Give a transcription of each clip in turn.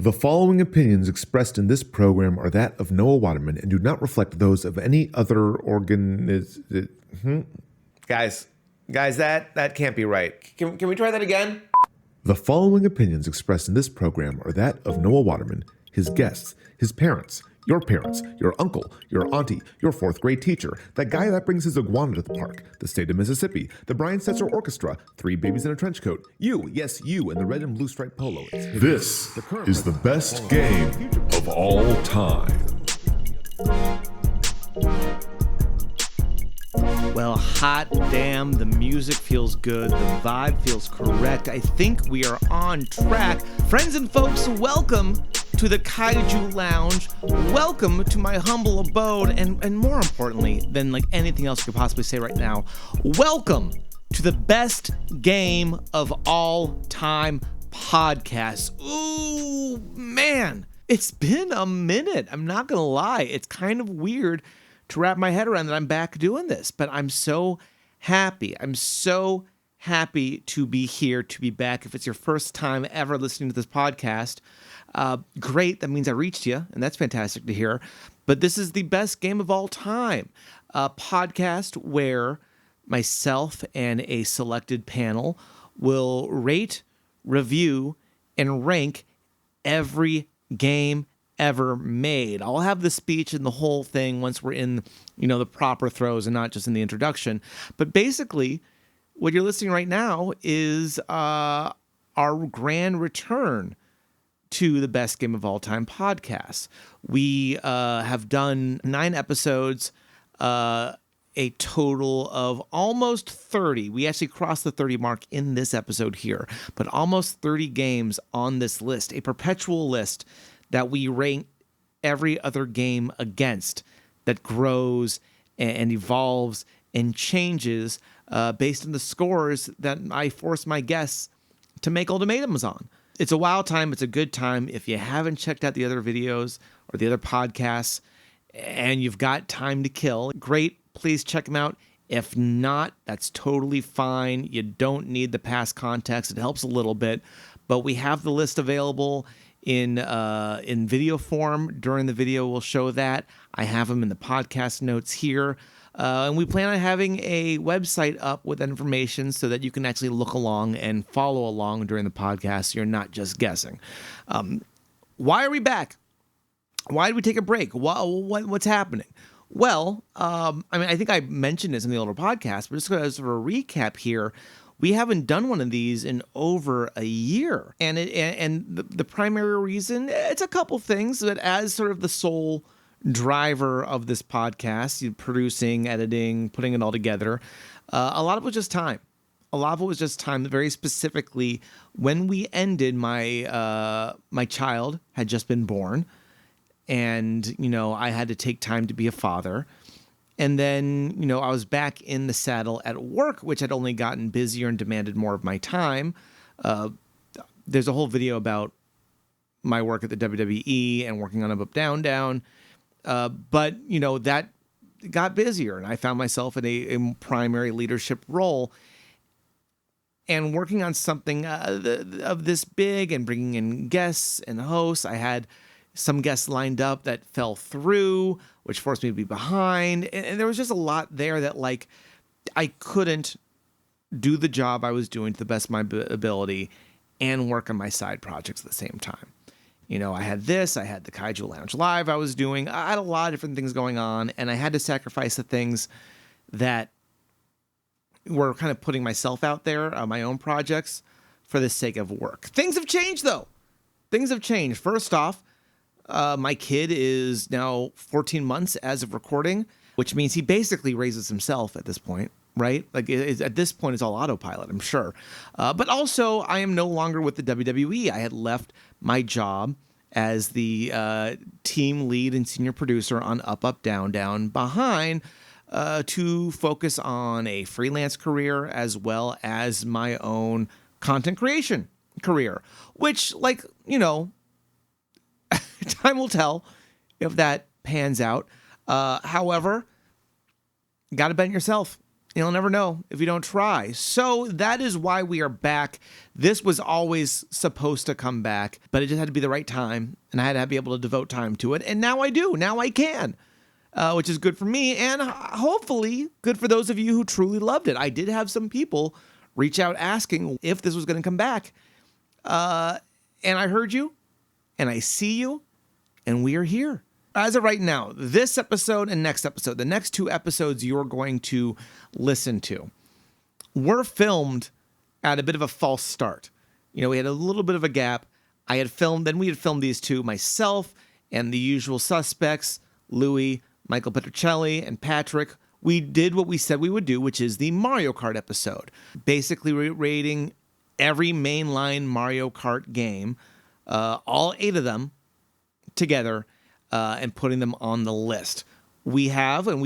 The following opinions expressed in this program are that of Noah Waterman and do not reflect those of any other Guys, that can't be right. Can we try that again? The following opinions expressed in this program are that of Noah Waterman, his guests, his parents, your uncle, your auntie, your fourth grade teacher, that guy that brings his iguana to the park, the state of Mississippi, the Brian Setzer Orchestra, three babies in a trench coat, you, yes, you, in the red and blue striped polo. This is the best game of all time. Well, hot damn, the music feels good, the vibe feels correct. I think we are on track. Friends and folks, welcome to the Kaiju Lounge. Welcome to my humble abode, and more importantly than like anything else you could possibly say right now, welcome to the best game of all time podcast. Ooh, man, it's been a minute. I'm not gonna lie. It's kind of weird to wrap my head around that I'm back doing this, but I'm so happy. I'm so happy to be here, to be back. If it's your first time ever listening to this podcast, great. That means I reached you, and that's fantastic to hear. But this is the best game of all time, a podcast where myself and a selected panel will rate, review, and rank every game ever made. I'll have the speech and the whole thing once we're in, the proper throes and not just in the introduction. But basically, what you're listening right now is our grand return to the best game of all time podcast. We have done 9 episodes, a total of almost 30. We actually crossed the 30 mark in this episode here, but almost 30 games on this list, a perpetual list that we rank every other game against, that grows and evolves and changes based on the scores that I force my guests to make ultimatums on. It's a wild time. It's a good time. If you haven't checked out the other videos or the other podcasts and you've got time to kill, great. Please check them out. If not, that's totally fine. You don't need the past context. It helps a little bit, but we have the list available in video form. During the video, we'll show that. I have them in the podcast notes here. And we plan on having a website up with information so that you can actually look along and follow along during the podcast. So you're not just guessing. Why are we back? Why did we take a break? What's happening? Well, I think I mentioned this in the older podcast, but just as a recap here, we haven't done one of these in over a year. And the primary reason, it's a couple things, but as sort of the sole driver of this podcast, producing, editing, putting it all together, a lot of it was just time. A lot of it was just time. Very specifically, when we ended, my child had just been born, and I had to take time to be a father. And then, I was back in the saddle at work, which had only gotten busier and demanded more of my time. There's a whole video about my work at the WWE and working on Up, Down, Down. But that got busier, and I found myself in a primary leadership role. And working on something of this big and bringing in guests and hosts, I had some guests lined up that fell through, which forced me to be behind. And there was just a lot there that, I couldn't do the job I was doing to the best of my ability and work on my side projects at the same time. I had this, I had the Kaiju Lounge Live I was doing. I had a lot of different things going on, and I had to sacrifice the things that were kind of putting myself out there, my own projects, for the sake of work. Things have changed, though. Things have changed. First off, my kid is now 14 months as of recording, which means he basically raises himself at this point, right? At this point, it's all autopilot, I'm sure. But also, I am no longer with the WWE. I had left my job as the team lead and senior producer on Up, Down, Down behind to focus on a freelance career as well as my own content creation career, which, time will tell if that pans out. However, got to bet yourself. You'll never know if you don't try. So that is why we are back. This was always supposed to come back, but it just had to be the right time, and I had to be able to devote time to it. And now I do. Now I can, which is good for me, and hopefully good for those of you who truly loved it. I did have some people reach out asking if this was going to come back, and I heard you, and I see you, and we are here. As of right now, this episode and next episode, the next 2 episodes you're going to listen to, were filmed at a bit of a false start. You know, we had a little bit of a gap. We had filmed these 2, myself and the usual suspects, Louis, Michael Petrocelli, and Patrick. We did what we said we would do, which is the Mario Kart episode. Basically rating every mainline Mario Kart game, all 8 of them together, and putting them on the list. We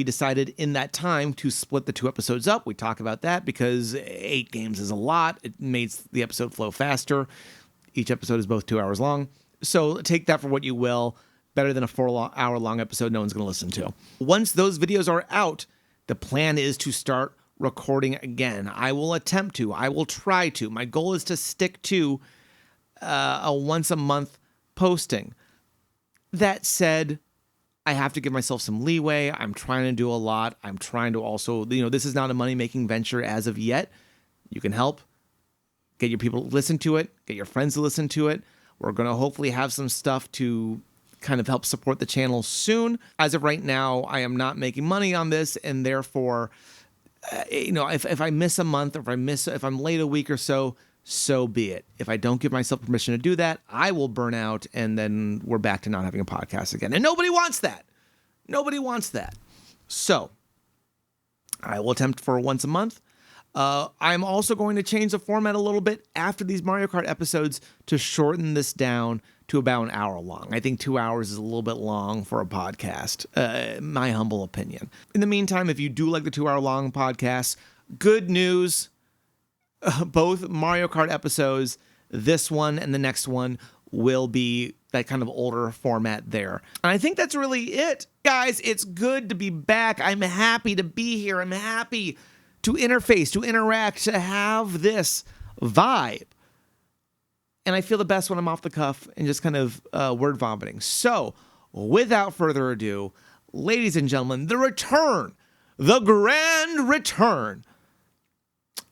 decided in that time to split the 2 episodes up. We talk about that because 8 games is a lot. It makes the episode flow faster. Each episode is both 2 hours long. So take that for what you will. Better than a 4-hour-long episode no one's going to listen to. Once those videos are out, the plan is to start recording again. I will attempt to. I will try to. My goal is to stick to a once-a-month posting. That said, I have to give myself some leeway. I'm trying to do a lot. I'm trying to also, this is not a money-making venture as of yet. You can help. Get your people to listen to it. Get your friends to listen to it. We're going to hopefully have some stuff to kind of help support the channel soon. As of right now, I am not making money on this, and therefore, if I miss a month, or if I'm late a week or so be it. If I don't give myself permission to do that, I will burn out, and then we're back to not having a podcast again. And nobody wants that. Nobody wants that. So I will attempt for once a month. I'm also going to change the format a little bit after these Mario Kart episodes to shorten this down to about an hour long. I think 2 hours is a little bit long for a podcast, my humble opinion. In the meantime, if you do like the 2-hour long podcasts, good news. Both Mario Kart episodes, this one and the next one, will be that kind of older format there. And I think that's really it. Guys, it's good to be back. I'm happy to be here. I'm happy to interface, to interact, to have this vibe. And I feel the best when I'm off the cuff and just kind of word vomiting. So, without further ado, ladies and gentlemen, the grand return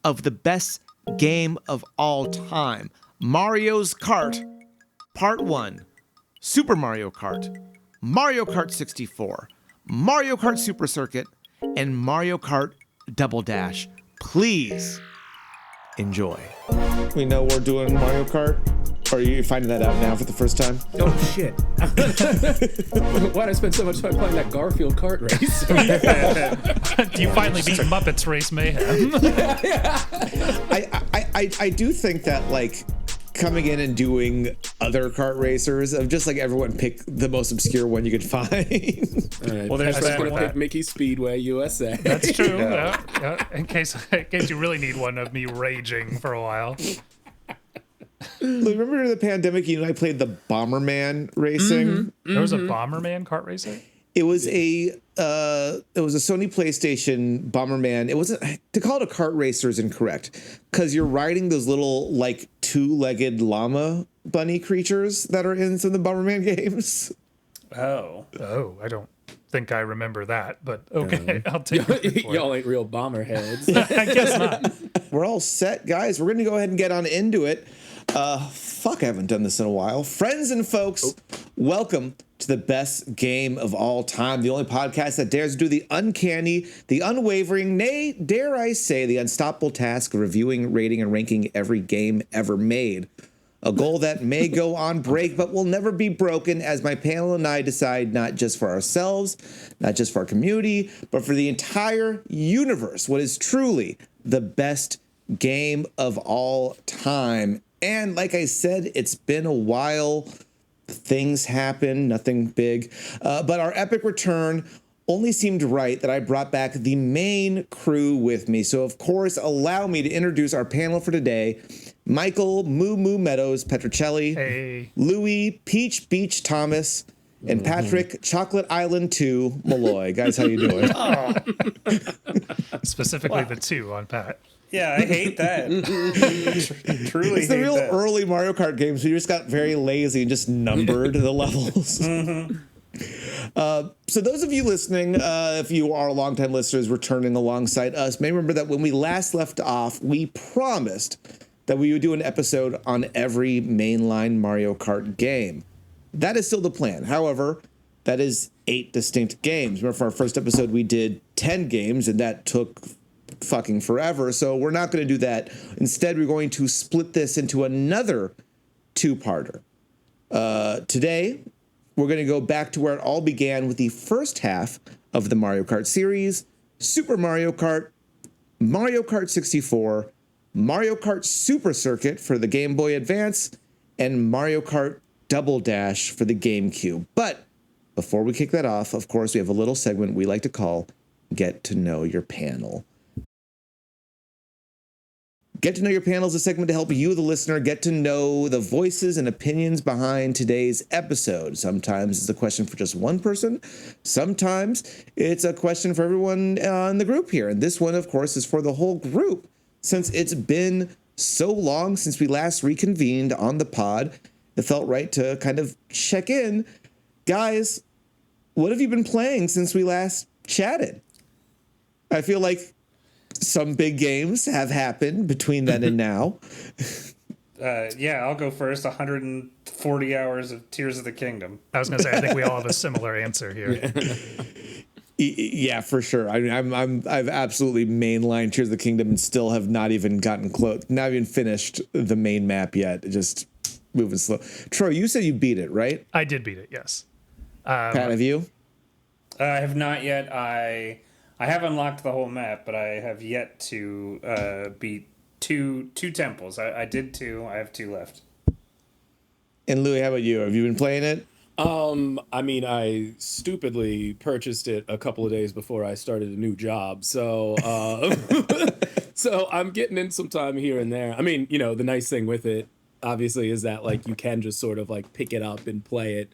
of the best game of all time, Mario's Kart Part 1, Super Mario Kart, Mario Kart 64, Mario Kart Super Circuit, and Mario Kart Double Dash. Please enjoy. We know we're doing Mario Kart. Or are you finding that out now for the first time? Oh, shit. Why'd I spend so much time playing that Garfield kart race? Do you finally beat Muppets Race Mayhem? I do think that, like, coming in and doing other kart racers, of just like everyone pick the most obscure one you could find. Right. Well, there's that. Gonna pick Mickey Speedway USA. That's true. Yeah. In case you really need one of me raging for a while. Remember the pandemic? You and I played the Bomberman racing. Mm-hmm. There was a Bomberman kart racer. It was a Sony PlayStation Bomberman. It wasn't, to call it a kart racer is incorrect, because you're riding those little like 2-legged llama bunny creatures that are in some of the Bomberman games. Oh, I don't think I remember that, but okay, I'll take it. Y'all ain't real bomber heads. I guess not. We're all set, guys. We're gonna go ahead and get on into it. I haven't done this in a while. Friends and folks, welcome to the best game of all time, the only podcast that dares to do the uncanny, the unwavering, nay, dare I say, the unstoppable task of reviewing, rating, and ranking every game ever made. A goal that may go on break, but will never be broken, as my panel and I decide, not just for ourselves, not just for our community, but for the entire universe, what is truly the best game of all time. And like I said, it's been a while. Things happen, nothing big. But our epic return only seemed right that I brought back the main crew with me. So, of course, allow me to introduce our panel for today. Michael Moo Moo Meadows Petrocelli. Hey. Louis Peach Beach Thomas. and Patrick, Chocolate Island 2, Malloy. Guys, how you doing? Specifically the 2 on Pat. Yeah, I hate that. Truly It's the hate real that. early Mario Kart games where you just got very lazy and just numbered the levels. So those of you listening, if you are longtime listeners returning alongside us, may remember that when we last left off, we promised that we would do an episode on every mainline Mario Kart game. That is still the plan. However, that is 8 distinct games. Remember, for our first episode, we did 10 games, and that took fucking forever. So we're not going to do that. Instead, we're going to split this into another 2-parter. Today, we're going to go back to where it all began with the first half of the Mario Kart series, Super Mario Kart, Mario Kart 64, Mario Kart Super Circuit for the Game Boy Advance, and Mario Kart Double Dash for the GameCube. But before we kick that off, of course, we have a little segment we like to call Get to Know Your Panel. Get to Know Your Panel is a segment to help you, the listener, get to know the voices and opinions behind today's episode. Sometimes it's a question for just one person. Sometimes it's a question for everyone in the group here. And this one, of course, is for the whole group. Since it's been so long since we last reconvened on the pod, it felt right to kind of check in. Guys, what have you been playing since we last chatted? I feel like some big games have happened between then and now. Yeah, I'll go first. 140 hours of Tears of the Kingdom. I was going to say, I think we all have a similar answer here. Yeah, for sure. I mean, I've absolutely mainlined Tears of the Kingdom and still have not even gotten close, not even finished the main map yet. Just moving slow. Troy, you said you beat it, right? I did beat it, yes. Pat, have you? I have not yet. I have unlocked the whole map, but I have yet to beat two temples. I did 2. I have 2 left. And Louis, how about you? Have you been playing it? I mean, I stupidly purchased it a couple of days before I started a new job. So, so I'm getting in some time here and there. I mean, you know, the nice thing with it, obviously, is that, like, you can just sort of, like, pick it up and play it,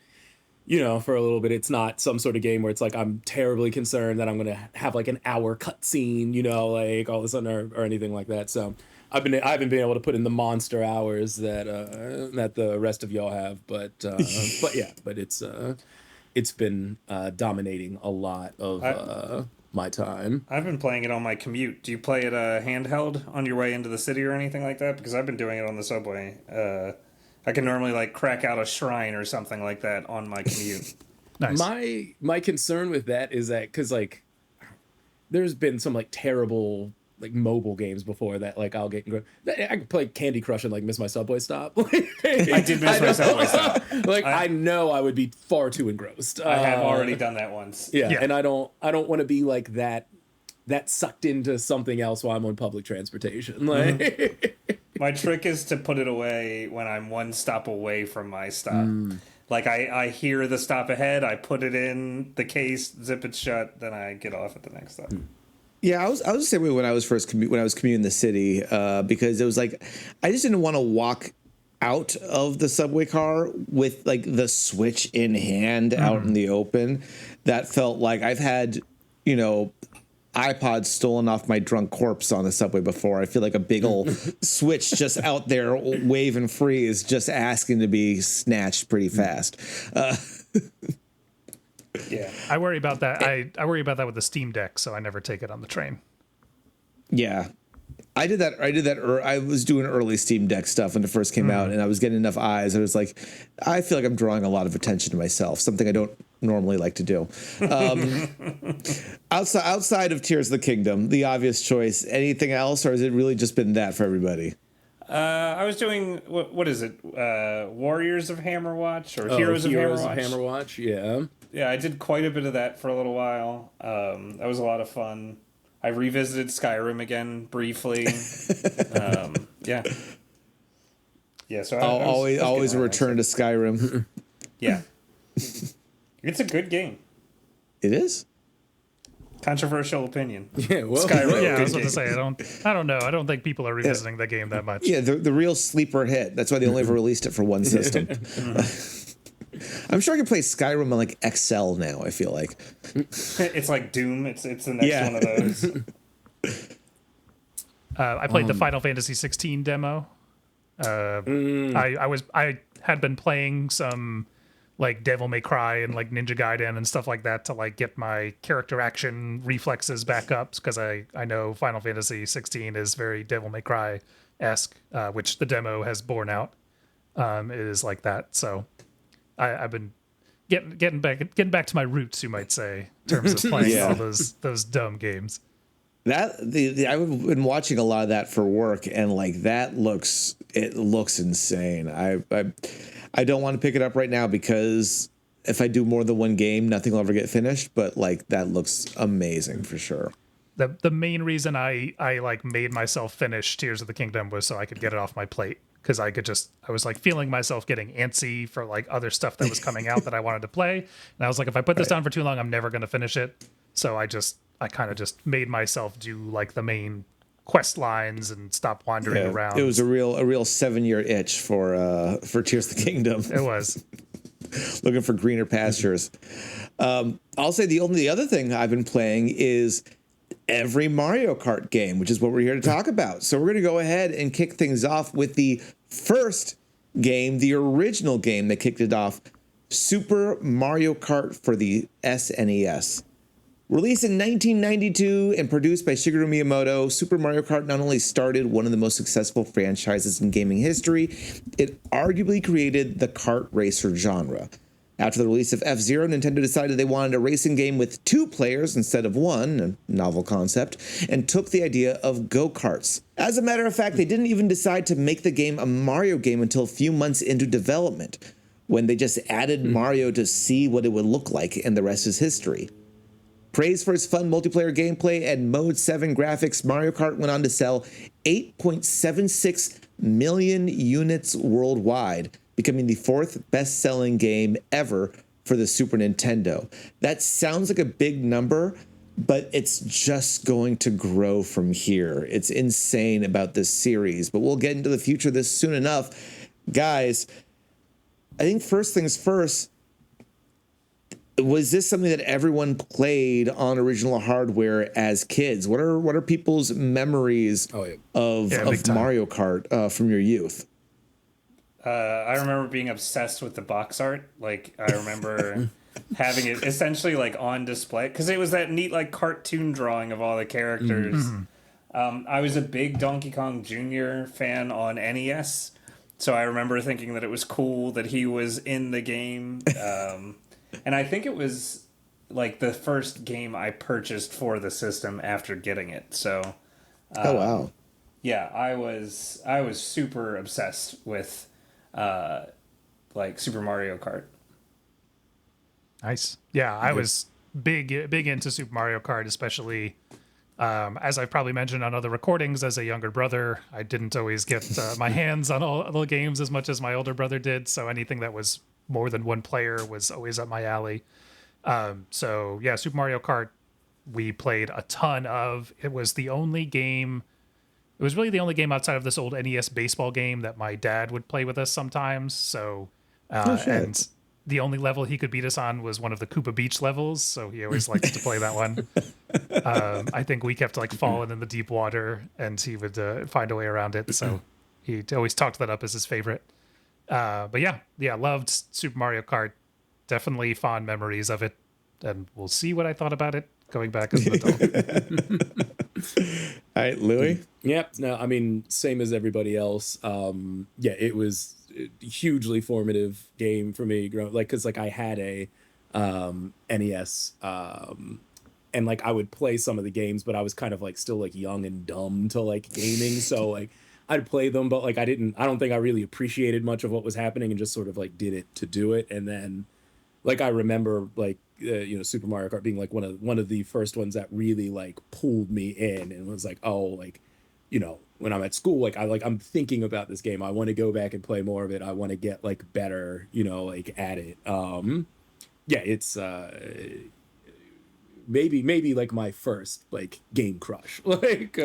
you know, for a little bit. It's not some sort of game where it's like I'm terribly concerned that I'm going to have, like, an hour cutscene, you know, like, all of a sudden or anything like that. So I haven't been able to put in the monster hours that the rest of y'all have, but it's been dominating a lot of my time. I've been playing it on my commute. Do you play it handheld on your way into the city or anything like that? Because I've been doing it on the subway. I can normally, like, crack out a shrine or something like that on my commute. Nice. My concern with that is that, because, like, there's been some, like, terrible, like, mobile games before that, like, I'll get I can play Candy Crush and, like, miss my subway stop. I did miss my subway stop. Like, I know I would be far too engrossed. I have already done that once. Yeah, Yeah. and I don't want to be like that sucked into something else while I'm on public transportation. Like, My trick is to put it away when I'm one stop away from my stop. Like, I hear the stop ahead, I put it in the case, zip it shut, then I get off at the next stop. Yeah, I was the same way when I was commuting in the city, because it was like I just didn't want to walk out of the subway car with, like, the Switch in hand out in the open. That felt like I've had, you know, iPods stolen off my drunk corpse on the subway before. I feel like a big old Switch just out there waving free is just asking to be snatched pretty fast. Yeah. I worry about that. I worry about that with the Steam Deck, so I never take it on the train. Yeah. I did that. I was doing early Steam Deck stuff when it first came out, and I was getting enough eyes. I was like, I feel like I'm drawing a lot of attention to myself, something I don't normally like to do. Outside of Tears of the Kingdom, the obvious choice, anything else, or has it really just been that for everybody? I was doing, what is it? Warriors of Hammerwatch or Heroes of Hammerwatch? Yeah. Yeah, I did quite a bit of that for a little while. That was a lot of fun. I revisited Skyrim again briefly. Yeah. Yeah, so always a return to Skyrim. Yeah. It's a good game. It is? Controversial opinion. Yeah, well, Skyrim. Yeah, I was good about to game. say, I don't know. I don't think people are revisiting the game that much. Yeah, the real sleeper hit. That's why they only ever released it for one system. I'm sure I can play Skyrim on like XL now. I feel like It's like Doom. It's the next one of those. I played the Final Fantasy 16 demo. I had been playing some like Devil May Cry and like Ninja Gaiden and stuff like that to like get my character action reflexes back up, because I know Final Fantasy 16 is very Devil May Cry esque, which the demo has borne out. It is like that. So I've been getting back to my roots, you might say, in terms of playing all those dumb games. I've been watching a lot of that for work, and like it looks insane. I don't want to pick it up right now because if I do more than one game, nothing will ever get finished. But like that looks amazing for sure. The main reason I like made myself finish Tears of the Kingdom was so I could get it off my plate, because I was like feeling myself getting antsy for like other stuff that was coming out that I wanted to play, and I was like, if I put this down for too long, I'm never going to finish it. So I kind of just made myself do like the main quest lines and stop wandering around. It was a real 7-year itch for Tears of the Kingdom. It was looking for greener pastures. I'll say the only other thing I've been playing is every Mario Kart game, which is what we're here to talk about. So we're going to go ahead and kick things off with the first game, the original game that kicked it off, Super Mario Kart for the SNES. Released in 1992 and produced by Shigeru Miyamoto, Super Mario Kart not only started one of the most successful franchises in gaming history, it arguably created the kart racer genre. After the release of F-Zero, Nintendo decided they wanted a racing game with 2 players instead of 1, a novel concept, and took the idea of go-karts. As a matter of fact, they didn't even decide to make the game a Mario game until a few months into development, when they just added Mario to see what it would look like, and the rest is history. Praised for its fun multiplayer gameplay and Mode 7 graphics, Mario Kart went on to sell 8.76 million units worldwide, becoming the 4th best-selling game ever for the Super Nintendo. That sounds like a big number, but it's just going to grow from here. It's insane about this series, but we'll get into the future of this soon enough. Guys, I think first things first, was this something that everyone played on original hardware as kids? What are people's memories of Mario Kart from your youth? I remember being obsessed with the box art. Like, I remember having it essentially like on display because it was that neat like cartoon drawing of all the characters. I was a big Donkey Kong Jr. fan on NES, so I remember thinking that it was cool that he was in the game. And I think it was like the first game I purchased for the system after getting it. So, oh wow, yeah, I was super obsessed with like Super Mario Kart. Nice. Yeah, I was big into Super Mario Kart, especially as I've probably mentioned on other recordings. As a younger brother, I didn't always get my hands on all the games as much as my older brother did. So anything that was more than one player was always up my alley. So yeah, Super Mario Kart we played a ton of. It was really the only game outside of this old NES baseball game that my dad would play with us sometimes. So and the only level he could beat us on was one of the Koopa Beach levels, so he always liked to play that one. I think we kept like falling in the deep water and he would find a way around it, so he always talked that up as his favorite. But yeah, loved Super Mario Kart. Definitely fond memories of it, and we'll see what I thought about it going back as an adult. All right, Louis? Yep. No, I mean, same as everybody else. Yeah, it was a hugely formative game for me. Because I had a NES, and like I would play some of the games, but I was kind of like still like young and dumb to like gaming, so like I'd play them, but like I don't think I really appreciated much of what was happening and just sort of like did it to do it. And then like I remember like Super Mario Kart being like one of the first ones that really like pulled me in and was like, oh, like, when I'm at school, like I'm thinking about this game. I want to go back and play more of it. I want to get like better, like at it. Yeah, it's maybe like my first like game crush like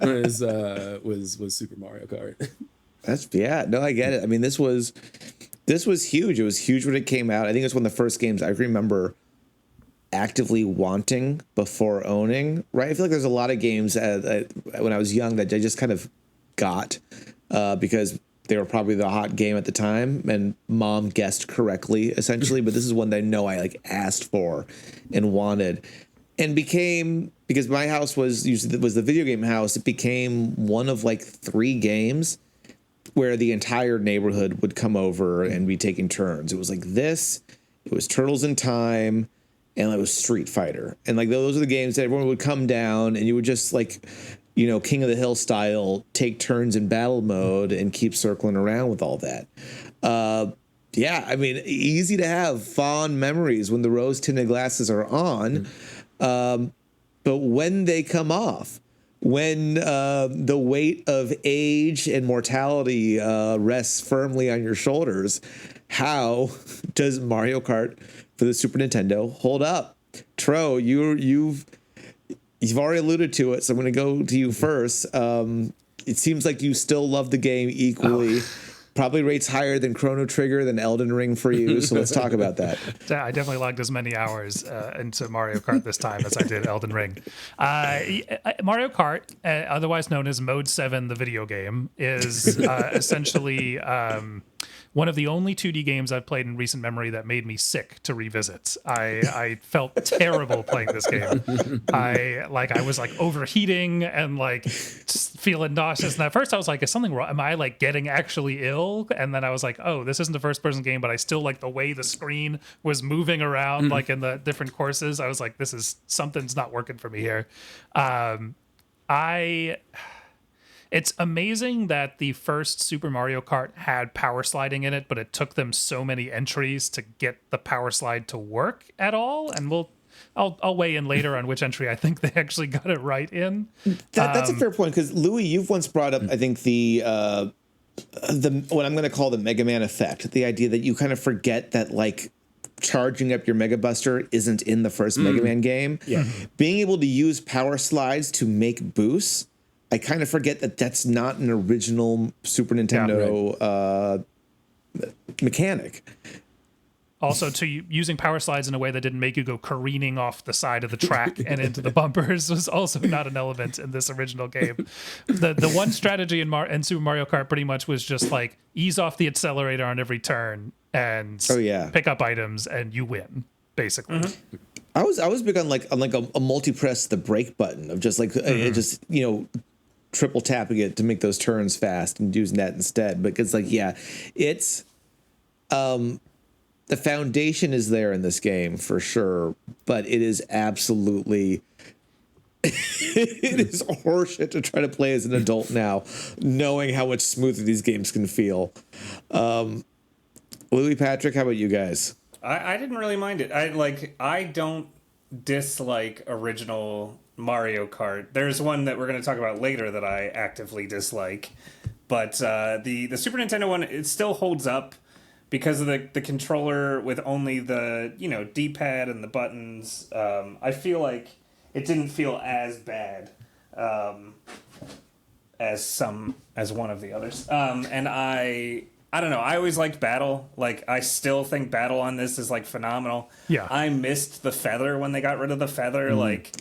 was Super Mario Kart. No, I get it. I mean, this was This was huge. It was huge when it came out. I think it's one of the first games I remember actively wanting before owning, right? I feel like there's a lot of games when I was young that I just kind of got because they were probably the hot game at the time and mom guessed correctly, essentially. But this is one that I know I like asked for and wanted and became, because my house was the video game house, it became one of like 3 games where the entire neighborhood would come over and be taking turns. It was like this, it was Turtles in Time, and it was Street Fighter. And like those are the games that everyone would come down and you would just like, you know, King of the Hill style, take turns in battle mode and keep circling around with all that. Yeah, I mean, easy to have fond memories when the rose tinted glasses are on. But when they come off, when the weight of age and mortality rests firmly on your shoulders, how does Mario Kart for the Super Nintendo hold up? Tro, you've already alluded to it, so I'm going to go to you first. It seems like you still love the game equally. Probably rates higher than Chrono Trigger, than Elden Ring for you. So let's talk about that. I definitely logged as many hours into Mario Kart this time as I did Elden Ring. Mario Kart, otherwise known as Mode 7, the video game, is essentially one of the only 2D games I've played in recent memory that made me sick to revisit. I felt terrible playing this game. I was like overheating and like just feeling nauseous. And at first I was like, is something wrong? Am I like getting actually ill? And then I was like, oh, this isn't a first person game, but I still like the way the screen was moving around like in the different courses. I was like, something's not working for me here. It's amazing that the first Super Mario Kart had power sliding in it, but it took them so many entries to get the power slide to work at all. And I'll weigh in later on which entry I think they actually got it right in. That's a fair point, because Louis, you've once brought up, I think the what I'm going to call the Mega Man effect, the idea that you kind of forget that like charging up your Mega Buster isn't in the first Mega Man game. Yeah. Being able to use power slides to make boosts, I kind of forget that that's not an original Super Nintendo mechanic. Also, using power slides in a way that didn't make you go careening off the side of the track and into the bumpers was also not an element in this original game. The one strategy in Super Mario Kart pretty much was just like ease off the accelerator on every turn and pick up items and you win, basically. Mm-hmm. I was big on a multi-press the brake button of just like just, you know, triple tapping it to make those turns fast and using that instead. But it's like, it's the foundation is there in this game for sure, but it is absolutely it is horseshit to try to play as an adult now, knowing how much smoother these games can feel. Louis, Patrick, how about you guys? I didn't really mind it. I don't dislike original Mario Kart. There's one that we're going to talk about later that I actively dislike, but the Super Nintendo one, it still holds up because of the controller with only the, you know, D-pad and the buttons. I feel like it didn't feel as bad as one of the others. And I don't know. I always liked Battle. Like, I still think Battle on this is like phenomenal. Yeah. I missed the feather when they got rid of the feather. Like,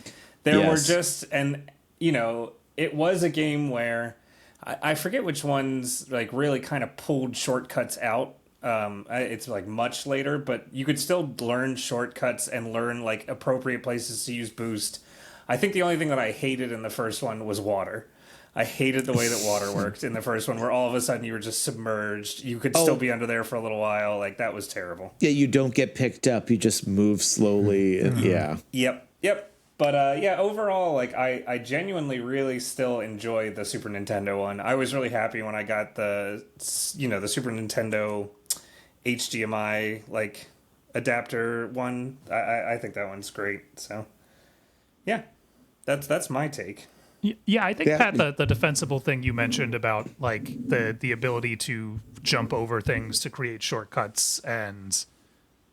there were just, and you know, it was a game where I forget which ones like really kind of pulled shortcuts out. It's like much later, but you could still learn shortcuts and learn like appropriate places to use boost. I think the only thing that I hated in the first one was water. I hated the way that water worked in the first one, where all of a sudden you were just submerged. You could still be under there for a little while. Like, that was terrible. Yeah, you don't get picked up. You just move slowly. And, Yep. But overall, like I genuinely really still enjoy the Super Nintendo one. I was really happy when I got the Super Nintendo HDMI like adapter one. I think that one's great. So yeah, that's my take. Yeah, I think, Pat, the defensible thing you mentioned about like the ability to jump over things to create shortcuts and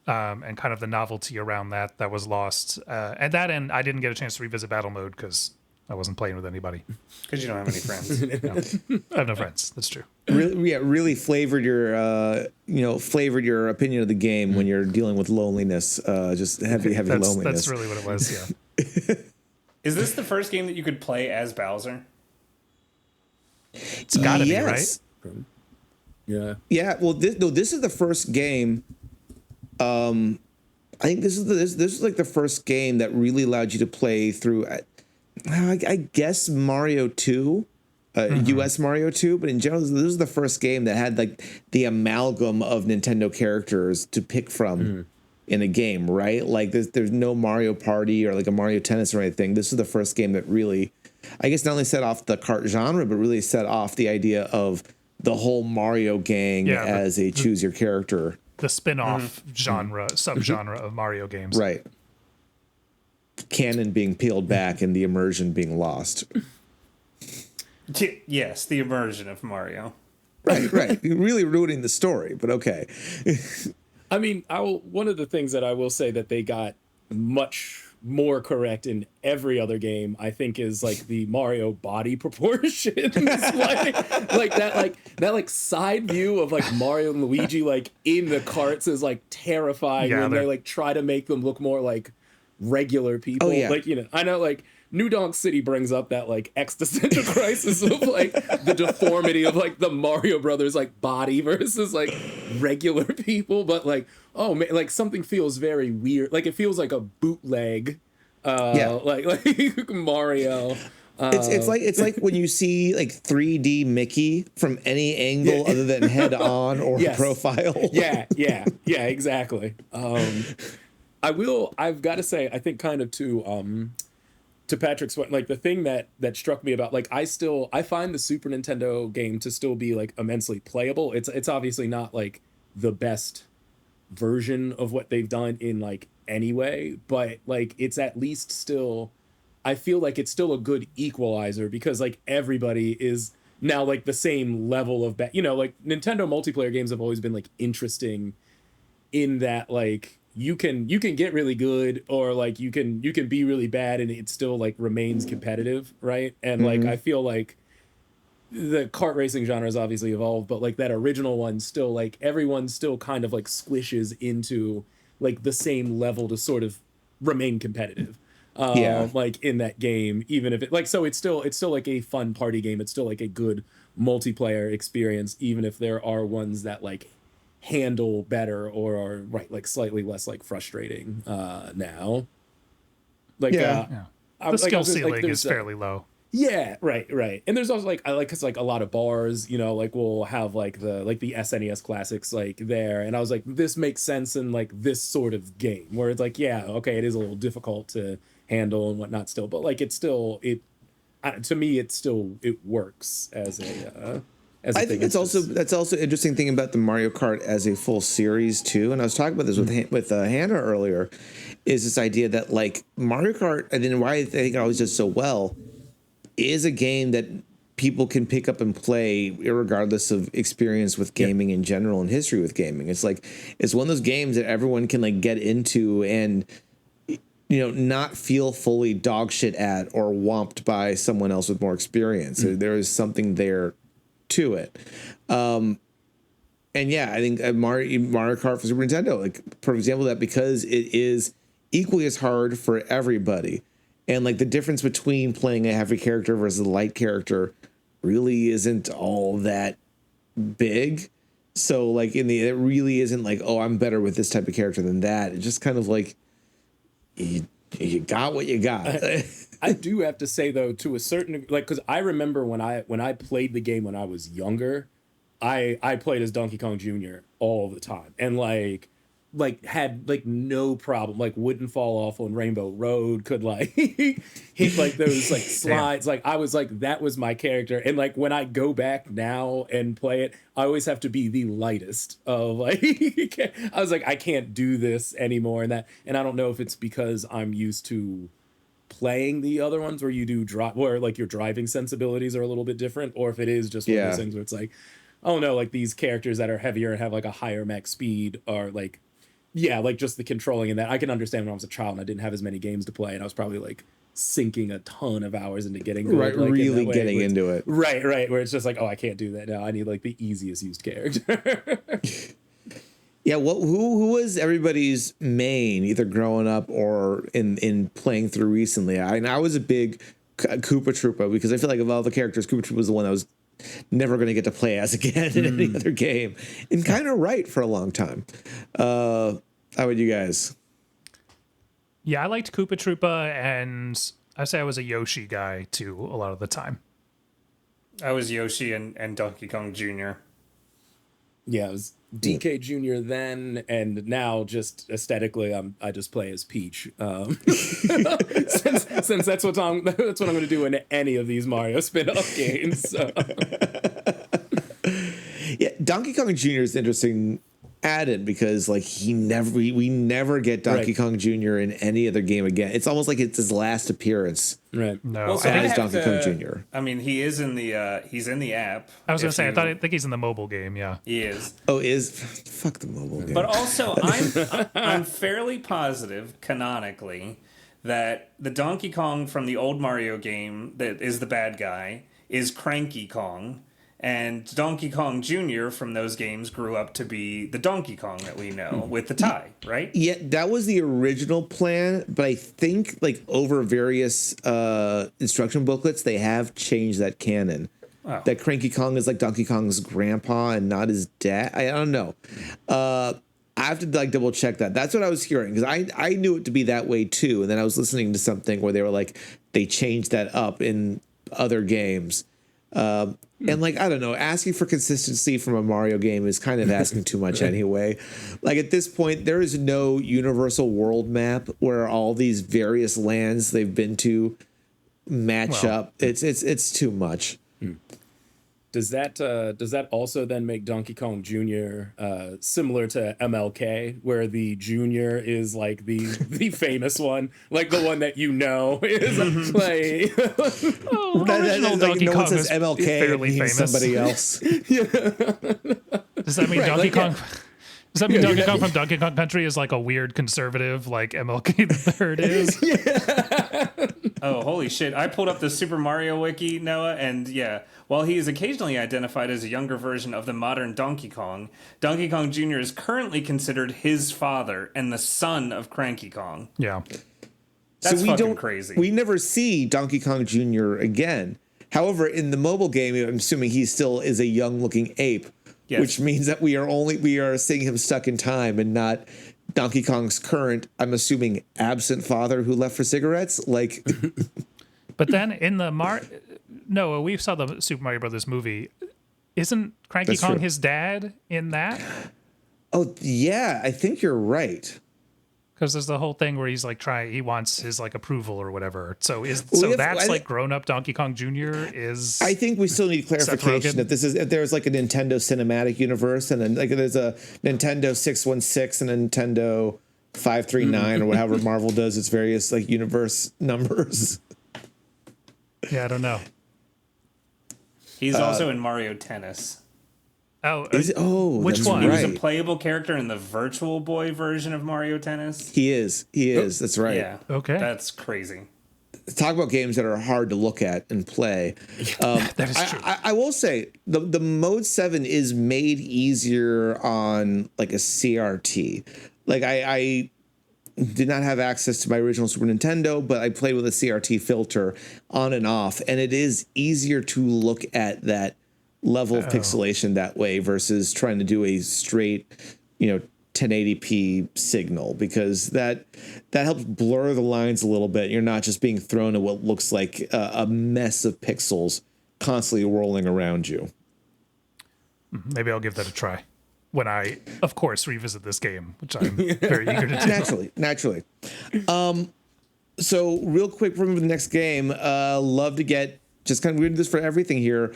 kind of the novelty around that was lost. And I didn't get a chance to revisit Battle Mode because I wasn't playing with anybody. Because you don't have any friends. No, I have no friends. That's true. Really flavored your opinion of the game when you're dealing with loneliness. Just heavy loneliness. That's really what it was. Yeah. Is this the first game that you could play as Bowser? It's got to be, right? Yeah. Yeah. Well, this is the first game. I think this is like the first game that really allowed you to play through. I guess Mario 2. US Mario 2, but in general, this is the first game that had like the amalgam of Nintendo characters to pick from in a game, right? Like there's no Mario Party or like a Mario Tennis or anything. This is the first game that really, I guess, not only set off the kart genre, but really set off the idea of the whole Mario gang as a choose your character. The spin-off subgenre of Mario games. Right. Canon being peeled back and the immersion being lost. Yes, the immersion of Mario. Right. You're really ruining the story, but okay. I mean, one of the things that I will say that they got much more correct in every other game, I think, is like the Mario body proportions. like that side view of like Mario and Luigi like in the carts is like terrifying. Yeah, when they like try to make them look more like regular people. Oh, yeah. Like, I know like New Donk City brings up that like existential crisis of like the deformity of like the Mario Brothers like body versus like regular people, but like, oh man, like something feels very weird. Like it feels like a bootleg like Mario. It's like when you see like 3D Mickey from any angle other than head on or profile. Yeah, exactly. I've got to say, I think kind of to Patrick's point, like the thing that struck me about like I find the Super Nintendo game to still be like immensely playable. It's obviously not like the best version of what they've done in like any way, but like it's at least still, I feel like it's still a good equalizer because like everybody is now like the same level of like Nintendo multiplayer games have always been like interesting in that like you can get really good or like you can be really bad and it still like remains competitive, right? And like I feel like the kart racing genre has obviously evolved, but like that original one still like everyone still kind of like squishes into like the same level to sort of remain competitive. Like in that game, even if it like so it's still like a fun party game. It's still like a good multiplayer experience, even if there are ones that like handle better or are like slightly less like frustrating now. Like the skill ceiling is fairly low. Yeah, right. And there's also like I like cuz like a lot of bars, like we'll have like the SNES classics like there, and I was like this makes sense in like this sort of game where it's like okay, it is a little difficult to handle and whatnot still, but like it's still to me it works as a I think that's also an interesting thing about the Mario Kart as a full series too. And I was talking about this with Hannah earlier, is this idea that like Mario Kart, and then why I think it always does so well, is a game that people can pick up and play regardless of experience with gaming in general and history with gaming. It's like it's one of those games that everyone can like get into and not feel fully dog shit at or whomped by someone else with more experience. There is something there to it. And I think Mario Kart for Super Nintendo, like for example, that because it is equally as hard for everybody, and like the difference between playing a heavy character versus a light character really isn't all that big. So like it really isn't like, oh, I'm better with this type of character than that. It's just kind of like you got what you got. I do have to say though, to a certain like, because I remember when I played the game when I was younger, I played as Donkey Kong Jr. all the time, and like had like no problem, like wouldn't fall off on Rainbow Road, could like hit like those like slides. Like I was like that was my character, and like when I go back now and play it, I always have to be the lightest of like I was like I can't do this anymore, and I don't know if it's because I'm used to playing the other ones where you do where like your driving sensibilities are a little bit different, or if it is just one of those things where it's like, oh no, like these characters that are heavier and have like a higher max speed are like yeah, like just the controlling and that. I can understand when I was a child and I didn't have as many games to play, and I was probably like sinking a ton of hours into getting good, Right, like, really getting into it. Right, where it's just like, oh, I can't do that now. I need like the easiest used character. Yeah, who was everybody's main, either growing up or in playing through recently? I was a big Koopa Troopa, because I feel like of all the characters, Koopa Troopa was the one that was never going to get to play as again in any other game, and kind of right for a long time. How about you guys? Yeah, I liked Koopa Troopa, and I say I was a Yoshi guy too a lot of the time. I was Yoshi and Donkey Kong Jr. Yeah, it was DK Jr. then, and now just aesthetically, I just play as Peach. Since that's what I'm going to do in any of these Mario spin-off games. So. Yeah, Donkey Kong Jr. is interesting added, because like we never get Donkey Kong Jr. in any other game again. It's almost like it's his last appearance. Right. No, Also, as Donkey Kong Jr. I mean, he is in the he's in the app. I was going to say, If I think he's in the mobile game. Yeah, he is. Oh, fuck the mobile game. But also, I'm fairly positive canonically that the Donkey Kong from the old Mario game that is the bad guy is Cranky Kong. And Donkey Kong Jr. from those games grew up to be the Donkey Kong that we know with the tie, right? Yeah, that was the original plan, but I think like over various instruction booklets, they have changed that canon. Oh. That Cranky Kong is like Donkey Kong's grandpa and not his dad. I don't know. I have to like double check that. That's what I was hearing, because I knew it to be that way too. And then I was listening to something where they were like, they changed that up in other games. And like, I don't know, asking for consistency from a Mario game is kind of asking too much anyway. Like at this point, there is no universal world map where all these various lands they've been to match up. It's too much. Does that also then make Donkey Kong Jr. Similar to MLK, where the Junior is like the famous one, like the one that is like original Donkey no Kong one says is MLK fairly and means famous. somebody else. Does that mean Donkey like, Kong? yeah. Does that mean Donkey Kong from Donkey Kong Country is like a weird conservative, like MLK the Third is? Oh, holy shit. I pulled up the Super Mario Wiki, Noah, and yeah, while he is occasionally identified as a younger version of the modern Donkey Kong Jr. is currently considered his father and the son of Cranky Kong. Yeah. That's we fucking don't crazy. We never see Donkey Kong Jr. again. However, in the mobile game, I'm assuming he still is a young-looking ape, Yes. which means that we are seeing him stuck in time and not Donkey Kong's current, I'm assuming, absent father who left for cigarettes. Like, But then in the Noah, we saw the Super Mario Brothers movie. Isn't Cranky That's Kong true. his dad in that? oh yeah, I think you're right. Because there's the whole thing where he's like he wants his like approval or whatever. So I that's think- like grown up Donkey Kong Jr. is. I think we still need clarification Rogen. if there's like a Nintendo cinematic universe, and then like there's a Nintendo 616 and a Nintendo 539 or whatever Marvel does its various like universe numbers. Yeah, I don't know. He's also in Mario Tennis. Oh, Is it? Oh, which that's one? He was Right. a playable character in the Virtual Boy version of Mario Tennis. He is. That's right. Yeah. Okay. That's crazy. Talk about games that are hard to look at and play. that is true. I will say the Mode 7 is made easier on like a CRT. Like I did not have access to my original Super Nintendo, but I played with a CRT filter on and off, and it is easier to look at that level of pixelation that way versus trying to do a straight, 1080p signal, because that helps blur the lines a little bit. You're not just being thrown at what looks like a mess of pixels constantly rolling around you. Maybe I'll give that a try when I, of course, revisit this game, which I'm very eager to do. Naturally. So real quick, remember the next game. Love to get just kind of, we're doing this for everything here.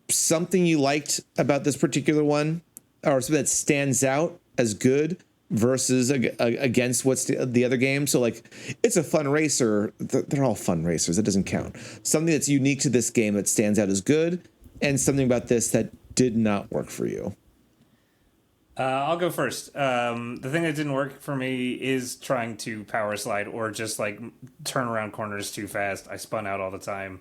Something you liked about this particular one, or something that stands out as good versus against what's the other game. So like, it's a fun racer. They're all fun racers. That doesn't count. Something that's unique to this game that stands out as good, and something about this that did not work for you. I'll go first. The thing that didn't work for me is trying to power slide or just like turn around corners too fast. I spun out all the time,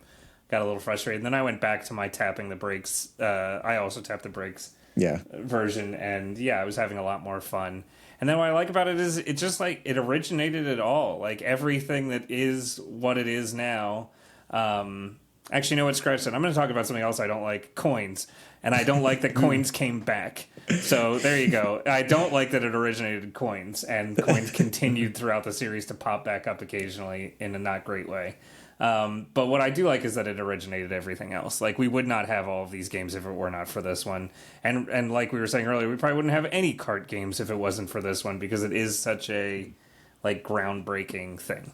got a little frustrated. And then I went back to my tapping the brakes. I also tapped the brakes version, and I was having a lot more fun. And then what I like about it is it just like it originated at all. Like everything that is what it is now. Actually, you know what? Scratch that. I'm going to talk about something else I don't like: coins. And I don't like that coins came back. So there you go. I don't like that it originated in coins, and coins continued throughout the series to pop back up occasionally in a not great way. But what I do like is that it originated everything else. Like, we would not have all of these games if it were not for this one. And like we were saying earlier, we probably wouldn't have any kart games if it wasn't for this one, because it is such a like groundbreaking thing.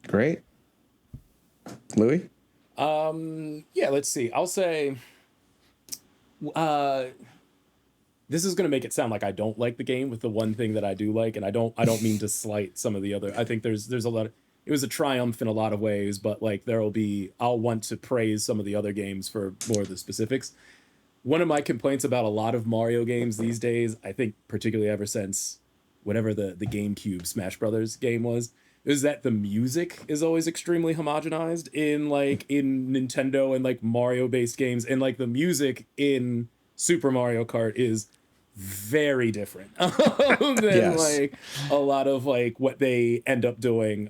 Great. Louis? Yeah, let's see. I'll say this is going to make it sound like I don't like the game with the one thing that I do like, and I don't mean to slight some of the other. I think there's a lot of, it was a triumph in a lot of ways, but like I'll want to praise some of the other games for more of the specifics. One of my complaints about a lot of Mario games these days, I think particularly ever since whatever the GameCube Smash Brothers game was, is that the music is always extremely homogenized in Nintendo and like Mario based games, and like the music in Super Mario Kart is very different than like a lot of like what they end up doing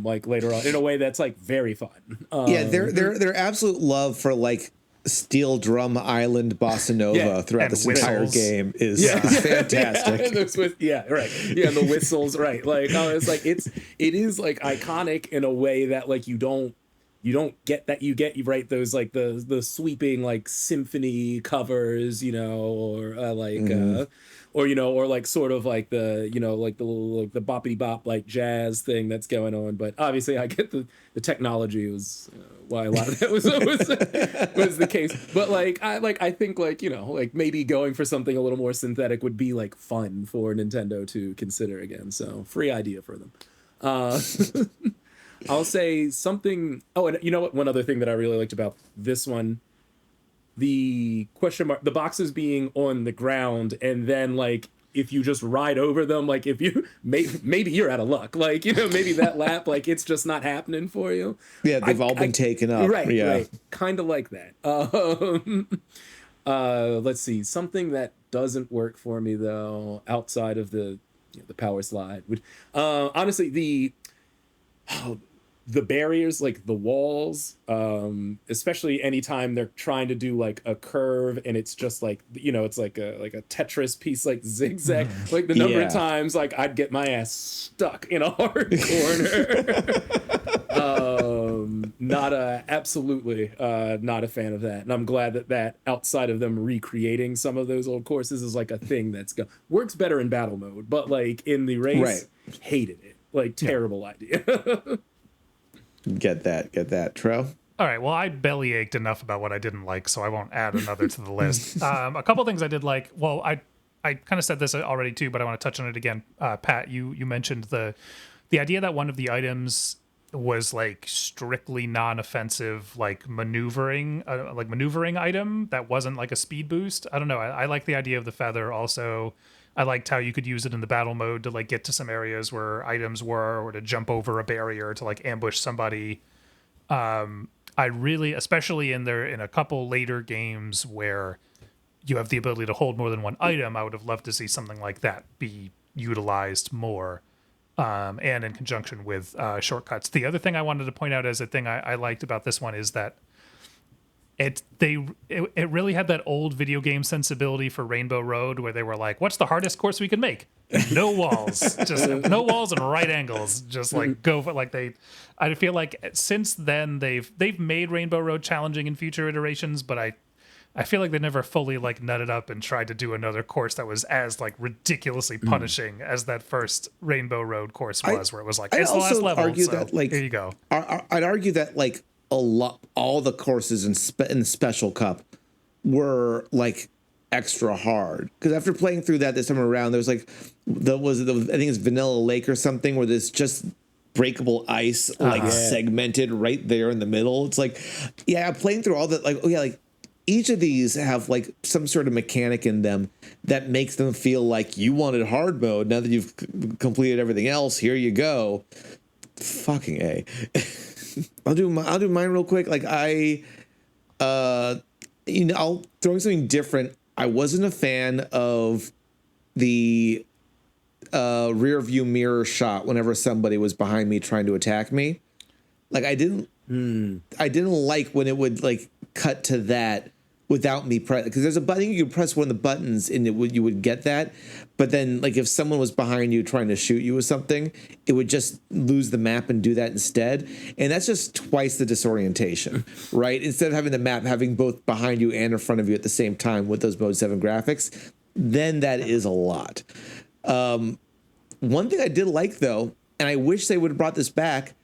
like later on in a way that's like very fun. Their absolute love for like steel drum island bossa nova throughout this entire game is fantastic. And the whistles, right? Like it's like it is like iconic in a way that like you don't get that. You get right those like the sweeping like symphony covers, or or like sort of like the like the little like the boppity bop like jazz thing that's going on. But obviously I get the technology was why a lot of that was the case. But I think like maybe going for something a little more synthetic would be like fun for Nintendo to consider again. So free idea for them. I'll say something. Oh, and you know what? One other thing that I really liked about this one, the question mark, the boxes being on the ground, and then like if you just ride over them, like if you maybe you're out of luck, like maybe that lap, like it's just not happening for you. Yeah, they've all been taken up. Right. Kind of like that. Let's see, something that doesn't work for me though, outside of the power slide, would honestly the barriers, like the walls, especially anytime they're trying to do like a curve and it's just like it's like a Tetris piece, like zigzag, like the number of times like I'd get my ass stuck in a hard corner. Absolutely not a fan of that, and I'm glad that outside of them recreating some of those old courses is like a thing that's works better in battle mode, but like in the race, hated it, like terrible idea. Get that, Tro? All right, well, I belly ached enough about what I didn't like, so I won't add another to the list. A couple things I did like. Well, I kind of said this already too, but I want to touch on it again. Pat, you mentioned the idea that one of the items was like strictly non-offensive, like maneuvering item that wasn't like a speed boost. I don't know. I like the idea of the feather. Also, I liked how you could use it in the battle mode to like get to some areas where items were, or to jump over a barrier to like ambush somebody. I really, especially in a couple later games where you have the ability to hold more than one item, I would have loved to see something like that be utilized more, and in conjunction with shortcuts. The other thing I wanted to point out as a thing I liked about this one is that it really had that old video game sensibility for Rainbow Road, where they were like, what's the hardest course we can make? No walls, just no walls and right angles. Just like go for like I feel like since then they've made Rainbow Road challenging in future iterations, but I feel like they never fully like nutted up and tried to do another course that was as like ridiculously punishing as that first Rainbow Road course was, where it was like, it's the last level. Argue so that, like, here you go. I'd argue that like all the courses in the Special Cup were like extra hard, because after playing through that this time around, there was like I think it's Vanilla Lake or something, where there's just breakable ice segmented right there in the middle. It's like, playing through all that, like, each of these have like some sort of mechanic in them that makes them feel like you wanted hard mode. Now that you've completed everything else, here you go. Fucking A. I'll do mine real quick. Like I'll throw something different. I wasn't a fan of the rear view mirror shot whenever somebody was behind me trying to attack me. Like I didn't like when it would like cut to that without me press, because there's a button you could press one of the buttons and you would get that, but then like if someone was behind you trying to shoot you with something, it would just lose the map and do that instead, and that's just twice the disorientation, right? Instead of having the map having both behind you and in front of you at the same time with those Mode 7 graphics, then that is a lot. One thing I did like though, and I wish they would have brought this back,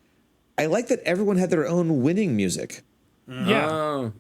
I like that everyone had their own winning music. Yeah.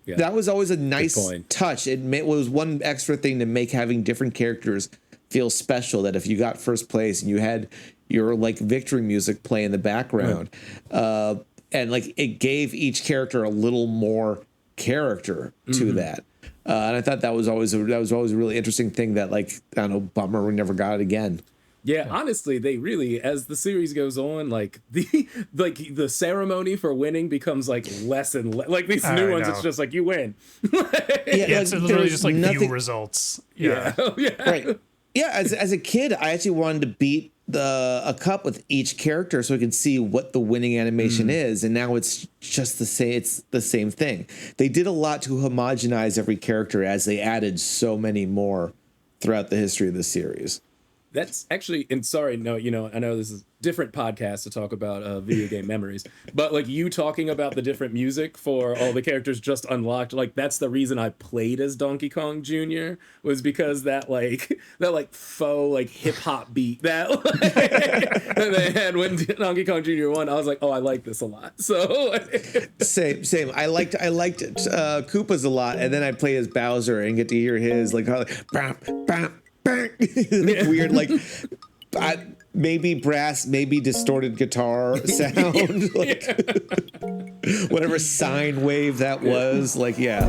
That was always a nice touch. It was one extra thing to make having different characters feel special, that if you got first place and you had your like victory music play in the background, and like it gave each character a little more character to that. And I thought that was always a really interesting thing that, like, I don't know, bummer we never got it again. Yeah, honestly, they really, as the series goes on, like the ceremony for winning becomes like less and less. Like these new ones, it's just like you win. It's literally just like view results. Yeah. Right. Yeah, as a kid, I actually wanted to beat a cup with each character so I could see what the winning animation is, and now it's just the same. It's the same thing. They did a lot to homogenize every character as they added so many more throughout the history of the series. That's actually, and sorry, no, I know this is a different podcast to talk about video game memories, but like you talking about the different music for all the characters just unlocked, like that's the reason I played as Donkey Kong Jr. was because that faux like hip hop beat that they had when Donkey Kong Jr. won. I was like, oh, I like this a lot. So same. I liked it. Koopa's a lot, and then I play as Bowser and get to hear his like bam, bam. Weird, like maybe brass, maybe distorted guitar sound, like whatever sine wave that was. Like, yeah.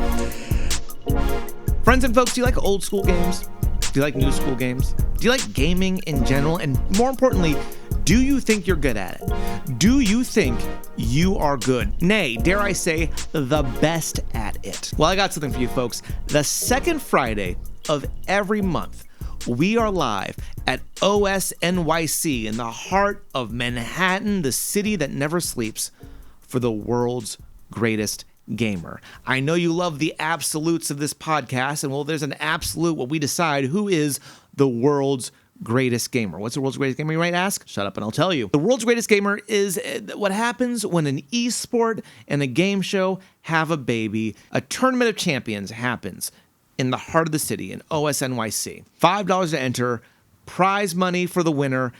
Friends and folks, do you like old school games? Do you like new school games? Do you like gaming in general? And more importantly, do you think you're good at it? Do you think you are good? Nay, dare I say, the best at it? Well, I got something for you folks. The second Friday of every month, we are live at OS NYC in the heart of Manhattan, the city that never sleeps, for the world's greatest gamer. I know you love the absolutes of this podcast, and well, there's an absolute what we decide who is the world's greatest gamer. What's the world's greatest gamer, you might ask? Shut up and I'll tell you. The world's greatest gamer is what happens when an esport and a game show have a baby. A tournament of champions happens in the heart of the city in OS NYC. $5 to enter, prize money for the winner,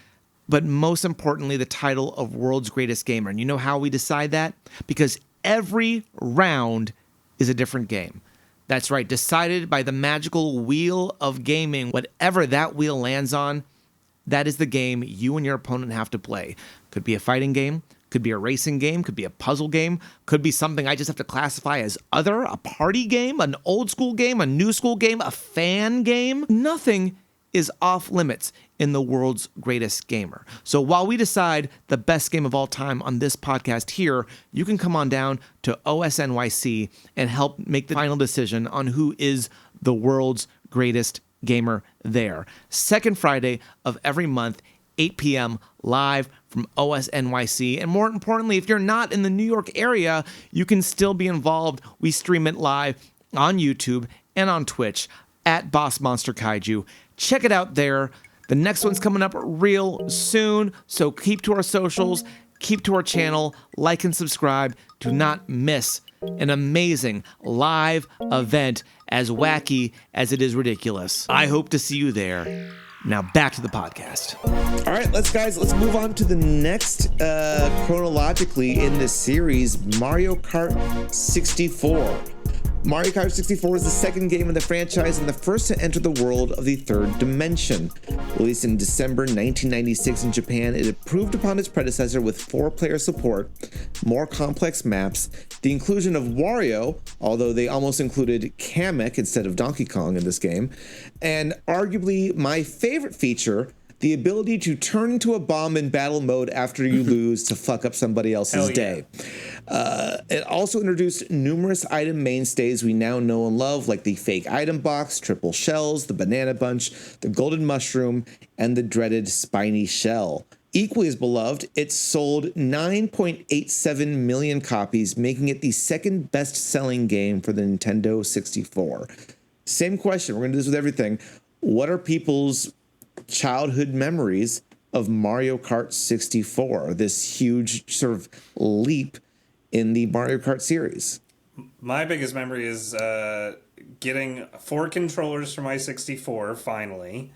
but most importantly, the title of World's Greatest Gamer. And you know how we decide that? Because every round is a different game. That's right, decided by the magical wheel of gaming. Whatever that wheel lands on, that is the game you and your opponent have to play. Could be a fighting game, could be a racing game, could be a puzzle game, could be something I just have to classify as other, a party game, an old school game, a new school game, a fan game. Nothing is off limits in the world's greatest gamer. So while we decide the best game of all time on this podcast here, you can come on down to OSNYC and help make the final decision on who is the world's greatest gamer there. Second Friday of every month, 8 p.m. live from OSNYC. And more importantly, if you're not in the New York area, you can still be involved. We stream it live on YouTube and on Twitch at Boss Monster Kaiju. Check it out there. The next one's coming up real soon, so keep to our socials, keep to our channel, like and subscribe. Do not miss an amazing live event as wacky as it is ridiculous. I hope to see you there. Now back to the podcast. All right, let's move on to the next chronologically in this series, Mario Kart 64. Mario Kart 64 is the second game in the franchise and the first to enter the world of the third dimension. Released in December 1996 in Japan, it improved upon its predecessor with 4-player support, more complex maps, the inclusion of Wario, although they almost included Kamek instead of Donkey Kong in this game, and arguably my favorite feature, the ability to turn into a bomb in battle mode after you lose to fuck up somebody else's day. It also introduced numerous item mainstays we now know and love, like the fake item box, triple shells, the banana bunch, the golden mushroom, and the dreaded spiny shell. Equally as beloved, it sold 9.87 million copies, making it the second best-selling game for the Nintendo 64. Same question, we're going to do this with everything. What are people's childhood memories of Mario Kart 64, this huge sort of leap in the Mario Kart series? My biggest memory is getting 4 controllers for my 64, finally.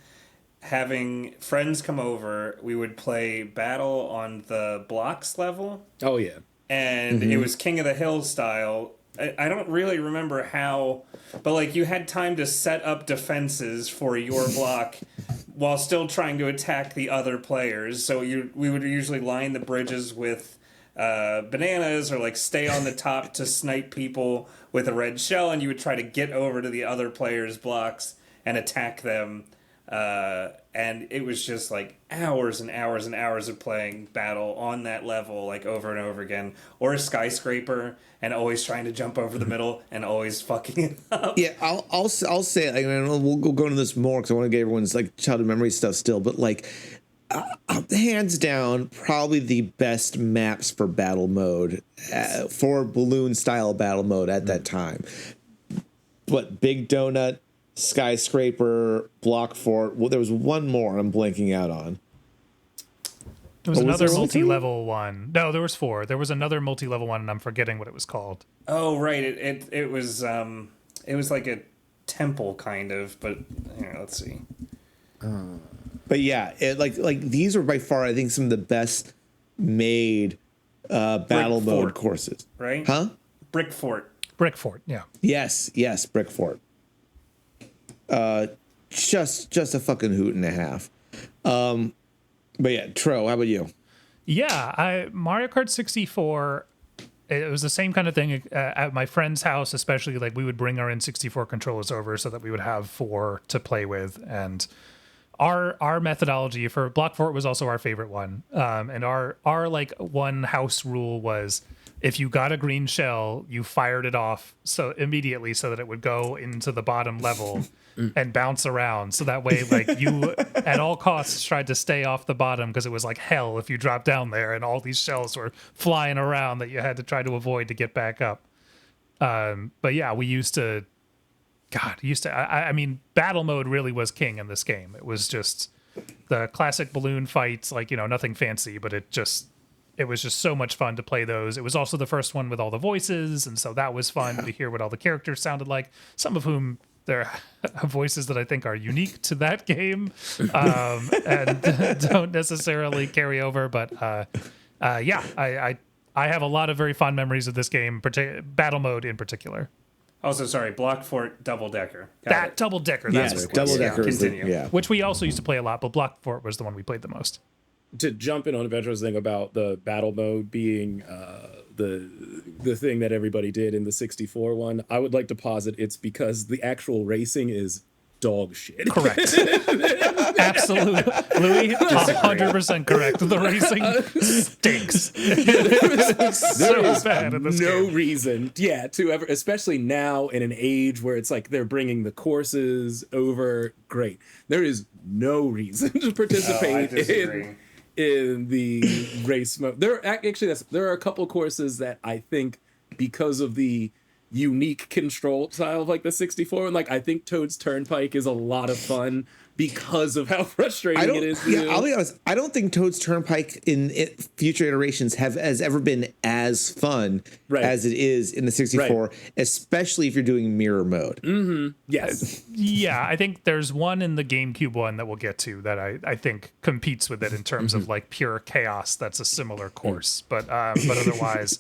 Having friends come over, we would play Battle on the blocks level. Oh, yeah. And it was King of the Hill style. I don't really remember how, but like you had time to set up defenses for your block while still trying to attack the other players. So we would usually line the bridges with bananas or like stay on the top to snipe people with a red shell, and you would try to get over to the other players' blocks and attack them. And it was just like hours and hours and hours of playing Battle on that level, like over and over again, or a skyscraper and always trying to jump over the middle and always fucking it up. Yeah, I'll say, like, we'll go into this more because I want to get everyone's like childhood memory stuff still, but like hands down, probably the best maps for battle mode, for balloon style battle mode at that time. What, Big Donut, Skyscraper, Block Fort. Well, there was one more I'm blanking out on. There was another multi-level one. No, there was 4. There was another multi-level one, and I'm forgetting what it was called. Oh, right. It was like a temple kind of, but here, let's see. But yeah, like these are by far, I think, some of the best made battle mode courses. Right? Huh? Brick Fort. Brick Fort, yeah. Yes, Brick Fort. Just a fucking hoot and a half. But yeah, Tro, how about you? Yeah, Mario Kart 64, it was the same kind of thing at my friend's house, especially like we would bring our N64 controllers over so that we would have 4 to play with. And our methodology for Block Fort was also our favorite one. And our like one house rule was if you got a green shell, you fired it off so immediately so that it would go into the bottom level and bounce around. So that way, like, you at all costs tried to stay off the bottom because it was like hell if you dropped down there and all these shells were flying around that you had to try to avoid to get back up. But yeah, we used to, I mean, battle mode really was king in this game. It was just the classic balloon fights, like, nothing fancy, but it was just so much fun to play those. It was also the first one with all the voices, and so that was fun to hear what all the characters sounded like, some of whom there are voices that I think are unique to that game and don't necessarily carry over. But yeah, I have a lot of very fond memories of this game, battle mode in particular. Also, sorry, Block Fort Double Decker. Double Decker. Yes, That's what Double Decker. Continue. Which we also used to play a lot, but Block Fort was the one we played the most. To jump in on Adventure's thing about the battle mode being the thing that everybody did in the 64 one, I would like to posit it's because the actual racing is dog shit. Correct. Absolutely. Louis, 100% correct. The racing stinks. There is bad in this no game. reason, to ever, especially now in an age where it's like they're bringing the courses over. Great. There is no reason to participate in the race mode. There are a couple courses that I think, because of the unique control style of like the 64, and like I think Toad's Turnpike is a lot of fun because of how frustrating it is. I'll be honest. I don't think Toad's Turnpike in future iterations has ever been as fun as it is in the 64, especially if you're doing mirror mode. Mm-hmm. Yes. Yeah, I think there's one in the GameCube one that we'll get to that I think competes with it in terms of like pure chaos. That's a similar course, but otherwise.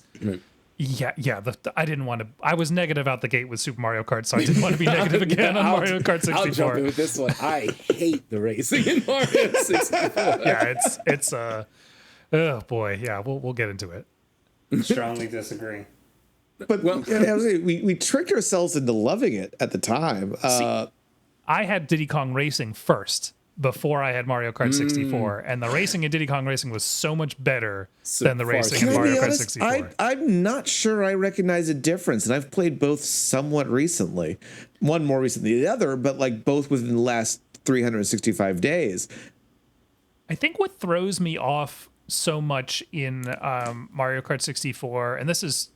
Yeah. I didn't want to. I was negative out the gate with Super Mario Kart, so I didn't want to be negative again on Mario Kart 64. I'll jump in with this one. I hate the racing in Mario 64. Yeah, it's oh boy, yeah, we'll get into it. Strongly disagree. But we tricked ourselves into loving it at the time. I had Diddy Kong Racing first before I had Mario Kart 64, and the racing in Diddy Kong Racing was so much better than the racing in Can I Mario be Kart honest? 64. I'm not sure I recognize a difference, and I've played both somewhat recently. One more recently than the other, but like both within the last 365 days. I think what throws me off so much in Mario Kart 64, and this is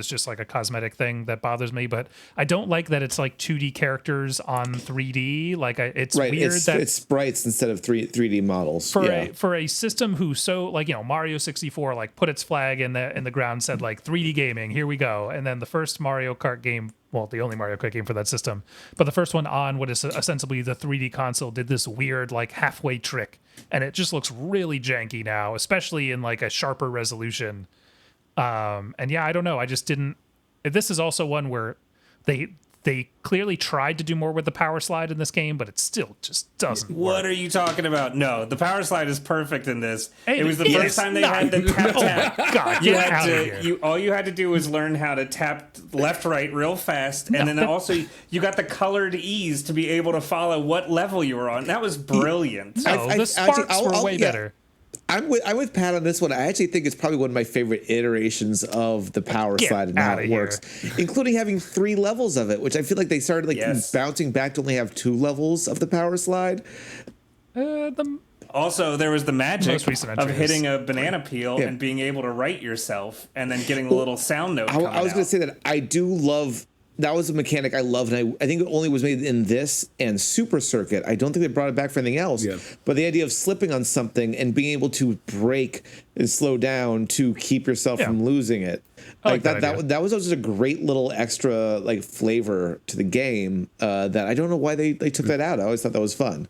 just like a cosmetic thing that bothers me, but I don't like that it's like 2D characters on 3D. Like it's Right, weird that it's sprites instead of 3D models. for a system who so like, you know, Mario 64 like put its flag in the ground, said like 3D gaming, here we go, and then the first Mario Kart game, well, the only Mario Kart game for that system, but the first one on what is ostensibly the 3D console, did this weird like halfway trick, and it just looks really janky now, especially in like a sharper resolution. And yeah, I don't know. I just didn't. This is also one where they clearly tried to do more with the power slide in this game, but it still just doesn't work. What are you talking about? No, the power slide is perfect in this. Hey, it was the first time they had the tap. God, You get had out of to, here. all you had to do was learn how to tap left, right real fast, and then also you got the colored E's to be able to follow what level you were on. That was brilliant. No, the sparks were way better. I'm with Pat on this one. I actually think it's probably one of my favorite iterations of the power Get slide and how outta it here. works, including having 3 levels of it, which I feel like they started like Yes. bouncing back to only have 2 levels of the power slide. Also, there was the magic Most recent of entries. hitting a banana peel and being able to write yourself, and then getting the little sound note. I was going to say that I do love. That was a mechanic I loved, and I think it only was made in this and Super Circuit. I don't think they brought it back for anything else. Yeah. But the idea of slipping on something and being able to brake and slow down to keep yourself from losing it, like that that was just a great little extra like flavor to the game. That I don't know why they took that out. I always thought that was fun.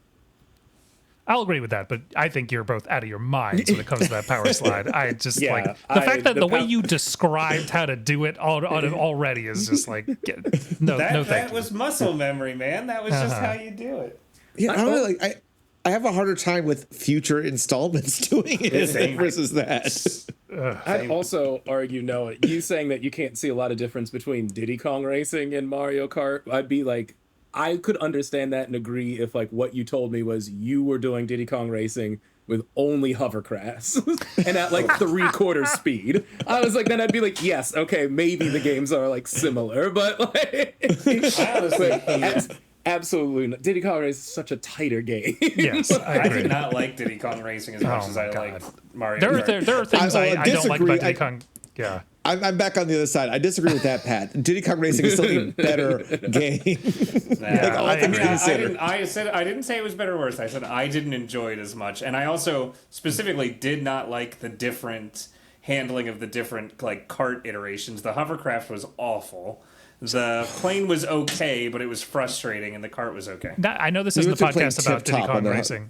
I'll agree with that, but I think you're both out of your minds when it comes to that power slide. I just Yeah, like the fact that the way pow- you described how to do it already is just like no thank That you. was muscle memory, man. That was just how you do it. Yeah, I don't know, like I have a harder time with future installments doing it Same. versus that. I'd also argue, Noah, you saying that you can't see a lot of difference between Diddy Kong Racing and Mario Kart, I'd be like, I could understand that and agree if like what you told me was you were doing Diddy Kong Racing with only hovercrafts and at like 3/4 speed. I was like, then I'd be like, yes, okay, maybe the games are like similar, but like I honestly hate it. absolutely not. Diddy Kong Racing is such a tighter game. Yes, I I agree. did not like Diddy Kong Racing as much Oh as my I God. liked Mario There Kart. are things I I don't like disagree. about Diddy Kong. Yeah. I'm back on the other side. I disagree with that, Pat. Diddy Kong Racing is still a better game. Nah, all I things agree. considered. I didn't say it was better or worse. I said I didn't enjoy it as much, and I also specifically did not like the different handling of the different like kart iterations. The hovercraft was awful. The plane was okay, but it was frustrating, and the cart was okay. I know this You isn't the were playing podcast about Tip Diddy Top Kong on that. Racing.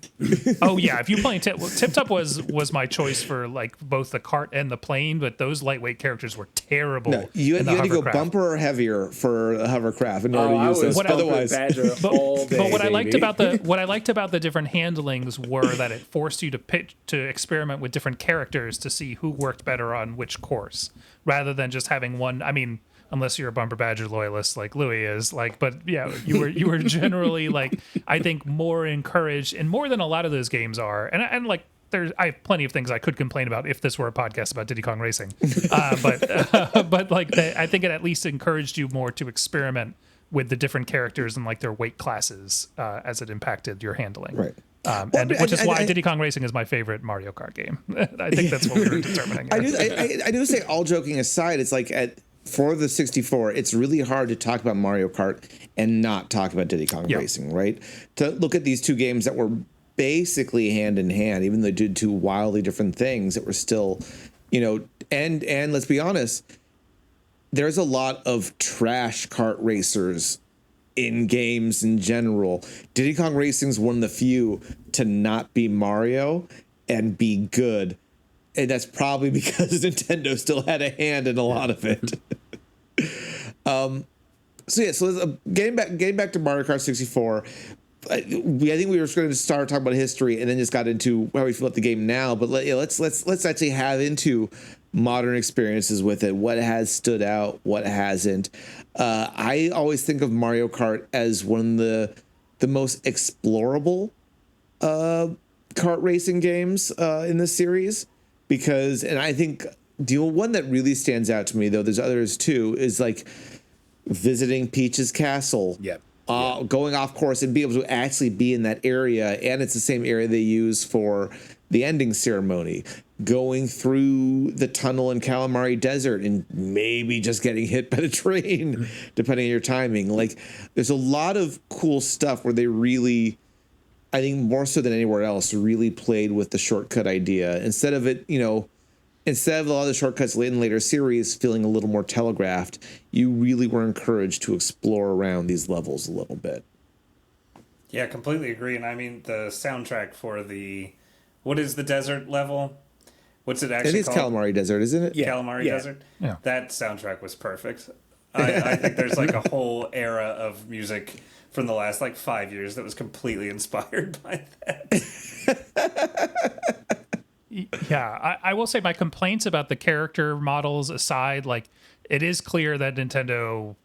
Oh yeah, if you playing Tip Top was my choice for like both the cart and the plane, but those lightweight characters were terrible. No, you in had the to go hovercraft. bumper or heavier for a hovercraft in order Oh, to I use was those. Otherwise, Badger all day. But what I liked baby. about the different handlings were that it forced you to experiment with different characters to see who worked better on which course, rather than just having one. I mean, unless you're a Bumper Badger loyalist like Louis is, like, but yeah, you were generally like, I think, more encouraged, and more than a lot of those games are, and like. I have plenty of things I could complain about if this were a podcast about Diddy Kong Racing, but like I think it at least encouraged you more to experiment with the different characters and like their weight classes as it impacted your handling. Right. Which is why Diddy Kong Racing is my favorite Mario Kart game. I think that's what we were determining. I do say, all joking aside, it's like for the 64, it's really hard to talk about Mario Kart and not talk about Diddy Kong Yeah. Racing, right? To look at these two games that were basically hand in hand, even though they did two wildly different things, that were still, and let's be honest, there's a lot of trash kart racers in games in general. Diddy Kong Racing is one of the few to not be Mario and be good and that's probably because Nintendo still had a hand in a lot of it. So getting back to Mario Kart 64. I think we were going to start talking about history and then just got into how we feel about the game now. But let's actually have into modern experiences with it. What has stood out? What hasn't? I always think of Mario Kart as one of the most explorable kart racing games in this series, because, and I think the one that really stands out to me, though there's others too, is like visiting Peach's castle. Yep. Going off course and be able to actually be in that area, and it's the same area they use for the ending ceremony. Going through the tunnel in Calamari Desert and maybe just getting hit by the train, depending on your timing. Like, there's a lot of cool stuff where they really, I think more so than anywhere else, really played with the shortcut idea. Instead of a lot of the shortcuts in later series feeling a little more telegraphed, you really were encouraged to explore around these levels a little bit. Yeah, completely agree. And I mean, the soundtrack for what is the desert level? What's it actually called? It is Calamari Desert, isn't it? Yeah. Calamari Desert? Yeah. That soundtrack was perfect. I think there's like a whole era of music from the last 5 years that was completely inspired by that. Yeah, I will say my complaints about the character models aside, it is clear that Nintendo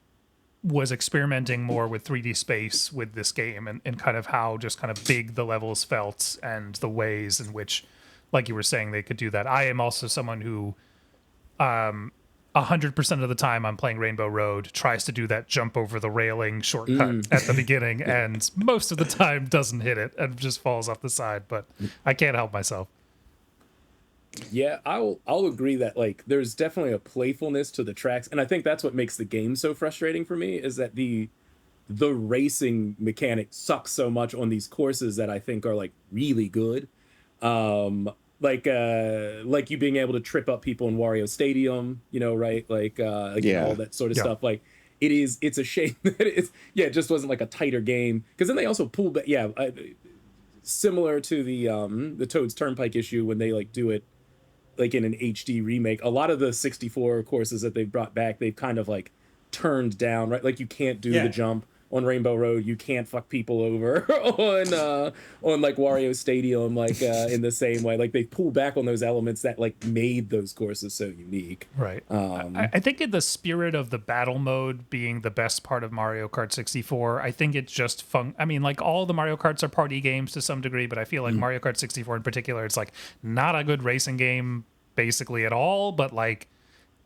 was experimenting more with 3D space with this game and kind of how just kind of big the levels felt and the ways in which, like you were saying, they could do that. I am also someone who 100% of the time I'm playing Rainbow Road tries to do that jump over the railing shortcut at the beginning, and most of the time doesn't hit it and just falls off the side, but I can't help myself. Yeah, I'll agree that there's definitely a playfulness to the tracks, and I think that's what makes the game so frustrating for me, is that the racing mechanic sucks so much on these courses that I think are really good. Like you being able to trip up people in Wario Stadium, right? All that sort of stuff. It's a shame that it just wasn't a tighter game, because then they also pulled back. Yeah, similar to the Toad's Turnpike issue when they do it in an HD remake. A lot of the 64 courses that they've brought back, they've kind of turned down, right? You can't do the jump on Rainbow Road, you can't fuck people over on Wario Stadium in the same way. They pull back on those elements that made those courses so unique. Right. I think in the spirit of the battle mode being the best part of Mario Kart 64, I think it's just fun. I mean, all the Mario Karts are party games to some degree, but I feel like Mario Kart 64 in particular, it's not a good racing game basically at all, but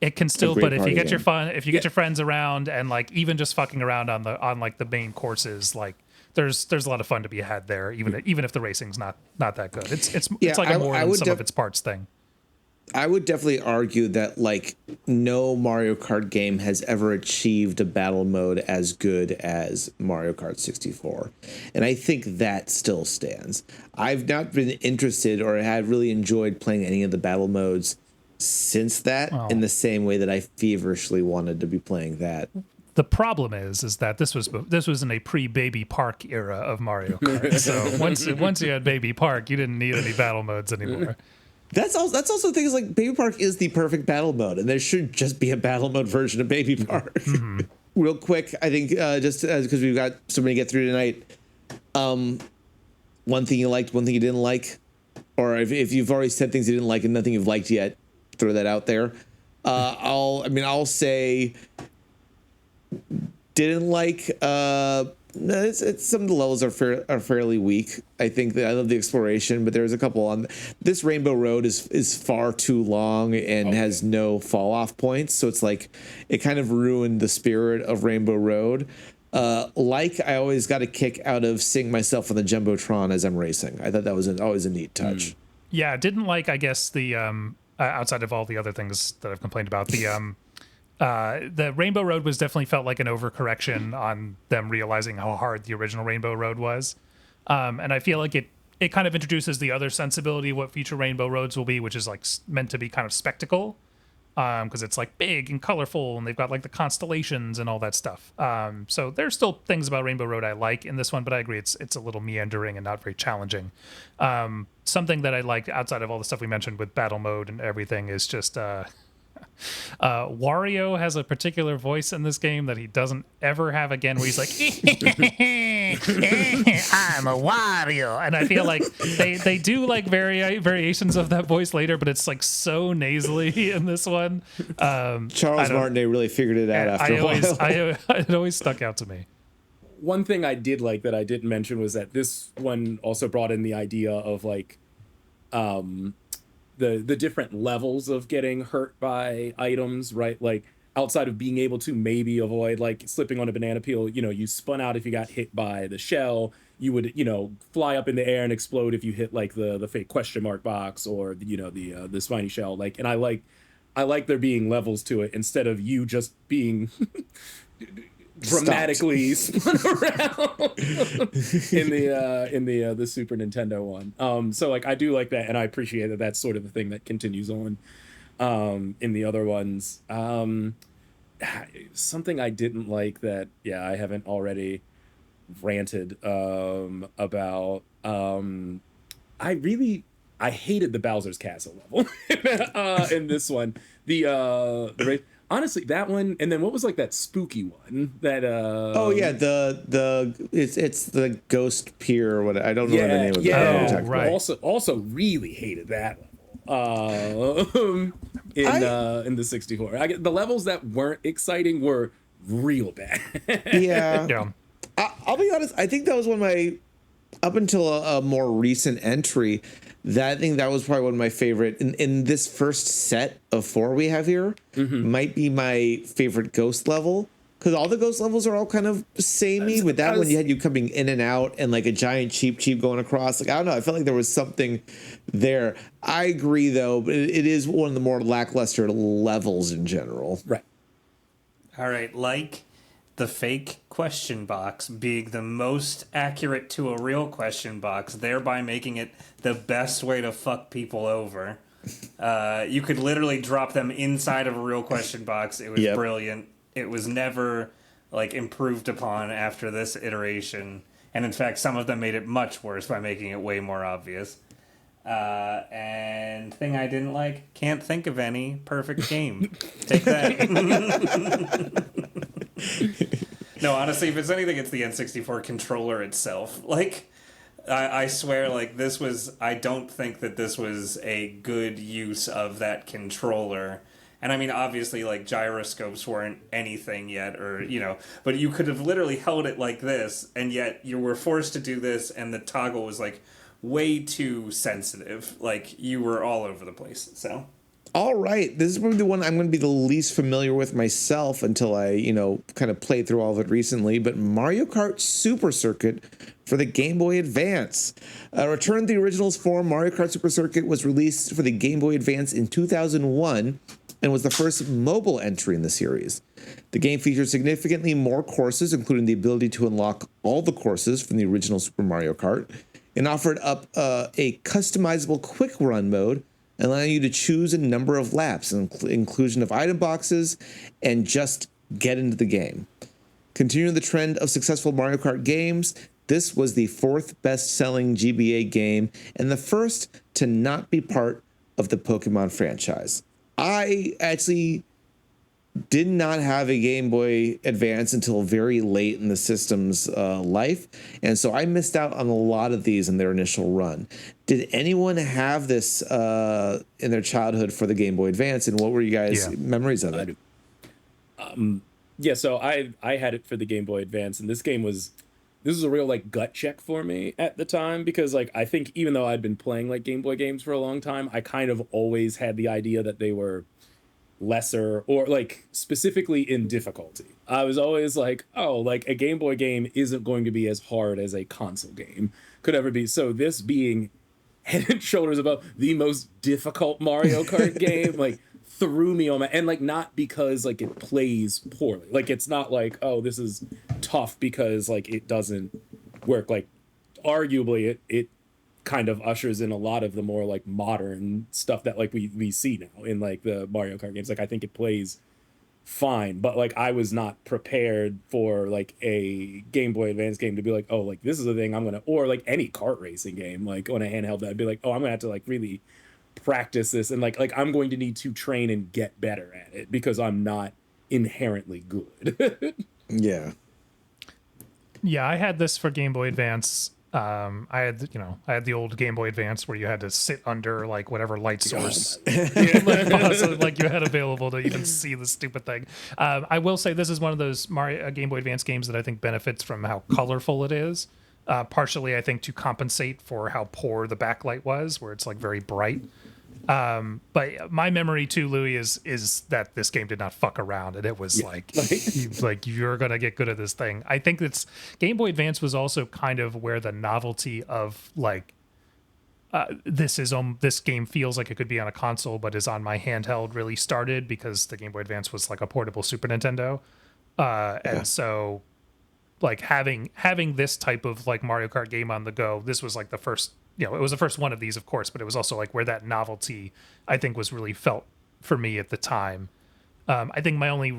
it can still, but if you get your friends around and even just fucking around on the main courses, there's a lot of fun to be had there, even if the racing's not that good. It's a more than some of its parts thing. I would definitely argue that no Mario Kart game has ever achieved a battle mode as good as Mario Kart 64. And I think that still stands. I've not been interested or had really enjoyed playing any of the battle modes since that, in the same way that I feverishly wanted to be playing that. The problem is that this was in a pre-Baby Park era of Mario Kart. So once you had Baby Park, you didn't need any battle modes anymore. That's also the thing is Baby Park is the perfect battle mode, and there should just be a battle mode version of Baby Park. Mm-hmm. Real quick, I think just because we've got so many to get through tonight, one thing you liked, one thing you didn't like, or if you've already said things you didn't like and nothing you've liked yet, throw that out there. I'll say didn't like. It's some of the levels are fairly weak. I think that I love the exploration, but there's a couple on this. Rainbow Road is far too long and has no fall off points, so it's it kind of ruined the spirit of Rainbow Road. I always got a kick out of seeing myself on the Jumbotron as I'm racing. I thought that was always a neat touch. Yeah, didn't like, I guess, the outside of all the other things that I've complained about, the Rainbow Road was definitely felt like an overcorrection on them realizing how hard the original Rainbow Road was. And I feel like it kind of introduces the other sensibility of what future Rainbow Roads will be, which is meant to be kind of spectacle. because it's like big and colorful, and they've got like the constellations and all that stuff. So there's still things about Rainbow Road I like in this one, but I agree it's a little meandering and not very challenging. Something that I like outside of all the stuff we mentioned with battle mode and everything is just Wario has a particular voice in this game that he doesn't ever have again, where he's like, I'm a Wario. And I feel like they do like variations of that voice later, but it's like so nasally in this one. Charles Martinet really figured it out after a while. It always stuck out to me. One thing I did like that I didn't mention was that this one also brought in the idea of like the different levels of getting hurt by items, right? Like outside of being able to maybe avoid like slipping on a banana peel, you spun out if you got hit by the shell. You would, fly up in the air and explode if you hit like the fake question mark box or the spiny shell. Like, and I like there being levels to it instead of you just being dramatically spun around in the Super Nintendo one. So like I do like that, and I appreciate that that's sort of the thing that continues on in the other ones. Something I didn't like that I haven't already ranted about. I hated the Bowser's Castle level in this one. Honestly, that one, and then what was like that spooky one that it's the Ghost Pier or what, I don't know the name of it. Right. Also really hated that level in the 64. The levels that weren't exciting were real bad. Yeah. I'll be honest, I think that was one of my, up until a more recent entry, I think that was probably one of my favorite in this first set of 4 we have here. Might be my favorite ghost level, because all the ghost levels are all kind of samey. With that one, you had you coming in and out and like a giant cheap going across. Like I don't know, I felt like there was something there. I agree though, but it is one of the more lackluster levels in general. Right. All right, like the fake question box being the most accurate to a real question box, thereby making it the best way to fuck people over. You could literally drop them inside of a real question box. It was brilliant. It was never like improved upon after this iteration. And in fact, some of them made it much worse by making it way more obvious. And thing I didn't like, can't think of any. Perfect game. Take that. No, honestly, if it's anything, it's the N64 controller itself. Like, I swear, like, I don't think that this was a good use of that controller. And I mean, obviously, like, gyroscopes weren't anything yet, or, but you could have literally held it like this, and yet you were forced to do this, and the toggle was, like, way too sensitive. Like, you were all over the place, so. All right, this is probably the one I'm going to be the least familiar with myself until I, kind of played through all of it recently. But Mario Kart Super Circuit for the Game Boy Advance. Returned to the originals form, Mario Kart Super Circuit was released for the Game Boy Advance in 2001 and was the first mobile entry in the series. The game featured significantly more courses, including the ability to unlock all the courses from the original Super Mario Kart, and offered up a customizable quick run mode, allowing you to choose a number of laps, inclusion of item boxes, and just get into the game. Continuing the trend of successful Mario Kart games, this was the 4th best-selling GBA game and the first to not be part of the Pokemon franchise. I actually did not have a Game Boy Advance until very late in the system's life, and so I missed out on a lot of these in their initial run. Did anyone have this in their childhood for the Game Boy Advance, and what were you guys' memories of it? So I had it for the Game Boy Advance, and this was a real like gut check for me at the time, because like I think even though I'd been playing like Game Boy games for a long time, I kind of always had the idea that they were lesser, or like specifically in difficulty. I was always like, oh, like a Game Boy game isn't going to be as hard as a console game could ever be. So this being head and shoulders above the most difficult Mario Kart game, like threw me on my, and like not because like it plays poorly. Like it's not like, oh, this is tough because like it doesn't work. Like arguably it kind of ushers in a lot of the more like modern stuff that like we see now in like the Mario Kart games. Like I think it plays fine, but like I was not prepared for like a Game Boy Advance game to be like, oh, like this is the thing I'm gonna, or like any kart racing game like on a handheld, that I'd be like, oh, I'm gonna have to like really practice this, and like I'm going to need to train and get better at it because I'm not inherently good. Yeah. Yeah, I had this for Game Boy Advance. I had the old Game Boy Advance where you had to sit under like whatever light source like you had available to even see the stupid thing. I will say this is one of those Game Boy Advance games that I think benefits from how colorful it is. Partially, I think, to compensate for how poor the backlight was, where it's like very bright. But my memory too, Louis, is that this game did not fuck around, and it was like you're gonna get good at this thing. I think it's Game Boy Advance was also kind of where the novelty of like this game feels like it could be on a console, but is on my handheld really started, because the Game Boy Advance was like a portable Super Nintendo, and so like having this type of like Mario Kart game on the go, this was like the first. It was the first one of these, of course, but it was also like where that novelty, I think, was really felt for me at the time. I think my only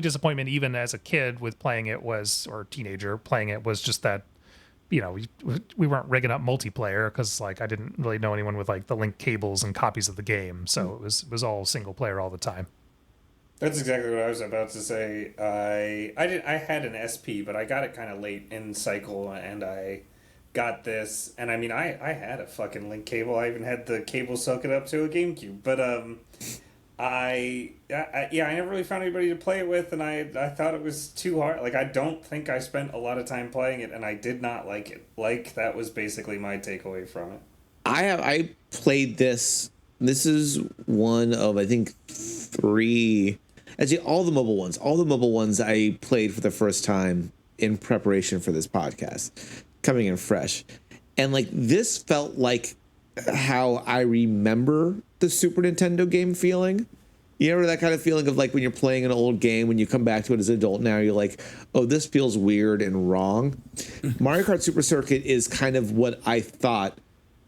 disappointment, even as a kid with playing it or teenager playing it, was just that, we weren't rigging up multiplayer, because like I didn't really know anyone with like the link cables and copies of the game, so it was all single player all the time. That's exactly what I was about to say. I had an SP, but I got it kind of late in cycle, and I got this, and I mean, I had a fucking link cable. I even had the cable soak it up to a GameCube, but I never really found anybody to play it with, and I thought it was too hard. Like, I don't think I spent a lot of time playing it, and I did not like it. Like, that was basically my takeaway from it. I played this. This is one of, I think, 3. Actually, all the mobile ones I played for the first time in preparation for this podcast, coming in fresh. And like, this felt like how I remember the Super Nintendo game feeling. You know, that kind of feeling of like when you're playing an old game, when you come back to it as an adult now, you're like, oh, this feels weird and wrong. Mario Kart Super Circuit is kind of what I thought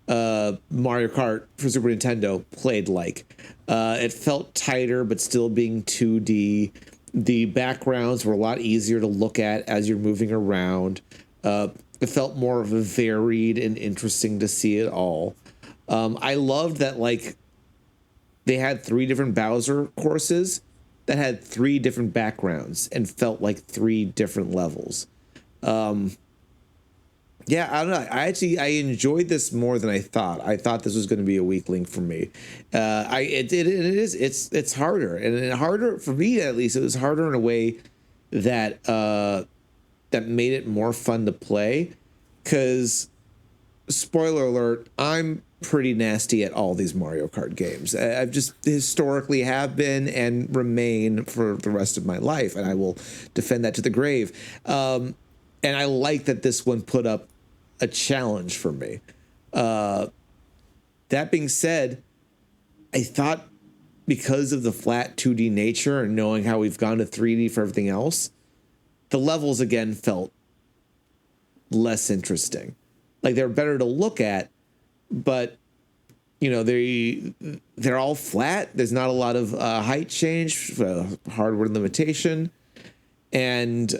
Mario Kart for Super Nintendo played like. It felt tighter, but still being 2D. The backgrounds were a lot easier to look at as you're moving around. It felt more of a varied and interesting to see it all. I loved that, like, they had 3 different Bowser courses that had 3 different backgrounds and felt like 3 different levels. Yeah, I don't know. I enjoyed this more than I thought. I thought this was going to be a weak link for me. It's harder, and harder for me, at least. It was harder in a way that that made it more fun to play. Because, spoiler alert, I'm pretty nasty at all these Mario Kart games. I've just historically have been and remain for the rest of my life, and I will defend that to the grave. And I like that this one put up a challenge for me. That being said, I thought because of the flat 2D nature and knowing how we've gone to 3D for everything else, the levels again felt less interesting. Like, they're better to look at, but they're all flat. There's not a lot of height change, hardware limitation, and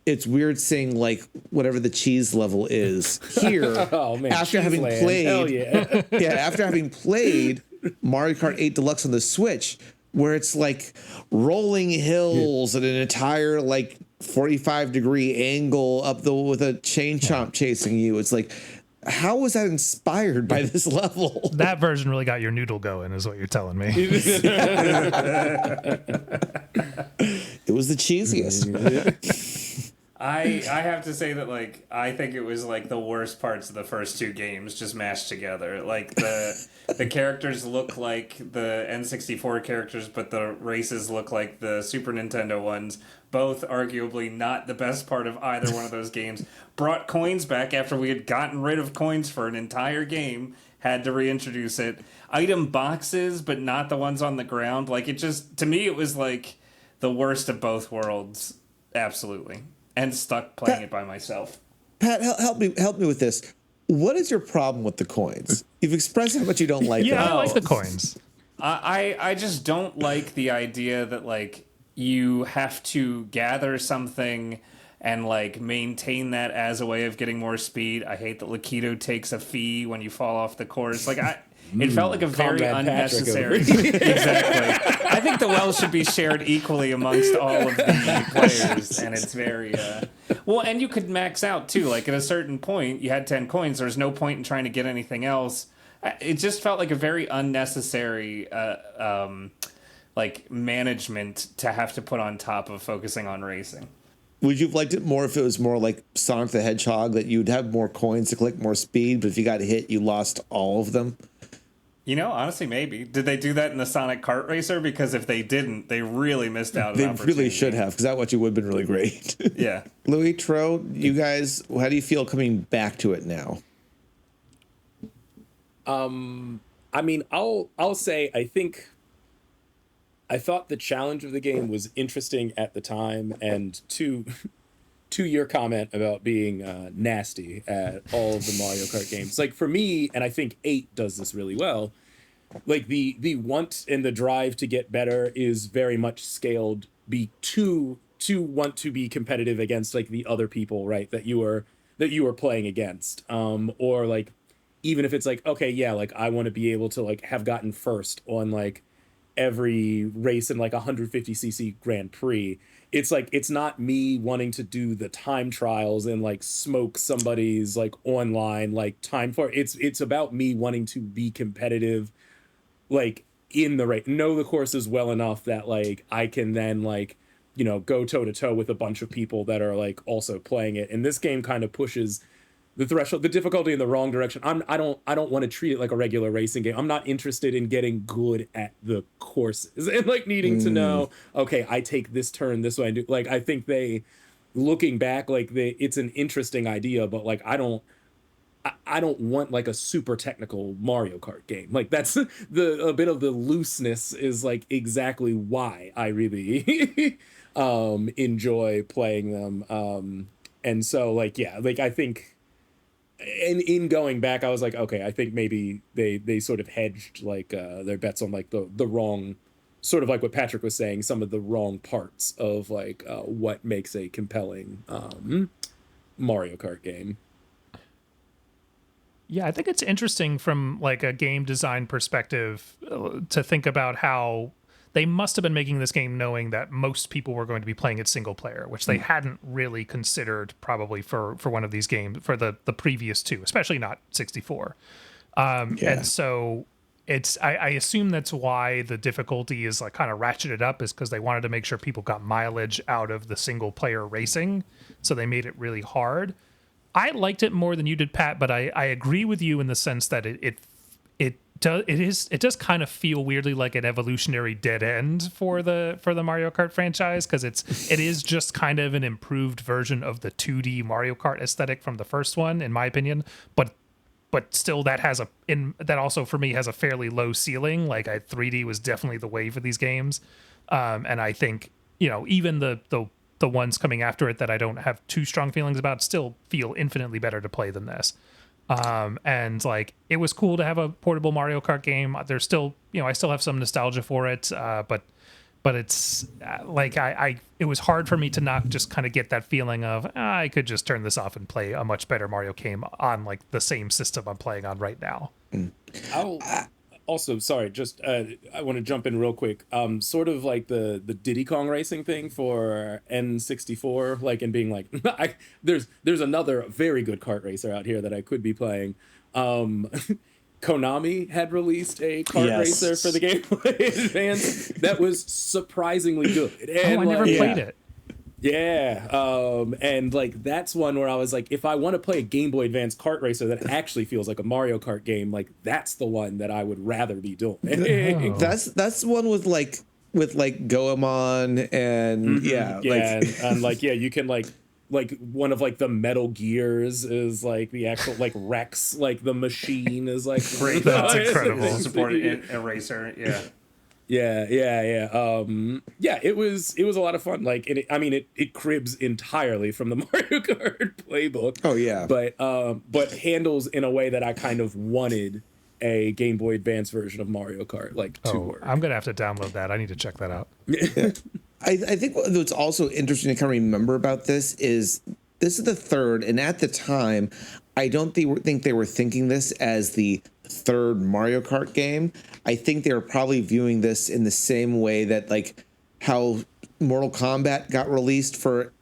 it's weird seeing like whatever the cheese level is here. Oh man! After having played, hell yeah, after having played Mario Kart 8 Deluxe on the Switch, where it's like rolling hills at an entire like 45-degree angle up with a chain chomp chasing you. It's like, how was that inspired by this level? That version really got your noodle going, is what you're telling me. It was the cheesiest. I have to say that, like, I think it was like the worst parts of the first 2 games just mashed together. Like, the characters look like the N64 characters, but the races look like the Super Nintendo ones. Both arguably not the best part of either one of those games. Brought coins back after we had gotten rid of coins for an entire game. Had to reintroduce it. Item boxes, but not the ones on the ground. Like, it just, to me, it was like the worst of both worlds. Absolutely. And stuck playing it by myself. Pat, help me with this. What is your problem with the coins? You've expressed how much you don't like Yeah, them. I like the coins. I just don't like the idea that like you have to gather something and like maintain that as a way of getting more speed. I hate that Lakitu takes a fee when you fall off the course. Like it felt like a very Comrade unnecessary. Patrick over Exactly. I think the well should be shared equally amongst all of the players, and it's very well. And you could max out too. Like at a certain point, you had 10 coins. There's no point in trying to get anything else. It just felt like a very unnecessary like management to have to put on top of focusing on racing. Would you have liked it more if it was more like Sonic the Hedgehog, that you'd have more coins to collect more speed, but if you got hit, you lost all of them? You know, honestly, maybe. Did they do that in the Sonic Kart Racer? Because if they didn't, they really missed out on They an opportunity. really should have, because that would have been really great. Yeah. Louis, Tro, you guys, how do you feel coming back to it now? I mean, I'll say I thought the challenge of the game was interesting at the time, and to your comment about being nasty at all of the Mario Kart games, like for me, and I think 8 does this really well, like the want and the drive to get better is very much scaled to want to be competitive against like the other people, right, that you are playing against, or like even if it's like, okay, yeah, like I want to be able to like have gotten first on like every race in like 150cc Grand Prix. It's like, it's not me wanting to do the time trials and like smoke somebody's like online like time for it's about me wanting to be competitive, like in the race, know the courses well enough that like I can then like, you know, go toe to toe with a bunch of people that are like also playing it. And this game kind of pushes the threshold, the difficulty in the wrong direction. I don't want to treat it like a regular racing game. I'm not interested in getting good at the courses and like needing to know, okay, I take this turn this way. I do like, I think looking back, like it's an interesting idea, but like I don't want like a super technical Mario Kart game. Like that's a bit of the looseness is like exactly why I really enjoy playing them. And so like, yeah, like I think in going back, I was like, okay, I think maybe they sort of hedged like their bets on like the wrong, sort of like what Patrick was saying, some of the wrong parts of like what makes a compelling Mario Kart game. Yeah, I think it's interesting from like a game design perspective to think about how they must have been making this game knowing that most people were going to be playing it single player, which they hadn't really considered probably for one of these games, for the previous two, especially not 64. And so I assume that's why the difficulty is like kind of ratcheted up, is because they wanted to make sure people got mileage out of the single player racing. So they made it really hard. I liked it more than you did, Pat, but I agree with you in the sense that it does kind of feel weirdly like an evolutionary dead end for the Mario Kart franchise, because it is just kind of an improved version of the 2D Mario Kart aesthetic from the first one, in my opinion. But still, that also for me has a fairly low ceiling. Like 3D was definitely the way for these games, and I think, you know, even the ones coming after it that I don't have too strong feelings about still feel infinitely better to play than this. And like, it was cool to have a portable Mario Kart game. There's still, you know, I still have some nostalgia for it. But it's like, it was hard for me to not just kind of get that feeling of, I could just turn this off and play a much better Mario game on like the same system I'm playing on right now. Also, sorry, just I want to jump in real quick. Sort of like the Diddy Kong racing thing for N64, like, and being like, there's another very good kart racer out here that I could be playing. Konami had released a kart racer for the Game Boy Advance that was surprisingly good. And I never played it. Yeah, and like that's one where I was like, if I want to play a Game Boy Advance kart racer that actually feels like a Mario Kart game, like that's the one that I would rather be doing. That's one with Goemon and you can like one of like the Metal Gears is like the actual like Rex, like the machine is like great. That's incredible. Supported a racer, yeah. Yeah. It was a lot of fun. Like, it cribs entirely from the Mario Kart playbook. Oh yeah, but handles in a way that I kind of wanted a Game Boy Advance version of Mario Kart to work. I'm gonna have to download that. I need to check that out. I think what's also interesting to kind of remember about this is the third, and at the time, I don't think they were thinking this as the third Mario Kart game. I think they were probably viewing this in the same way that like how Mortal Kombat got released for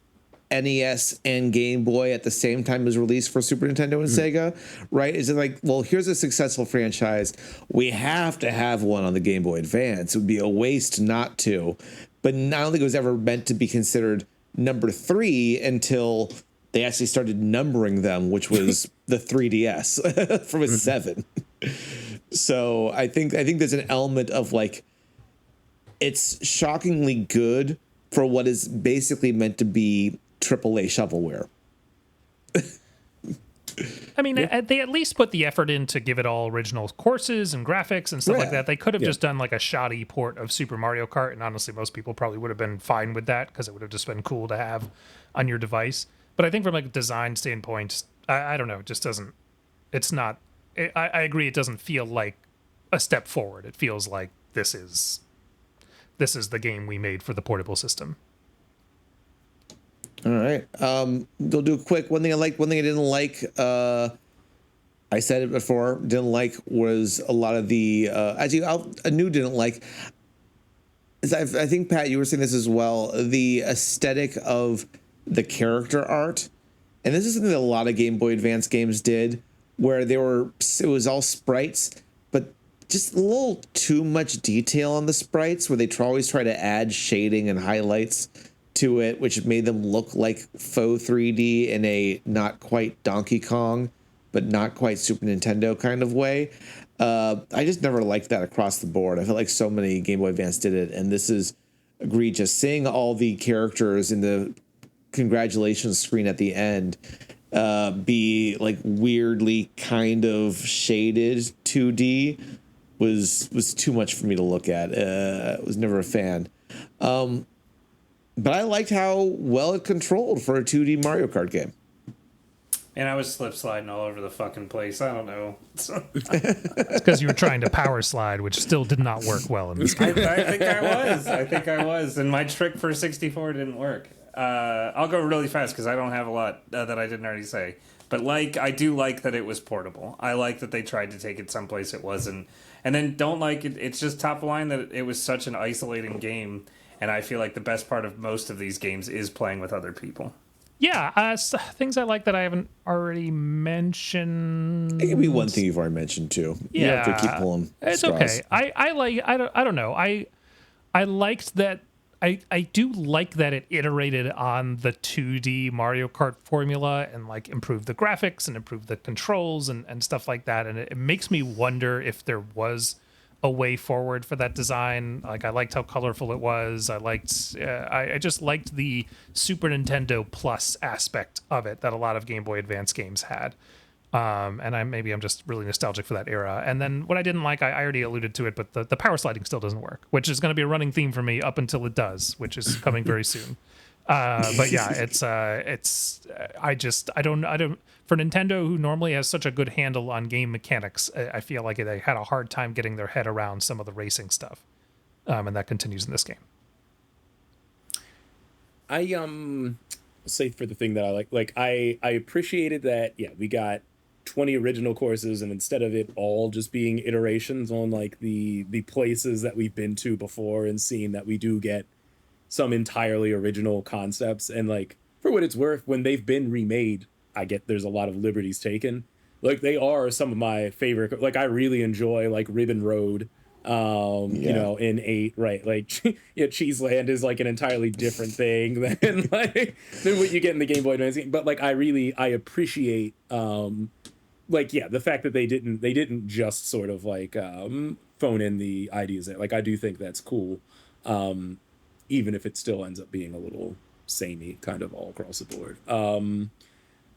NES and Game Boy at the same time it was released for Super Nintendo and Sega, right? Is it like, well, here's a successful franchise. We have to have one on the Game Boy Advance. It would be a waste not to. But I don't think it was ever meant to be considered number 3 until they actually started numbering them, which was the 3DS from a 7. So I think there's an element of like, it's shockingly good for what is basically meant to be AAA shovelware. I mean, they at least put the effort in to give it all original courses and graphics and stuff like that. They could have just done like a shoddy port of Super Mario Kart, and honestly, most people probably would have been fine with that because it would have just been cool to have on your device. But I think from like a design standpoint, I don't know, it just doesn't. It's not. I agree. It doesn't feel like a step forward. It feels like this is the game we made for the portable system. All right. We'll do a quick one thing I liked. One thing I didn't like. I said it before. Didn't like was a lot of the. A new didn't like. I think Pat, you were saying this as well. The aesthetic of the character art, and this is something that a lot of Game Boy Advance games did, where it was all sprites, but just a little too much detail on the sprites, where they always try to add shading and highlights to it, which made them look like faux 3D in a not quite Donkey Kong, but not quite Super Nintendo kind of way. I just never liked that across the board. I feel like so many Game Boy Advance did it, and this is egregious. Seeing all the characters in the congratulations screen at the end be like weirdly kind of shaded 2D was too much for me to look at. Was never a fan. But I liked how well it controlled for a 2D Mario Kart game. And I was slip sliding all over the fucking place. I don't know. It's because you were trying to power slide, which still did not work well in this game. I think I was. And my trick for 64 didn't work. I'll go really fast because I don't have a lot that I didn't already say. But I do like that it was portable. I like that they tried to take it someplace it wasn't. And then don't like it. It's just top line that it was such an isolating game. And I feel like the best part of most of these games is playing with other people. Yeah, things I like that I haven't already mentioned. It could be one thing you've already mentioned too. Yeah, you have to keep pulling. It's straws. okay. I don't know. I liked that. I do like that it iterated on the 2D Mario Kart formula and like improved the graphics and improved the controls and stuff like that. And it makes me wonder if there was a way forward for that design. Like, I liked how colorful it was. I just liked the Super Nintendo Plus aspect of it that a lot of Game Boy Advance games had. And I'm just really nostalgic for that era. And then what I didn't like, I already alluded to it, but the power sliding still doesn't work, which is going to be a running theme for me up until it does, which is coming very soon. But yeah, I don't for Nintendo, who normally has such a good handle on game mechanics, I feel like they had a hard time getting their head around some of the racing stuff. And that continues in this game. I say for the thing that I like I appreciated that, yeah, we got 20 original courses, and instead of it all just being iterations on like the places that we've been to before, and seeing that we do get some entirely original concepts. And like, for what it's worth, when they've been remade, I get there's a lot of liberties taken. Like, they are some of my favorite. Like, I really enjoy like Ribbon Road, you know, in 8, right? Like, yeah, Cheese Land is like an entirely different thing than what you get in the Game Boy Advance game. But like, I appreciate like, yeah, the fact that they didn't just sort of like phone in the ideas there. Like, I do think that's cool, even if it still ends up being a little samey kind of all across the board.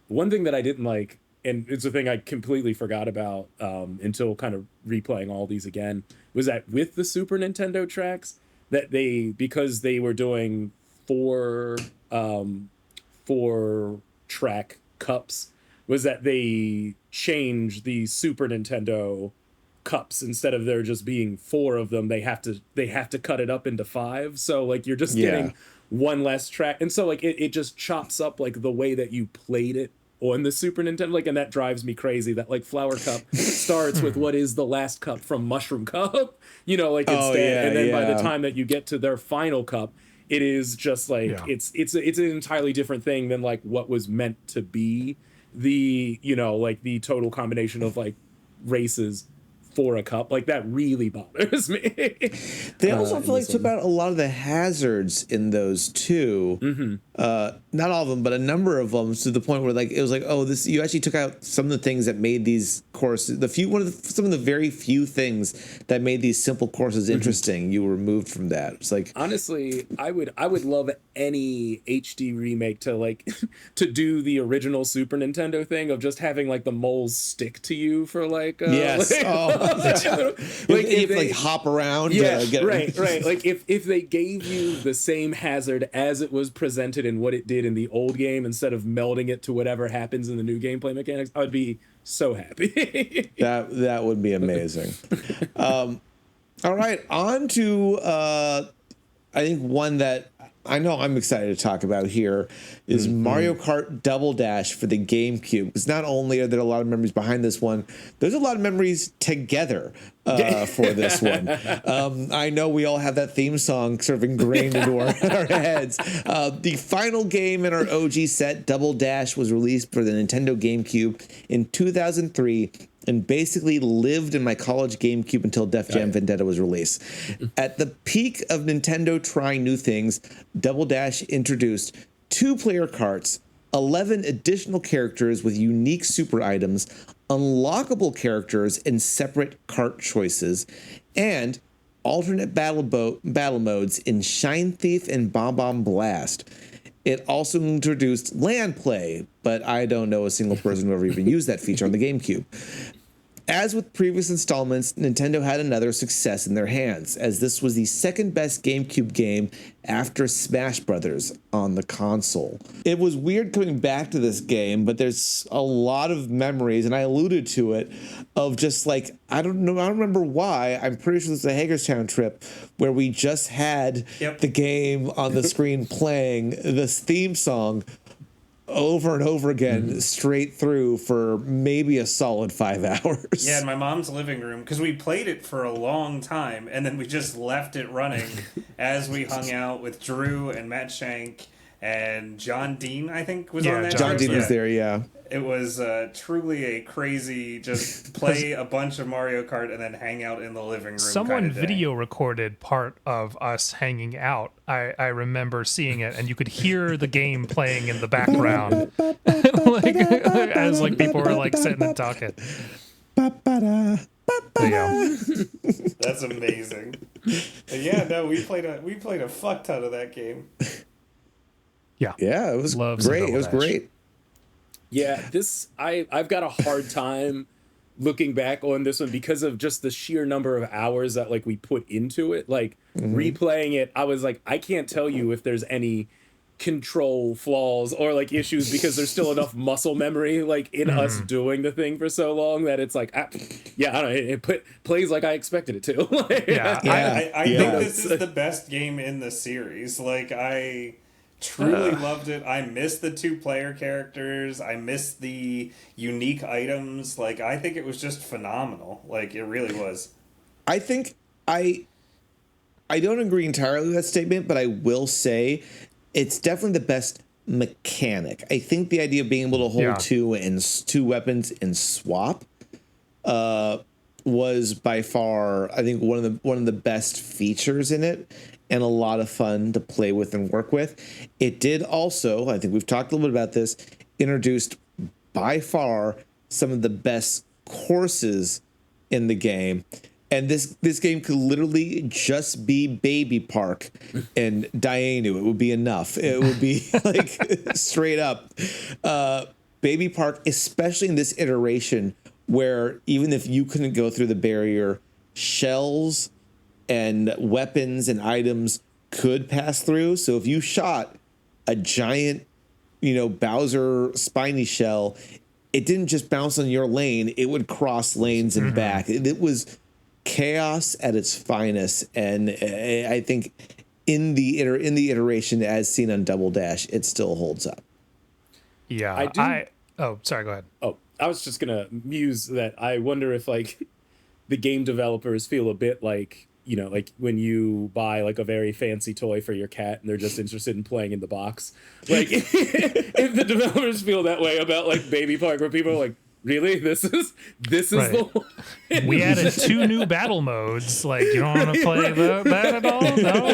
One thing that I didn't like and it's a thing I completely forgot about until kind of replaying all these again, was that with the Super Nintendo tracks, that because they were doing four track cups, was that they changed the Super Nintendo cups. Instead of there just being 4 of them, they have to cut it up into 5. So like you're just getting one less track, and so like it just chops up like the way that you played it on the Super Nintendo, like, and that drives me crazy that like Flower Cup starts with what is the last cup from Mushroom Cup, you know, like instead, and then by the time that you get to their final cup, it is just like it's an entirely different thing than like what was meant to be the, you know, like the total combination of like races for a cup. Like that really bothers me. They also feel like took out a lot of the hazards in those too. Not all of them, but a number of them, to the point where like it was like, oh, this, you actually took out some of the things that made these courses, some of the very few things that made these simple courses interesting. You removed from that. It's like, honestly, I would love any HD remake to like to do the original Super Nintendo thing of just having like the moles stick to you for like yes, like if they like hop around. Right. Like if they gave you the same hazard as it was presented in what it did in the old game, instead of melding it to whatever happens in the new gameplay mechanics, I would be so happy. that would be amazing. All right, on to I think one that I know I'm excited to talk about here is Mario Kart Double Dash for the GameCube. Because not only are there a lot of memories behind this one, there's a lot of memories together for this one. I know we all have that theme song sort of ingrained into our heads. The final game in our OG set, Double Dash, was released for the Nintendo GameCube in 2003. And basically lived in my college GameCube until Def Jam Vendetta was released. At the peak of Nintendo trying new things, Double Dash introduced 2-player carts, 11 additional characters with unique super items, unlockable characters and separate cart choices, and alternate battle modes in Shine Thief and Bomb Bomb Blast. It also introduced land play, but I don't know a single person who ever even used that feature on the GameCube. As with previous installments, Nintendo had another success in their hands, as this was the second best GameCube game after Smash Brothers on the console. It was weird coming back to this game, but there's a lot of memories, and I alluded to it, of just like, I don't remember why. I'm pretty sure this is a Hagerstown trip where we just had the game on the screen playing this theme song over and over again, straight through for maybe a solid 5 hours. Yeah, in my mom's living room, because we played it for a long time, and then we just left it running as we hung out with Drew and Matt Shank and John Dean, I think, was on that. John Dean was there, yeah. It was truly a crazy, just play a bunch of Mario Kart and then hang out in the living room. Someone video recorded part of us hanging out. I remember seeing it, and you could hear the game playing in the background, like as like people were like sitting and talking. That's amazing. Yeah, no, we played a fuck ton of that game. Yeah, it was great. It was great. Yeah, I've got a hard time looking back on this one because of just the sheer number of hours that like we put into it. Like replaying it, I was like, I can't tell you if there's any control flaws or like issues, because there's still enough muscle memory like in us doing the thing for so long that it's like, I don't know, it plays like I expected it to. I think this is the best game in the series. Like, I truly loved it. I miss the 2-player characters. I miss the unique items. Like, I think it was just phenomenal. Like, it really was. I think I don't agree entirely with that statement, but I will say it's definitely the best mechanic. I think the idea of being able to hold two weapons and swap was by far, I think, one of the best features in it, and a lot of fun to play with and work with. It did also, I think we've talked a little bit about this, introduced by far some of the best courses in the game. And this game could literally just be Baby Park and Dainu. It would be enough. It would be like straight up. Baby Park, especially in this iteration, where even if you couldn't go through the barrier, shells and weapons and items could pass through. So if you shot a giant, Bowser spiny shell, it didn't just bounce on your lane, it would cross lanes and back. It was chaos at its finest. And I think in the iteration as seen on Double Dash, it still holds up. Yeah. Oh, sorry, go ahead. Oh, I was just gonna muse that. I wonder if like the game developers feel a bit like, like when you buy like a very fancy toy for your cat and they're just interested in playing in the box. Like if the developers feel that way about like Baby Park, where people are like, really? This is Right. the one? We added 2 new battle modes. Like, you don't want to play that at all? No?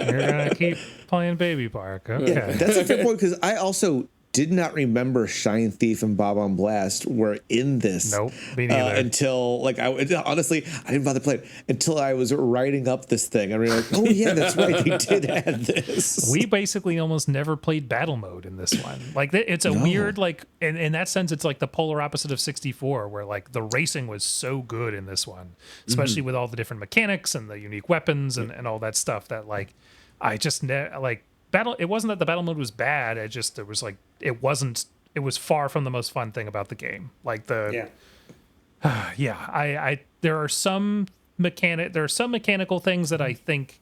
You're going to keep playing Baby Park. Okay. Yeah, that's a fair point, because I also did not remember Shine Thief and Bob on Blast were in this. Nope, me neither. Until like honestly, I didn't bother playing until I was writing up this thing. I realized, oh yeah, that's right, they did add this. We basically almost never played battle mode in this one. Like, it's a weird, like, in that sense, it's like the polar opposite of 64, where like the racing was so good in this one, especially with all the different mechanics and the unique weapons and all that stuff that like I just like. It wasn't that the battle mode was bad. It was far from the most fun thing about the game. Like there are some mechanical things that I think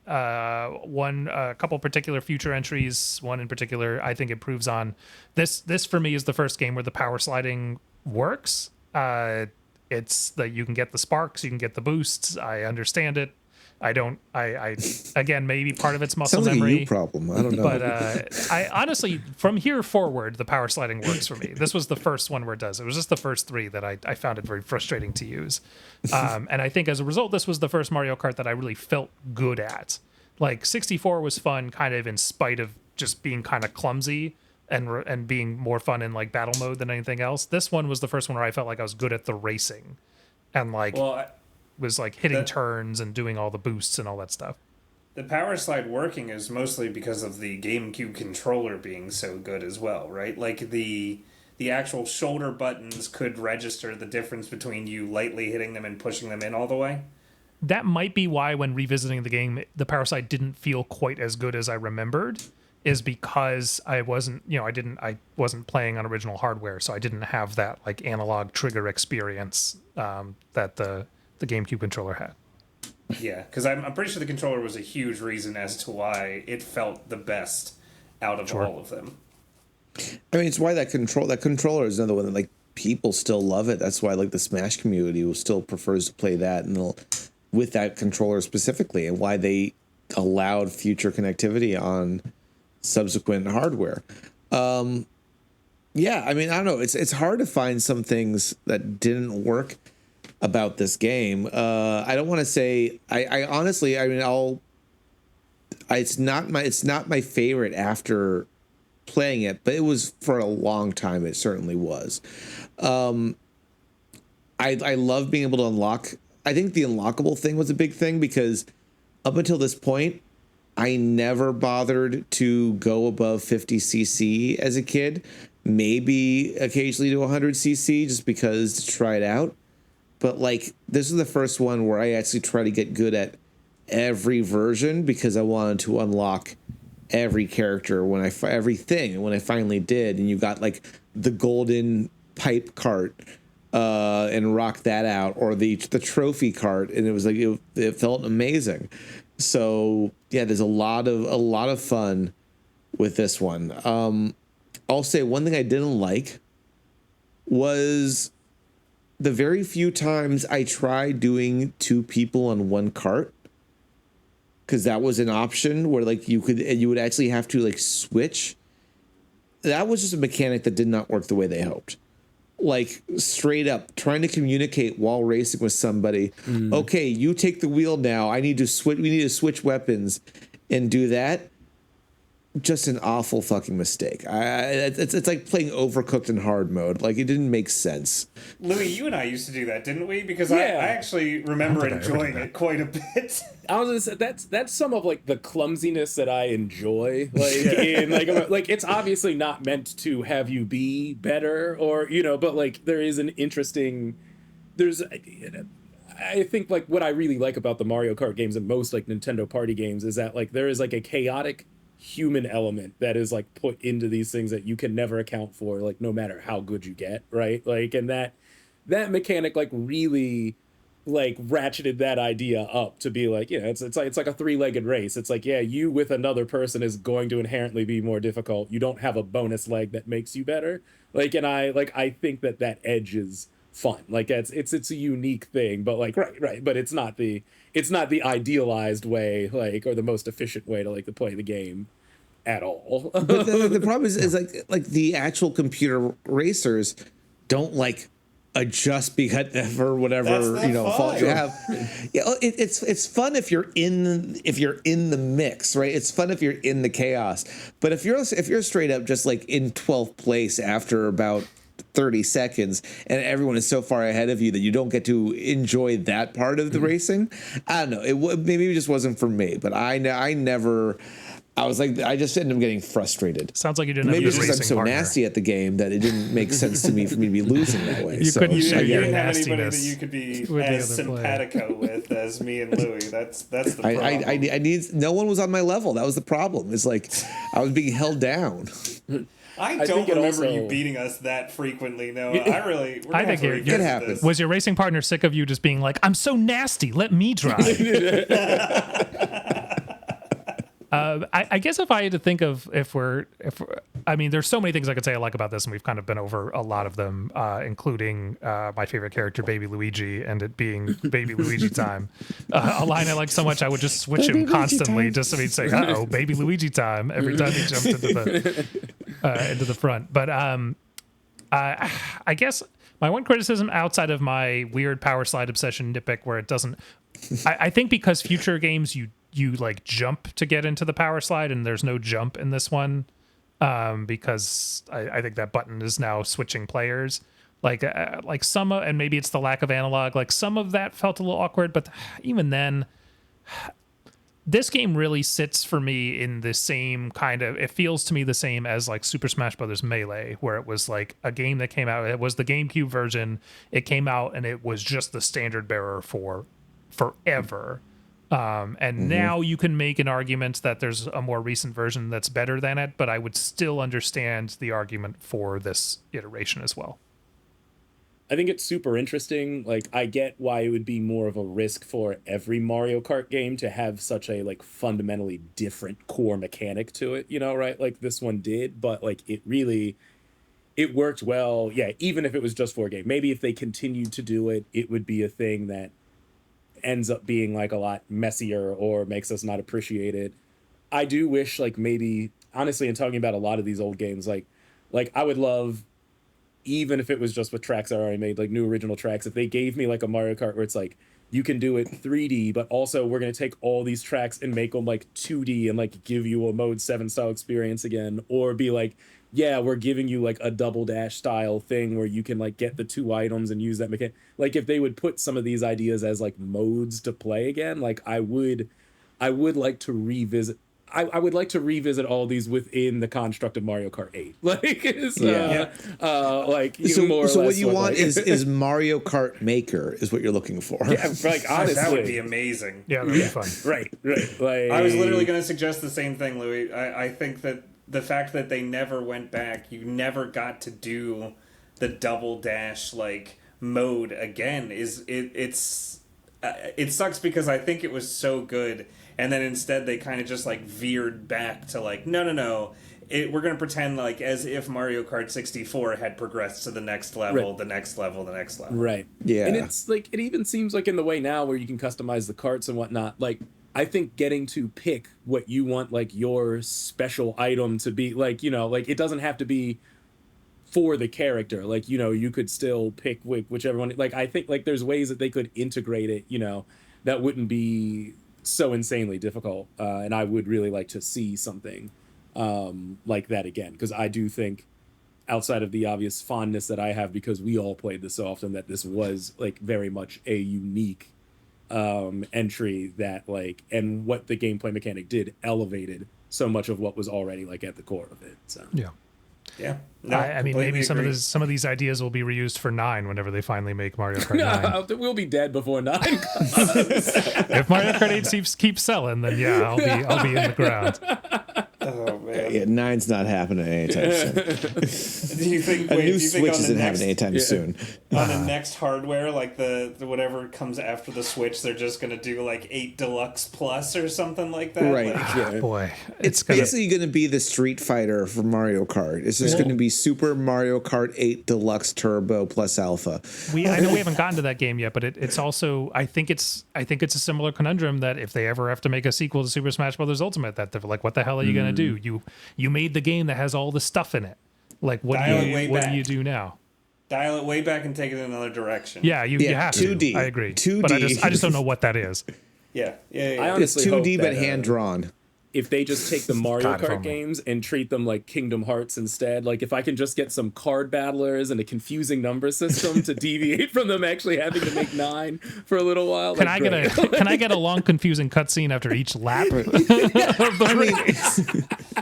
a couple particular future entries, one in particular, I think improves on. This for me is the first game where the power sliding works. It's that you can get the sparks, you can get the boosts. I understand it. I again, maybe part of it's muscle Sounds memory. like a you problem. I don't know. But I honestly, from here forward, the power sliding works for me. This was the first one where it does. It was just the first 3 that I found it very frustrating to use. And I think as a result, this was the first Mario Kart that I really felt good at. Like 64 was fun, kind of in spite of just being kind of clumsy and being more fun in like battle mode than anything else. This one was the first one where I felt like I was good at the racing and like. Was like hitting turns and doing all the boosts and all that stuff. The power slide working is mostly because of the GameCube controller being so good as well, right? Like the actual shoulder buttons could register the difference between you lightly hitting them and pushing them in all the way. That might be why when revisiting the game, the power slide didn't feel quite as good as I remembered, is because I wasn't playing on original hardware, so I didn't have that like analog trigger experience that the GameCube controller had. Yeah, because I'm pretty sure the controller was a huge reason as to why it felt the best out of all of them. I mean, it's why that controller is another one that like people still love it. That's why like the Smash community still prefers to play that and with that controller specifically, and why they allowed future connectivity on subsequent hardware. Yeah, I mean, I don't know. It's hard to find some things that didn't work about this game. I don't want to say. I honestly, I mean, it's not my favorite after playing it, but it was for a long time. It certainly was. I love being able to unlock. I think the unlockable thing was a big thing because up until this point, I never bothered to go above 50cc as a kid. Maybe occasionally to 100cc just because to try it out. But like this is the first one where I actually try to get good at every version because I wanted to unlock every character everything. And when I finally did, and you got like the golden pipe cart and rock that out, or the trophy cart, and it was like it felt amazing. So yeah, there's a lot of fun with this one. I'll say one thing I didn't like was the very few times I tried doing 2 people on one cart, because that was an option where like you would actually have to like switch. That was just a mechanic that did not work the way they hoped. Like straight up trying to communicate while racing with somebody. Okay, you take the wheel now. We need to switch weapons and do that. just an awful fucking mistake. It's like playing Overcooked in hard mode. Like, it didn't make sense. Louis, you and I used to do that, didn't we? Because I actually remember enjoying it quite a bit. I was gonna say that's some of like the clumsiness that I enjoy. Like in like it's obviously not meant to have you be better or but like there is an interesting I think like what I really like about the Mario Kart games and most like Nintendo party games is that like there is like a chaotic human element that is like put into these things that you can never account for, like no matter how good you get, right? Like, and that mechanic like really like ratcheted that idea up to be like, it's like a three-legged race. It's like, yeah, you with another person is going to inherently be more difficult. You don't have a bonus leg that makes you better. Like, and I think that edge is fun. Like it's a unique thing, but like right, but it's not the idealized way, like, or the most efficient way to like to play the game at all. But the problem is like the actual computer racers don't like adjust because for whatever fault you have. Yeah, it's fun if you're in the mix, right? It's fun if you're in the chaos. But if you're straight up just like in 12th place after about 30 seconds and everyone is so far ahead of you that you don't get to enjoy that part of the racing, I don't know. Maybe it just wasn't for me, but I was like, I just ended up getting frustrated. Sounds like you didn't Maybe have a it's good just I'm racing so partner. nasty at the game that it didn't make sense to me for me to be losing that way. You couldn't share You your didn't have anybody that nastiness you could be with the as other player. simpatico with as me and Louis. That's the problem. I need no one was on my level. That was the problem. It's like I was being held down. I don't think it remember also- you beating us that frequently, Noah. We're I gonna think have to it revisit happens. this. Was your racing partner sick of you just being like, I'm so nasty, let me drive? I guess if I had to think of if we're I mean, there's so many things I could say I like about this, and we've kind of been over a lot of them, including my favorite character, Baby Luigi, and it being Baby Luigi time. A line I like so much, I would just switch him constantly, just so he'd say, "Uh-oh, Baby Luigi time" every time he jumped into the front. But I guess my one criticism outside of my weird power slide obsession nitpick, where it doesn't, I think because future games you like jump to get into the power slide, and there's no jump in this one, because I think that button is now switching players. Like some of, and maybe it's the lack of analog. Like some of that felt a little awkward, but even then, this game really sits for me in the same kind of. It feels to me the same as like Super Smash Brothers Melee, where it was like a game that came out. It was the GameCube version. It came out and it was just the standard bearer for forever. And now you can make an argument that there's a more recent version that's better than it, but I would still understand the argument for this iteration as well. I think it's super interesting. Like, I get why it would be more of a risk for every Mario Kart game to have such a like fundamentally different core mechanic to it, right? Like this one did, but like it worked well. Yeah, even if it was just for a game. Maybe if they continued to do it, it would be a thing that ends up being like a lot messier or makes us not appreciate it. I do wish like maybe honestly, in talking about a lot of these old games, like I would love, even if it was just with tracks I already made, like new original tracks, if they gave me like a Mario Kart where it's like you can do it 3D, but also we're going to take all these tracks and make them like 2D and like give you a Mode 7 style experience again, or be like, yeah, we're giving you like a Double Dash style thing where you can like get the two items and use that mechanic. Like if they would put some of these ideas as like modes to play again, like I would like to revisit. I would like to revisit all these within the construct of Mario Kart 8. Like, So what you want is Mario Kart Maker is what you're looking for. Yeah, like honestly, that would be amazing. Yeah, that'd be fun. Right. Like, I was literally going to suggest the same thing, Louis. I think that the fact that they never went back, you never got to do the Double Dash like mode again. It sucks because I think it was so good, and then instead they kind of just like veered back to like no. We're going to pretend like as if Mario Kart 64 had progressed to the next level, Right. the next level, the next level. Right. Yeah. And it's like, it even seems like in the way now where you can customize the carts and whatnot, like, I think getting to pick what you want, like, your special item to be, like, like, it doesn't have to be for the character. Like, you could still pick whichever one. Like, I think, like, there's ways that they could integrate it, that wouldn't be so insanely difficult. And I would really like to see something like that again, because I do think, outside of the obvious fondness that I have because we all played this so often, that this was like very much a unique entry that like, and what the gameplay mechanic did elevated so much of what was already like at the core of it. So Yeah. No, I mean, maybe completely agree. some of these ideas will be reused for 9 whenever they finally make Mario Kart 9. We'll be dead before 9. If Mario Kart 8 keeps selling, then yeah, I'll be in the ground. Oh man. Yeah, 9's not happening anytime soon. Do you think A wait, new do you think Switch on the isn't next, happening anytime soon. on the next hardware, like the whatever comes after the Switch, they're just gonna do like 8 Deluxe Plus or something like that? Right. Like, Yeah. Boy, It's gonna, basically going to be the Street Fighter for Mario Kart. It's just going to be Super Mario Kart 8 Deluxe Turbo plus Alpha. I know we haven't gotten to that game yet, but it's also I think it's a similar conundrum that if they ever have to make a sequel to Super Smash Bros. Ultimate, that they're like, what the hell are you gonna do? You made the game that has all the stuff in it. Like what do you do now? dial it way back and take it in another direction. Yeah, you have 2D. to. I agree. 2D. But I just don't know what that is. Yeah. I It's honestly hope 2D but that, hand drawn. if they just take the Mario God, if Kart only. games and treat them like Kingdom Hearts instead, like if I can just get some card battlers and a confusing number system to deviate from them actually having to make 9 for a little while. Can like, can I get a long confusing cutscene after each lap?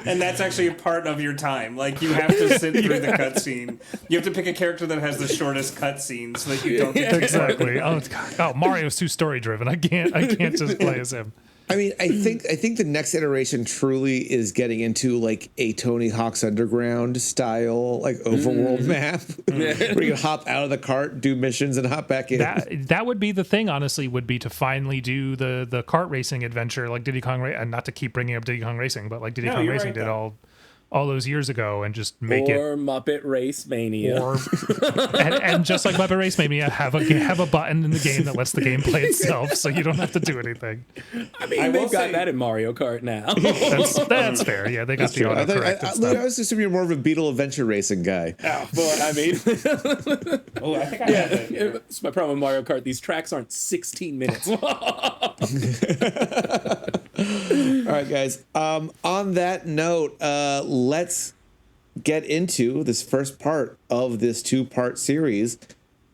And that's actually a part of your time. Like you have to sit through the cutscene. You have to pick a character that has the shortest cutscene so that you don't get Exactly. Oh, Mario's too story driven. I can't just play as him. I mean, I think the next iteration truly is getting into like a Tony Hawk's Underground style, like overworld map, where you hop out of the cart, do missions, and hop back in. That would be the thing, honestly, would be to finally do the kart racing adventure like Diddy Kong, and not to keep bringing up Diddy Kong Racing, but like Diddy Kong you're Racing right, did though. all those years ago, and just make or Muppet Race Mania. and just like Muppet Race Mania, have a button in the game that lets the game play itself, so you don't have to do anything. I mean, I will they've got say- that in Mario Kart now. That's fair. Yeah, they got the I autocorrect and stuff. was assuming you're more of a Beetle adventure racing guy. But I mean, Oh, I think I have it. it's my problem with Mario Kart. These tracks aren't 16 minutes long. All right, guys. On that note, let's get into this first part of this 2-part series,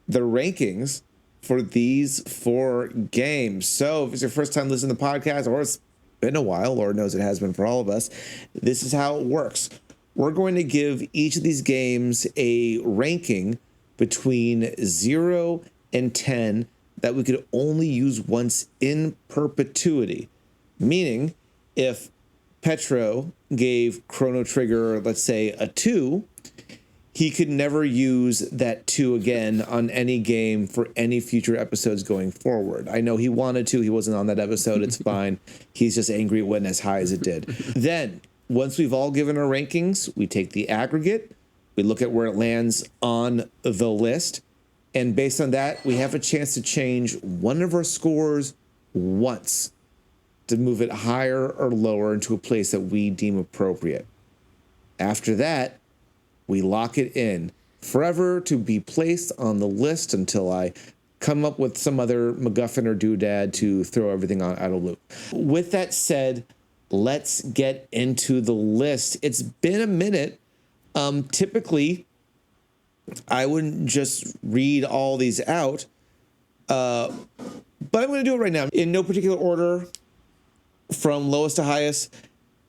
the rankings for these 4 games. So if it's your first time listening to the podcast, or it's been a while, Lord knows it has been for all of us, this is how it works. We're going to give each of these games a ranking between 0 and 10 that we could only use once in perpetuity. Meaning, if Petro gave Chrono Trigger, let's say, a 2, he could never use that 2 again on any game for any future episodes going forward. I know he wanted to. He wasn't on that episode. It's fine. He's just angry it went as high as it did. Then, once we've all given our rankings, we take the aggregate, we look at where it lands on the list, and based on that, we have a chance to change one of our scores once to move it higher or lower into a place that we deem appropriate. After that, we lock it in forever to be placed on the list until I come up with some other MacGuffin or doodad to throw everything on out of loop. With that said, let's get into the list. It's been a minute. Typically, I wouldn't just read all these out, but I'm going to do it right now in no particular order. From lowest to highest: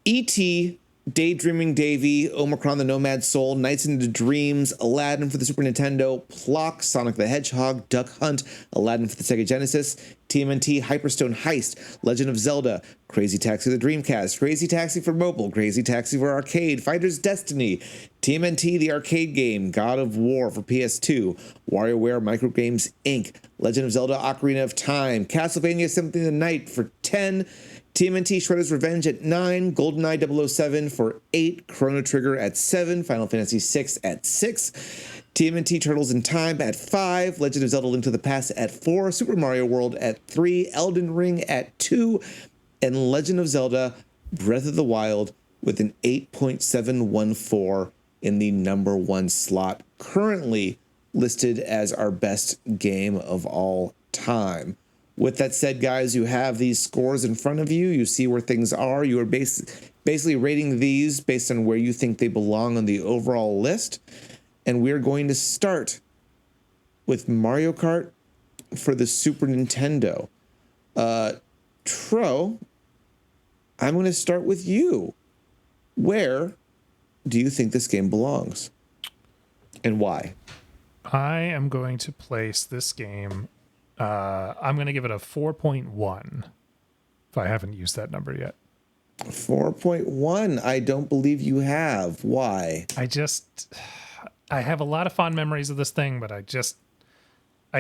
E.T., Daydreaming Davy, Omicron the Nomad Soul, Nights into Dreams, Aladdin for the Super Nintendo, Plock, Sonic the Hedgehog, Duck Hunt, Aladdin for the Sega Genesis, TMNT, Hyperstone Heist, Legend of Zelda, Crazy Taxi for the Dreamcast, Crazy Taxi for mobile, Crazy Taxi for arcade, Fighter's Destiny, TMNT the arcade game, God of War for PS2, WarioWare Microgames Inc., Legend of Zelda Ocarina of Time, Castlevania Symphony of the Night for 10, TMNT Shredder's Revenge at 9, GoldenEye 007 for 8, Chrono Trigger at 7, Final Fantasy 6 at 6, TMNT Turtles in Time at 5, Legend of Zelda Link to the Past at 4, Super Mario World at 3, Elden Ring at 2, and Legend of Zelda Breath of the Wild with an 8.714 in the number 1 slot, currently listed as our best game of all time. With that said, guys, you have these scores in front of you. You see where things are. You are basically rating these based on where you think they belong on the overall list. And we're going to start with Mario Kart for the Super Nintendo. Tro, I'm going to start with you. Where do you think this game belongs? And why? I am going to place this game. I'm going to give it a 4.1 if I haven't used that number yet. 4.1. I don't believe you have. Why? I have a lot of fond memories of this thing, but I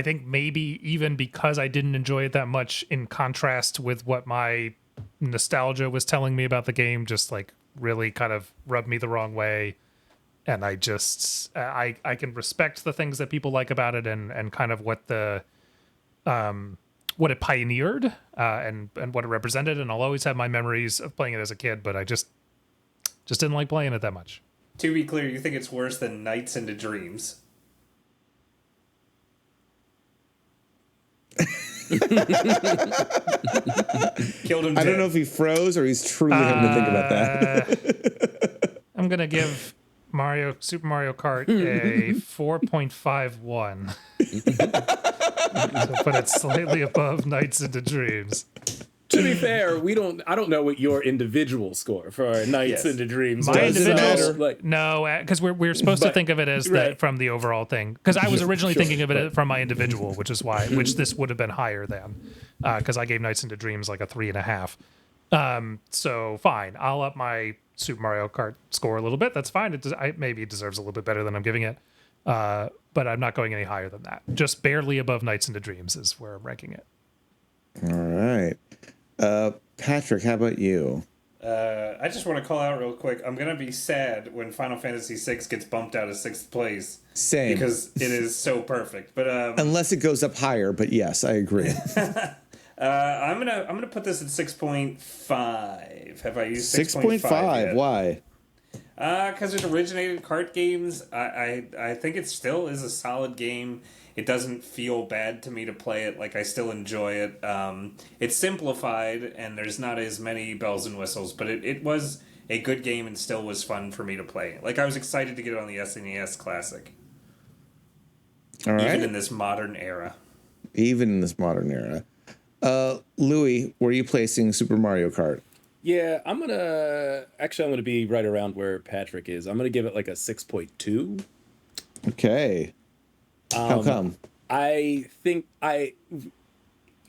think maybe even because I didn't enjoy it that much in contrast with what my nostalgia was telling me about the game, just like really kind of rubbed me the wrong way. And I can respect the things that people like about it and kind of what what it pioneered and what it represented. And I'll always have my memories of playing it as a kid, but I just didn't like playing it that much. To be clear, you think it's worse than Nights into Dreams? Killed him dead. I don't know if he froze or he's truly having to think about that. I'm going to give Super Mario Kart a 4.51. So put it slightly above Nights into Dreams. To be fair, I don't know what your individual score for Nights into Dreams My was. individual, no, because we're supposed to think of it as from the overall thing. Because I was originally thinking of it from my individual, which this would have been higher than. Because I gave Nights into Dreams like a 3.5. So fine, I'll up my Super Mario Kart score a little bit. That's fine. Maybe it deserves a little bit better than I'm giving it. But I'm not going any higher than that. Just barely above Nights into Dreams is where I'm ranking it. All right. Patrick, how about you? I just want to call out real quick. I'm going to be sad when Final Fantasy VI gets bumped out of 6th place. Same. Because it is so perfect. But unless it goes up higher, but yes, I agree. I'm gonna put this at 6.5. Have I used 6.5? Why? Because it originated kart games. I think it still is a solid game. It doesn't feel bad to me to play it. Like, I still enjoy it. It's simplified, and there's not as many bells and whistles, but it was a good game and still was fun for me to play. Like, I was excited to get it on the SNES Classic. All right. Even in this modern era. Louis, where are you placing Super Mario Kart? Yeah, I'm gonna be right around where Patrick is. I'm gonna give it like a 6.2. Okay. How come? I think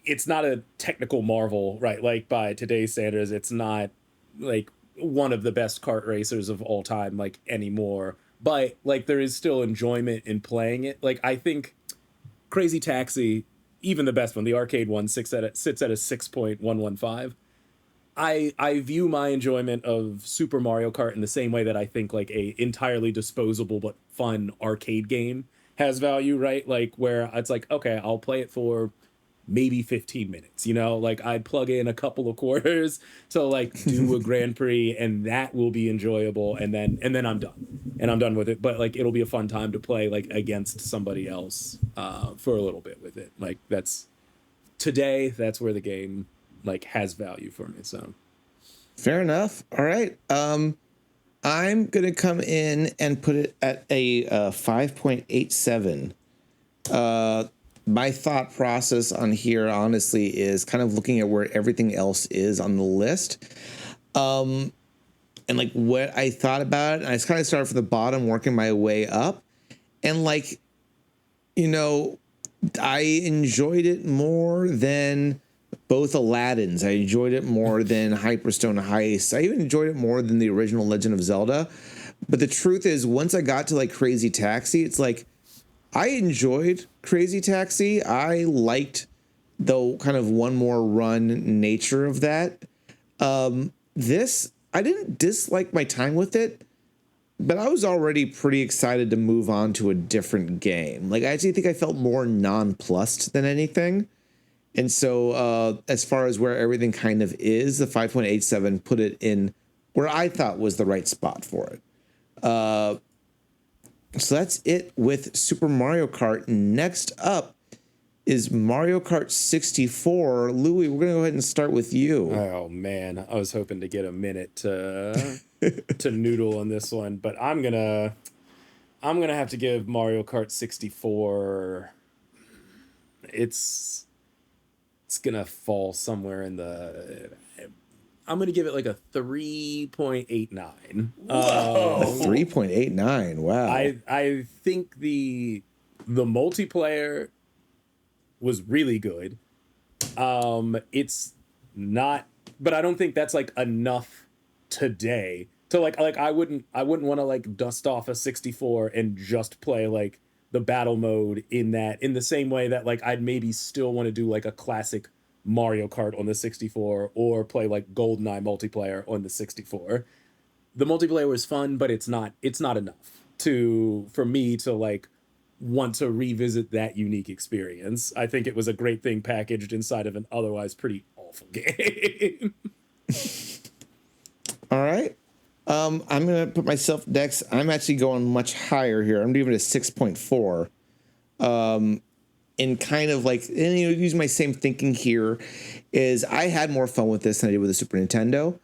it's not a technical marvel, right? Like, by today's standards, it's not like one of the best kart racers of all time, like, anymore. But like, there is still enjoyment in playing it. Like, I think Crazy Taxi, even the best one, the arcade one, sits at a 6.115. I view my enjoyment of Super Mario Kart in the same way that I think like a entirely disposable but fun arcade game has value, right? Like, where it's like, okay, I'll play it for maybe 15 minutes, like I'd plug in a couple of quarters to like do a Grand Prix, and that will be enjoyable, and then I'm done with it. But like, it'll be a fun time to play like against somebody else for a little bit with it. Like, that's where the game like has value for me. So fair enough. All right. I'm going to come in and put it at a 5.87. My thought process on here, honestly, is kind of looking at where everything else is on the list. And like what I thought about it. And I just kind of started from the bottom, working my way up. And like, I enjoyed it more than both Aladdins. I enjoyed it more than Hyperstone Heist. I even enjoyed it more than the original Legend of Zelda. But the truth is, once I got to like Crazy Taxi, it's like I enjoyed Crazy Taxi. I liked the kind of one more run nature of that. This, I didn't dislike my time with it, but I was already pretty excited to move on to a different game. Like, I actually think I felt more nonplussed than anything. And so as far as where everything kind of is, the 5.87 put it in where I thought was the right spot for it. So that's it with Super Mario Kart. Next up is Mario Kart 64. Louis, we're going to go ahead and start with you. Oh man, I was hoping to get a minute to to noodle on this one, but I'm gonna have to give Mario Kart 64. It's gonna fall somewhere in the. I'm gonna give it like a 3.89. A 3.89. Wow. I think the multiplayer was really good. It's not, but I don't think that's like enough today to like I wouldn't want to like dust off a 64 and just play like the battle mode in the same way that like I'd maybe still want to do like a classic Mario Kart on the 64 or play like GoldenEye multiplayer on the 64. The multiplayer was fun, but it's not enough for me to like want to revisit that unique experience. I think it was a great thing packaged inside of an otherwise pretty awful game. All right. I'm going to put myself next. I'm actually going much higher here. I'm giving it a 6.4. And kind of like, and use my same thinking here is I had more fun with this than I did with the Super Nintendo.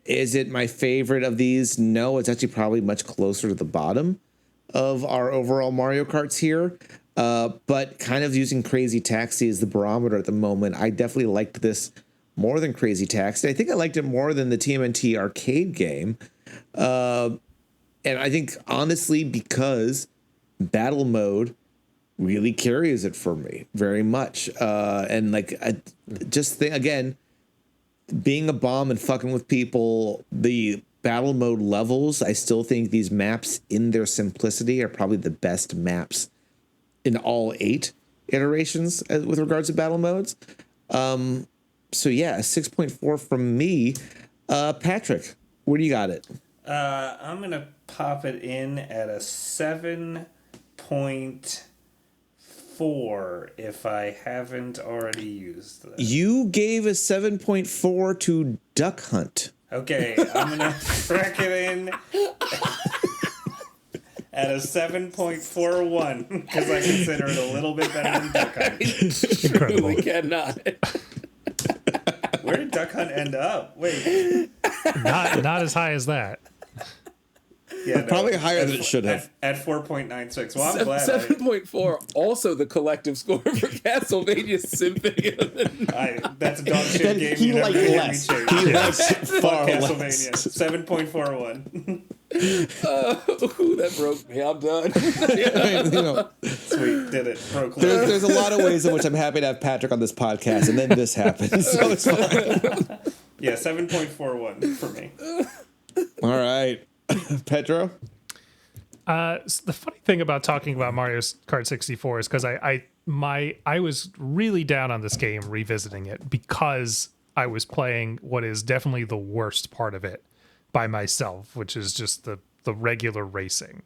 Is it my favorite of these? No, it's actually probably much closer to the bottom of our overall Mario Karts here. But kind of using Crazy Taxi as the barometer at the moment, I definitely liked this more than Crazy Taxi. I think I liked it more than the TMNT arcade game. And I think, honestly, because battle mode really carries it for me very much. And like, I just think, again, being a bomb and fucking with people, the battle mode levels, I still think these maps in their simplicity are probably the best maps in all 8 iterations with regards to battle modes. So yeah, a 6.4 from me. Patrick, where do you got it? I'm going to pop it in at a 7.4 if I haven't already used that. You gave a 7.4 to Duck Hunt. Okay, I'm going to crack it in at a 7.41 because I consider it a little bit better than Duck Hunt. Incredible. We cannot. Where did Duck Hunt end up? Wait. Not as high as that. Yeah, no, Probably higher than it should have. At 4.96. Well, I'm glad. 7.4, also the collective score for Castlevania Symphony of the Night. That's a dog shit Then game. he You never liked hear me less. change. He liked Fuck far Castlevania. less. 7.41. Ooh, that broke me. I'm done. Sweet, did it. Broke There's a lot of ways in which I'm happy to have Patrick on this podcast, and then this happens, so it's fine. Yeah, 7.41 for me. All right. Pedro? So the funny thing about talking about Mario Kart 64 is because I was really down on this game revisiting it because I was playing what is definitely the worst part of it by myself, which is just the regular racing.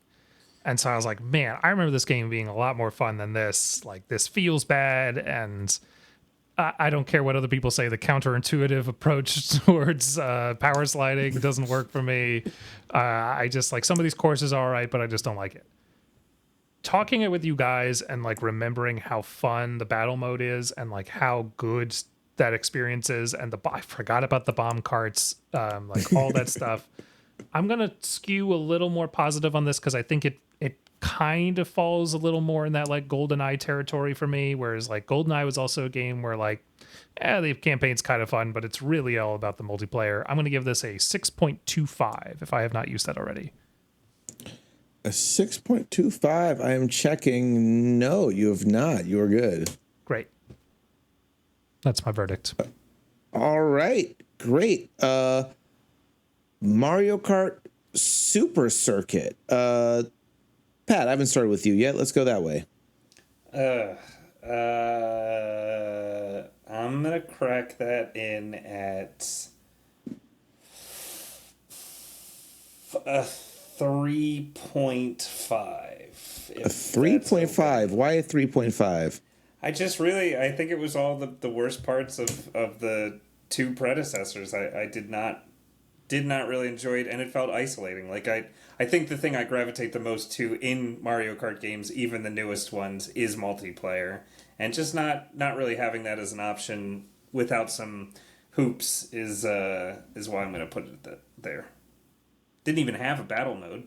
And so I was like, man, I remember this game being a lot more fun than this. Like, this feels bad, and I don't care what other people say. The counterintuitive approach towards power sliding doesn't work for me. I just like some of these courses are all right, but I just don't like it. Talking it with you guys and like remembering how fun the battle mode is and like how good that experience is, and I forgot about the bomb carts, like all that stuff. I'm gonna skew a little more positive on this because I think it kind of falls a little more in that like GoldenEye territory for me, whereas like GoldenEye was also a game where like the campaign's kind of fun, but it's really all about the multiplayer. I'm going to give this a 6.25 if I have not used that already. A 6.25. I am checking. No, you have not. You are good. Great. That's my verdict. All right. Great. Mario Kart Super Circuit. Pat, I haven't started with you yet. Let's go that way. I'm going to crack that in at a 3.5. A 3.5. Why a 3.5? I think it was all the worst parts of the 2 predecessors. I did not did not really enjoy it, and it felt isolating. Like I think the thing I gravitate the most to in Mario Kart games, even the newest ones, is multiplayer, and just not really having that as an option without some hoops is why I'm going to put it there. Didn't even have a battle mode,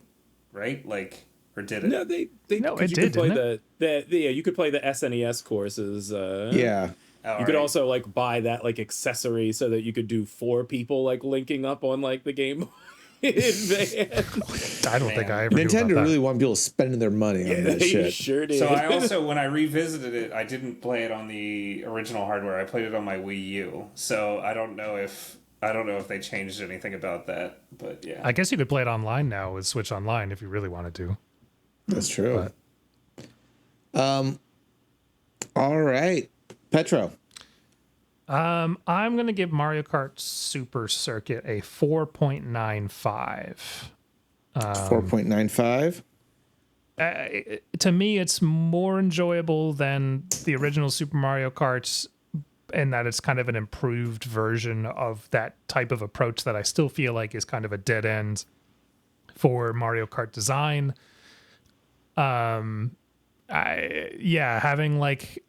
right? Like, or did it? No, they No, it you did, could play didn't you could play the SNES courses. Yeah. You could also like buy that like accessory so that you could do 4 people like linking up on like the game. In advance. I don't think I ever knew Nintendo about really want people spending their money on that They shit. sure did. So I also, when I revisited it, I didn't play it on the original hardware. I played it on my Wii U. So I don't know if they changed anything about that. But yeah, I guess you could play it online now with Switch Online if you really wanted to. That's true. All right, Petro. I'm going to give Mario Kart Super Circuit a 4.95. 4.95. To me, it's more enjoyable than the original Super Mario Kart, in that it's kind of an improved version of that type of approach that I still feel like is kind of a dead end for Mario Kart design. Having like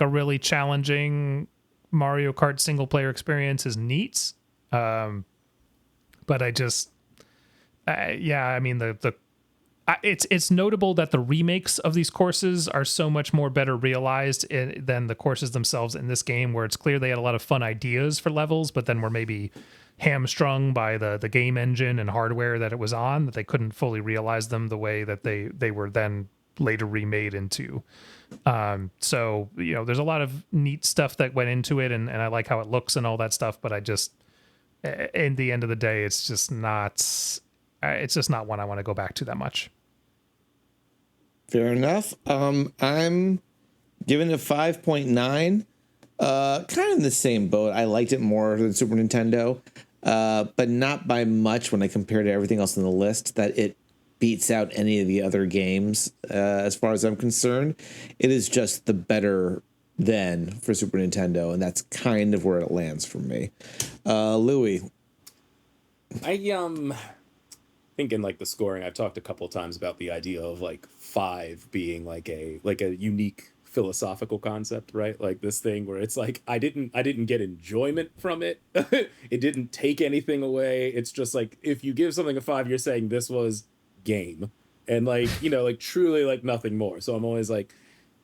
a really challenging Mario Kart single player experience is neat. But I just, it's notable that the remakes of these courses are so much more better realized than the courses themselves in this game, where it's clear they had a lot of fun ideas for levels, but then were maybe hamstrung by the game engine and hardware that it was on, that they couldn't fully realize them the way that they were then later remade into. So, there's a lot of neat stuff that went into it, and I like how it looks and all that stuff, but I just, in the end of the day, it's just not one I want to go back to that much. Fair enough. I'm giving it a 5.9. Kind of in the same boat. I liked it more than Super Nintendo, but not by much when I compare to everything else on the list, that it beats out any of the other games. As far as I'm concerned, it is just the better than for Super Nintendo, and that's kind of where it lands for me. Louis. Thinking like the scoring, I've talked a couple of times about the idea of like 5 being like a unique philosophical concept, right? Like this thing where it's like I didn't get enjoyment from it. It didn't take anything away. It's just like if you give something a 5, you're saying this was game, and like like truly like nothing more. So I'm always like,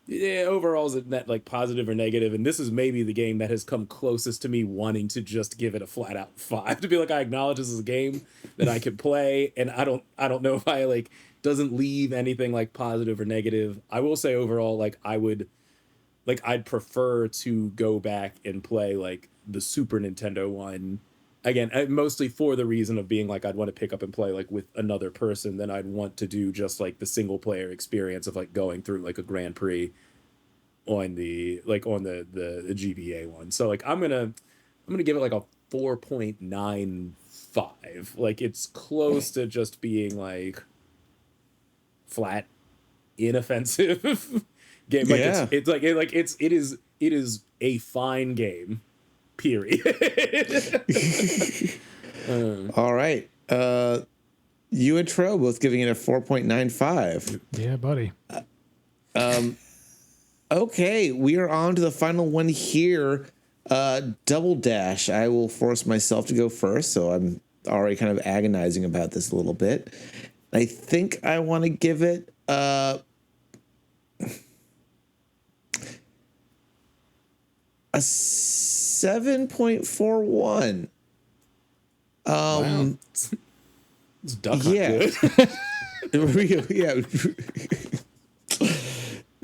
yeah, overall is it net like positive or negative? And this is maybe the game that has come closest to me wanting to just give it a flat out 5, to be like, I acknowledge this is a game that I could play, and I don't know if I like doesn't leave anything like positive or negative. I will say overall, like I'd prefer to go back and play like the Super Nintendo one again, mostly for the reason of being like I'd want to pick up and play like with another person than I'd want to do just like the single player experience of like going through like a Grand Prix on the GBA one. So like I'm gonna give it like a 4.95. Like it's close to just being like flat, inoffensive game. Like Yeah. it is a fine game. Period. All right. You and Tro both giving it a 4.95. Yeah, buddy. Okay, we are on to the final one here. Double Dash. I will force myself to go first, so I'm already kind of agonizing about this a little bit. I think I want to give it a 7.41. Wow. It's Duck Hunt Yeah. good. Yeah.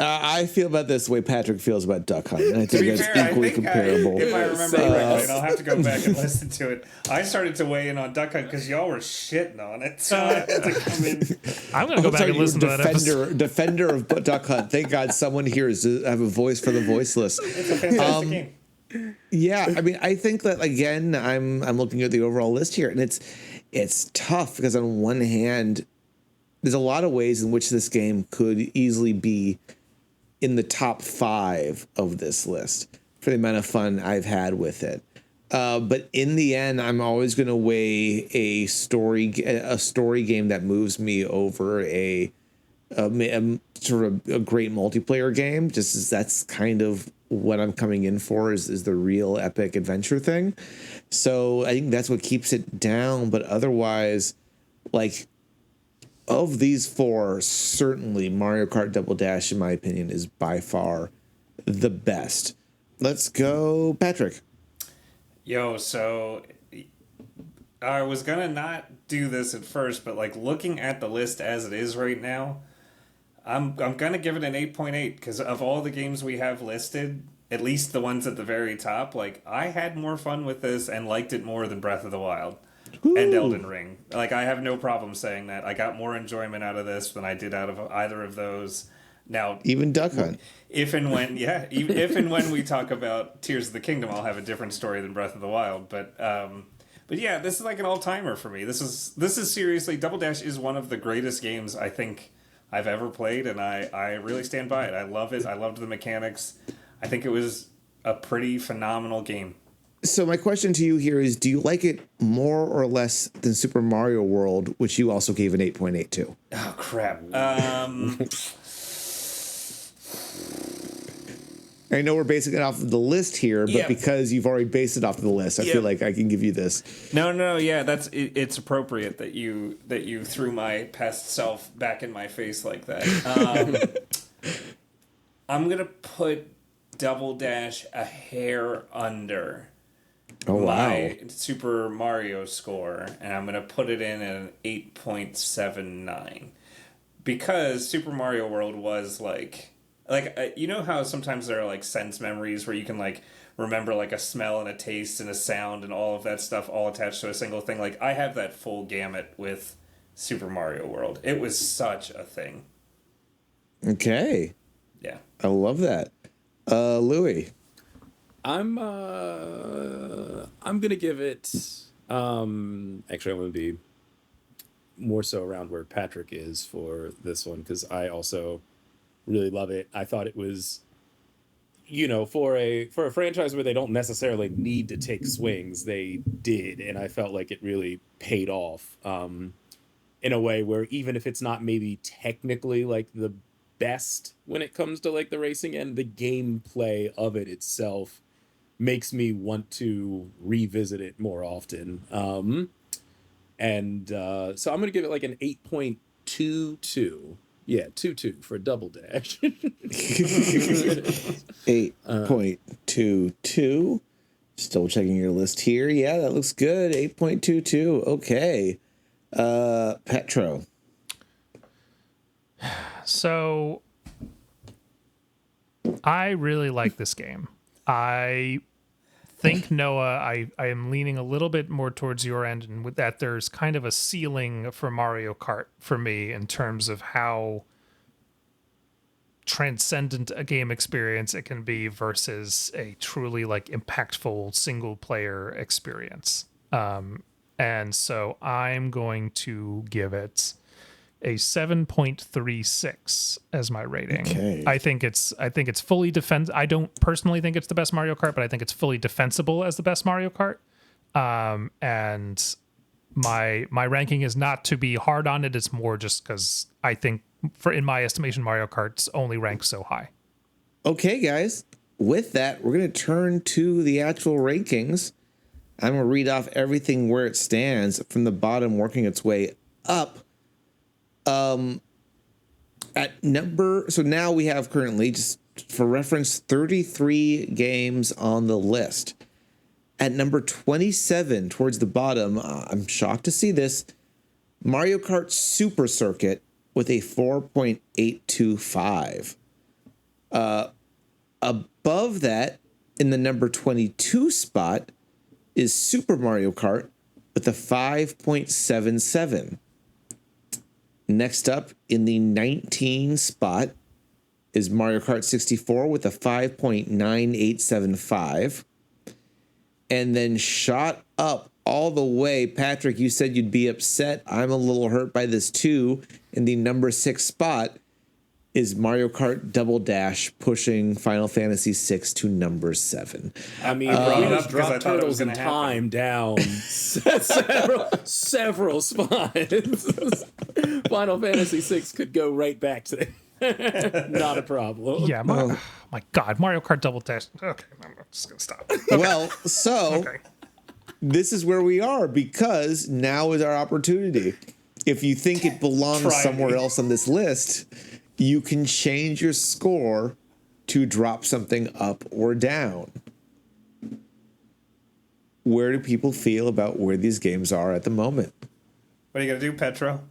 I feel about this the way Patrick feels about Duck Hunt, and I think that's equally comparable. If I remember right, I'll have to go back and listen to it. I started to weigh in on Duck Hunt because y'all were shitting on it, so I had to come in. I'm going to go back and listen to that episode. Defender of Duck Hunt. Thank God someone here is have a voice for the voiceless. It's a fantastic game. Yeah, I mean, I think that again, I'm looking at the overall list here, and it's tough because on one hand, there's a lot of ways in which this game could easily be in the top 5 of this list for the amount of fun I've had with it. But in the end, I'm always going to weigh a story game that moves me over a sort of a great multiplayer game. Just as that's kind of what I'm coming in for is the real epic adventure thing. So I think that's what keeps it down. But otherwise, like, of these four, certainly Mario Kart Double Dash, in my opinion, is by far the best. Let's go, Patrick. Yo, so I was gonna not do this at first, but like looking at the list as it is right now, I'm gonna give it an 8.8 because of all the games we have listed, at least the ones at the very top, like I had more fun with this and liked it more than Breath of the Wild and Elden Ring. Like I have no problem saying that. I got more enjoyment out of this than I did out of either of those. Now, even Duck Hunt. If and when we talk about Tears of the Kingdom, I'll have a different story than Breath of the Wild. But yeah, this is like an all timer for me. This is seriously, Double Dash is one of the greatest games I think I've ever played, and I really stand by it. I love it. I loved the mechanics. I think it was a pretty phenomenal game. So my question to you here is: do you like it more or less than Super Mario World, which you also gave an 8.8 to? Oh crap. I know we're basing it off of the list here, but because you've already based it off of the list, I feel like I can give you this. No, yeah, it's appropriate that you threw my past self back in my face like that. I'm gonna put Double Dash a hair under my Super Mario score, and I'm gonna put it in at an 8.79 because Super Mario World was like you know how sometimes there are like sense memories where you can like remember like a smell and a taste and a sound and all of that stuff all attached to a single thing. Like I have that full gamut with Super Mario World. It was such a thing. Okay. Yeah. I love that. Louis. I'm gonna give it actually I'm gonna be more so around where Patrick is for this one because I also really love it. I thought it was, for a franchise where they don't necessarily need to take swings, they did, and I felt like it really paid off in a way where even if it's not maybe technically like the best when it comes to like the racing and the gameplay of it itself makes me want to revisit it more often. So I'm gonna give it like an 8.22. Yeah, 2.2 for Double Dash. 8.22. Still checking your list here. Yeah, that looks good. 8.22. Okay. Petro. So I really like this game. I think, Noah, I am leaning a little bit more towards your end, and with that, there's kind of a ceiling for Mario Kart for me in terms of how transcendent a game experience it can be versus a truly like impactful single player experience. And so I'm going to give it a 7.36 as my rating. Okay. I think it's fully I don't personally think it's the best Mario Kart, but I think it's fully defensible as the best Mario Kart. And my ranking is not to be hard on it. It's more just because I think, in my estimation, Mario Kart's only ranks so high. Okay, guys. With that, we're going to turn to the actual rankings. I'm going to read off everything where it stands from the bottom, working its way up. So now we have currently, just for reference, 33 games on the list. At number 27, towards the bottom, I'm shocked to see this, Mario Kart Super Circuit with a 4.825. Above that, in the number 22 spot, is Super Mario Kart with a 5.77. Next up, in the 19 spot, is Mario Kart 64 with a 5.9875. And then shot up all the way, Patrick, you said you'd be upset. I'm a little hurt by this too. In the number 6 spot is Mario Kart Double Dash pushing Final Fantasy VI to number 7. I mean, brought we it up just because I dropped thought it was Turtles in gonna Time down several spots. Final Fantasy VI could go right back to not a problem. Yeah, my God, Mario Kart Double Dash. Okay, I'm just gonna stop. Well, so Okay. this is where we are because now is our opportunity. If you think it belongs Try somewhere me. else on this list, you can change your score to drop something up or down. Where do people feel about where these games are at the moment? What are you gonna do, Petro?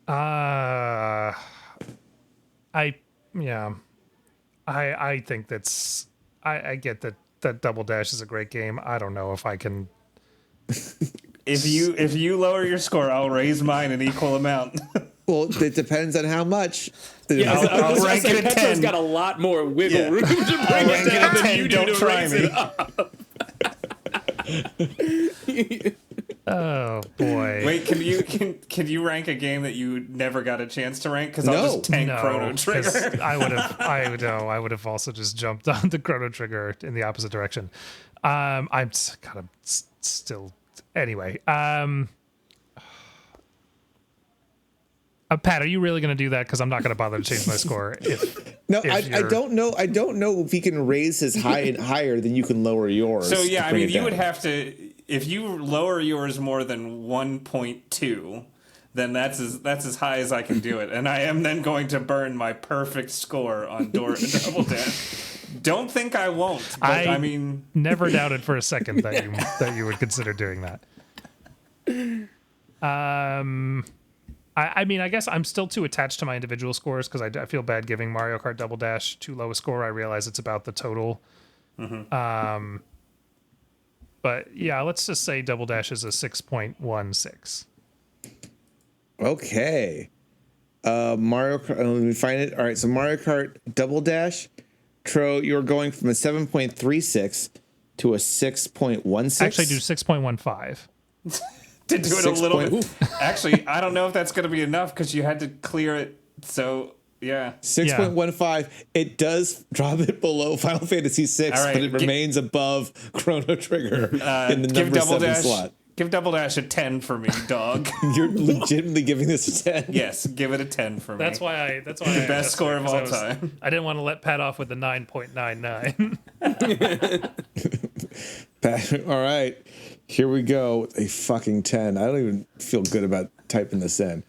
I think that's I get that Double Dash is a great game. I don't know if I can. If you lower your score, I'll raise mine an equal amount. Well, it depends on how much. Yeah, I'll rank it a Petro's 10. got a lot more wiggle Yeah. room to bring I'll rank it it down a than 10. you do Don't to try raise me. it up. Oh boy. Wait, can you rank a game that you never got a chance to rank? Because I'll No. just tank No, Chrono 'cause Trigger. I would have also just jumped on the Chrono Trigger in the opposite direction. I'm kind of still anyway. Pat, are you really going to do that? Because I'm not going to bother to change my score. No, if I you're- don't know. I don't know if he can raise his high and higher than you can lower yours. So yeah, to I bring mean, it you would down. have to, if you lower yours more than 1.2, then that's as high as I can do it, and I am then going to burn my perfect score on Double Dash. Don't think I won't, but I mean, never doubted for a second that you would consider doing that. I mean, I guess I'm still too attached to my individual scores because I feel bad giving Mario Kart Double Dash too low a score. I realize it's about the total. But yeah, let's just say Double Dash is a 6.16. Okay. Mario Kart. Let me find it. All right. So Mario Kart Double Dash. Tro, you're going from a 7.36 to a 6.16. Actually, do 6.15. to do it a little 6 bit. Actually, I don't know if that's going to be enough because you had to clear it. So yeah, 6.15. It does drop it below Final Fantasy VI, All right, but it remains above Chrono Trigger in the give number Double 7 Dash. slot. Give Double Dash a 10 for me, dog. You're legitimately giving this a 10. Yes, give it a 10 for me. That's why the best score of all time. I didn't want to let Pat off with the 9.99. All right. Here we go. A fucking 10. I don't even feel good about typing this in.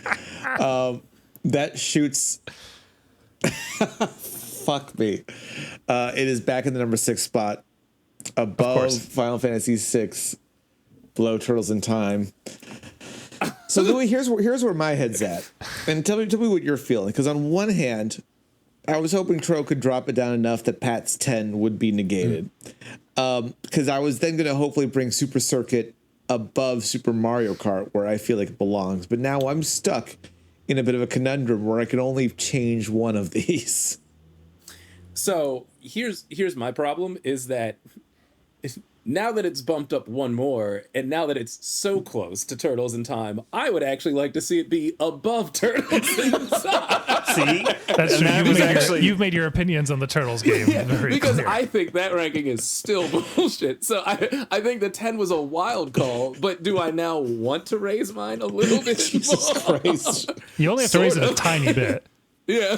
That shoots. Fuck me. It is back in the number 6 spot, above Final Fantasy VI, below Turtles in Time. So Louis, here's where my head's at, and tell me what you're feeling. Because on one hand, I was hoping Tro could drop it down enough that Pat's 10 would be negated. Because I was then going to hopefully bring Super Circuit above Super Mario Kart, where I feel like it belongs. But now I'm stuck in a bit of a conundrum where I can only change one of these. So here's my problem is that now that it's bumped up one more, and now that it's so close to Turtles in Time, I would actually like to see it be above Turtles in Time. See, That's true. that You've made your opinions on the Turtles game very Because clear. I think that ranking is still bullshit. So I think the 10 was a wild call, but do I now want to raise mine a little bit Jesus more? Christ. You only have to raise it Sort a of. tiny bit. Yeah.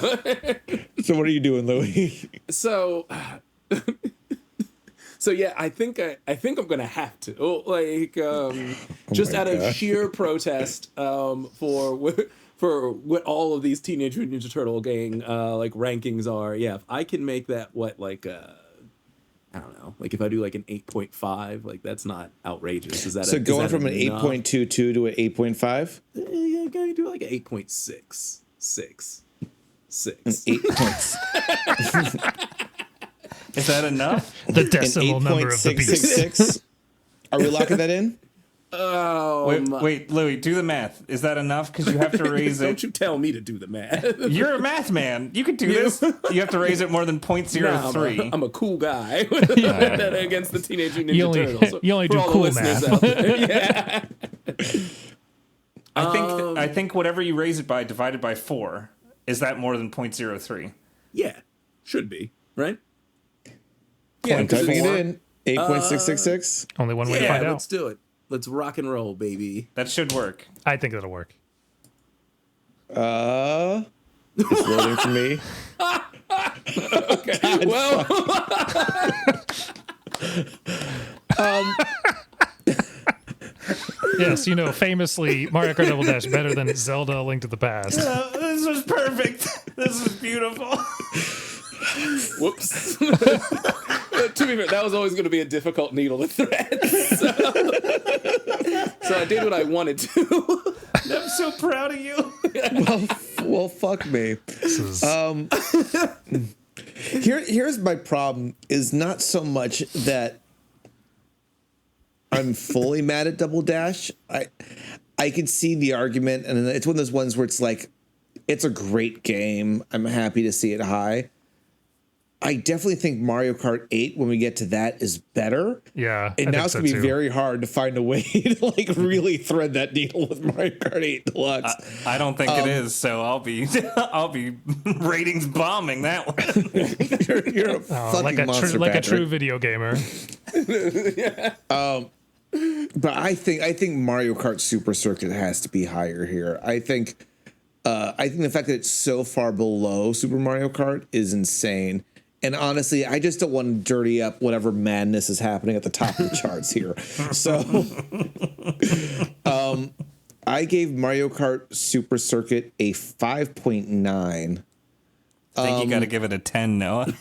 So what are you doing, Louis? So yeah, I think I'm gonna have to just my out of God. sheer protest for what all of these Teenage Mutant Ninja Turtle gang rankings are. Yeah, if I can make that I don't know, like if I do like an 8.5, like that's not outrageous. Is that So going is that from an enough? 8.22 to an 8.5? Yeah, I can do like an 8.6. 6. An 8 points. is that enough? The An decimal number of the beast. 8.666. Are we locking that in? Wait, Louis, do the math. Is that enough? Because you have to raise Don't it. you tell me to do the math. You're a math man. You can do this. You have to raise it more than 0.03. I'm a cool guy against the Teenage Mutant Ninja Turtles. You only For do all the cool listeners math. out there. Yeah. I think whatever you raise it by divided by 4, is that more than 0.03? Yeah, should be, right? I'm because typing it it's- in. 8.666. Only one way to Yeah, find let's out. do it. Let's rock and roll, baby. That should work. I think that'll work. It's loading for me. Okay. Well, Yes, famously, Mario Kart Double Dash better than Zelda: A Link to the Past. This was perfect. This is beautiful. whoops. To be fair, that was always going to be a difficult needle to thread. So I did what I wanted to. I'm so proud of you. Well, fuck me. Here's my problem is not so much that I'm fully mad at Double Dash. I could see the argument, and it's one of those ones where it's like, it's a great game. I'm happy to see it high. I definitely think Mario Kart 8, when we get to that, is better. Yeah, And now it's going to be very hard to find a way to like really thread that needle with Mario Kart 8 Deluxe. I don't think it is, so I'll be ratings bombing that one. You're a fucking like monster, like a Patrick. true video gamer. But I think Mario Kart Super Circuit has to be higher here. I think the fact that it's so far below Super Mario Kart is insane. And honestly, I just don't want to dirty up whatever madness is happening at the top of the charts here. So I gave Mario Kart Super Circuit a 5.9. I think you got to give it a 10, Noah.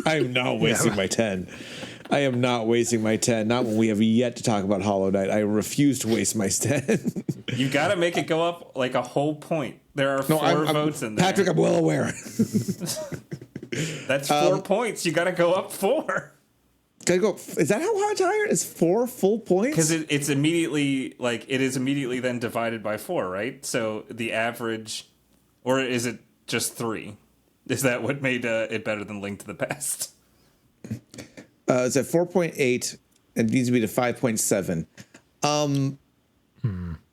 I am not wasting my 10. I am not wasting my 10. Not when we have yet to talk about Hollow Knight. I refuse to waste my 10. You got to make it go up like a whole point. There are four votes in there. Patrick, I'm well aware. That's 4 points. You got to go up 4. Gotta go. Is that how higher? It's 4 full points? Because it's immediately it is immediately then divided by 4, right? So the average, or is it just 3? Is that what made it better than Link to the Past? It's at 4.8. It needs to be to 5.7.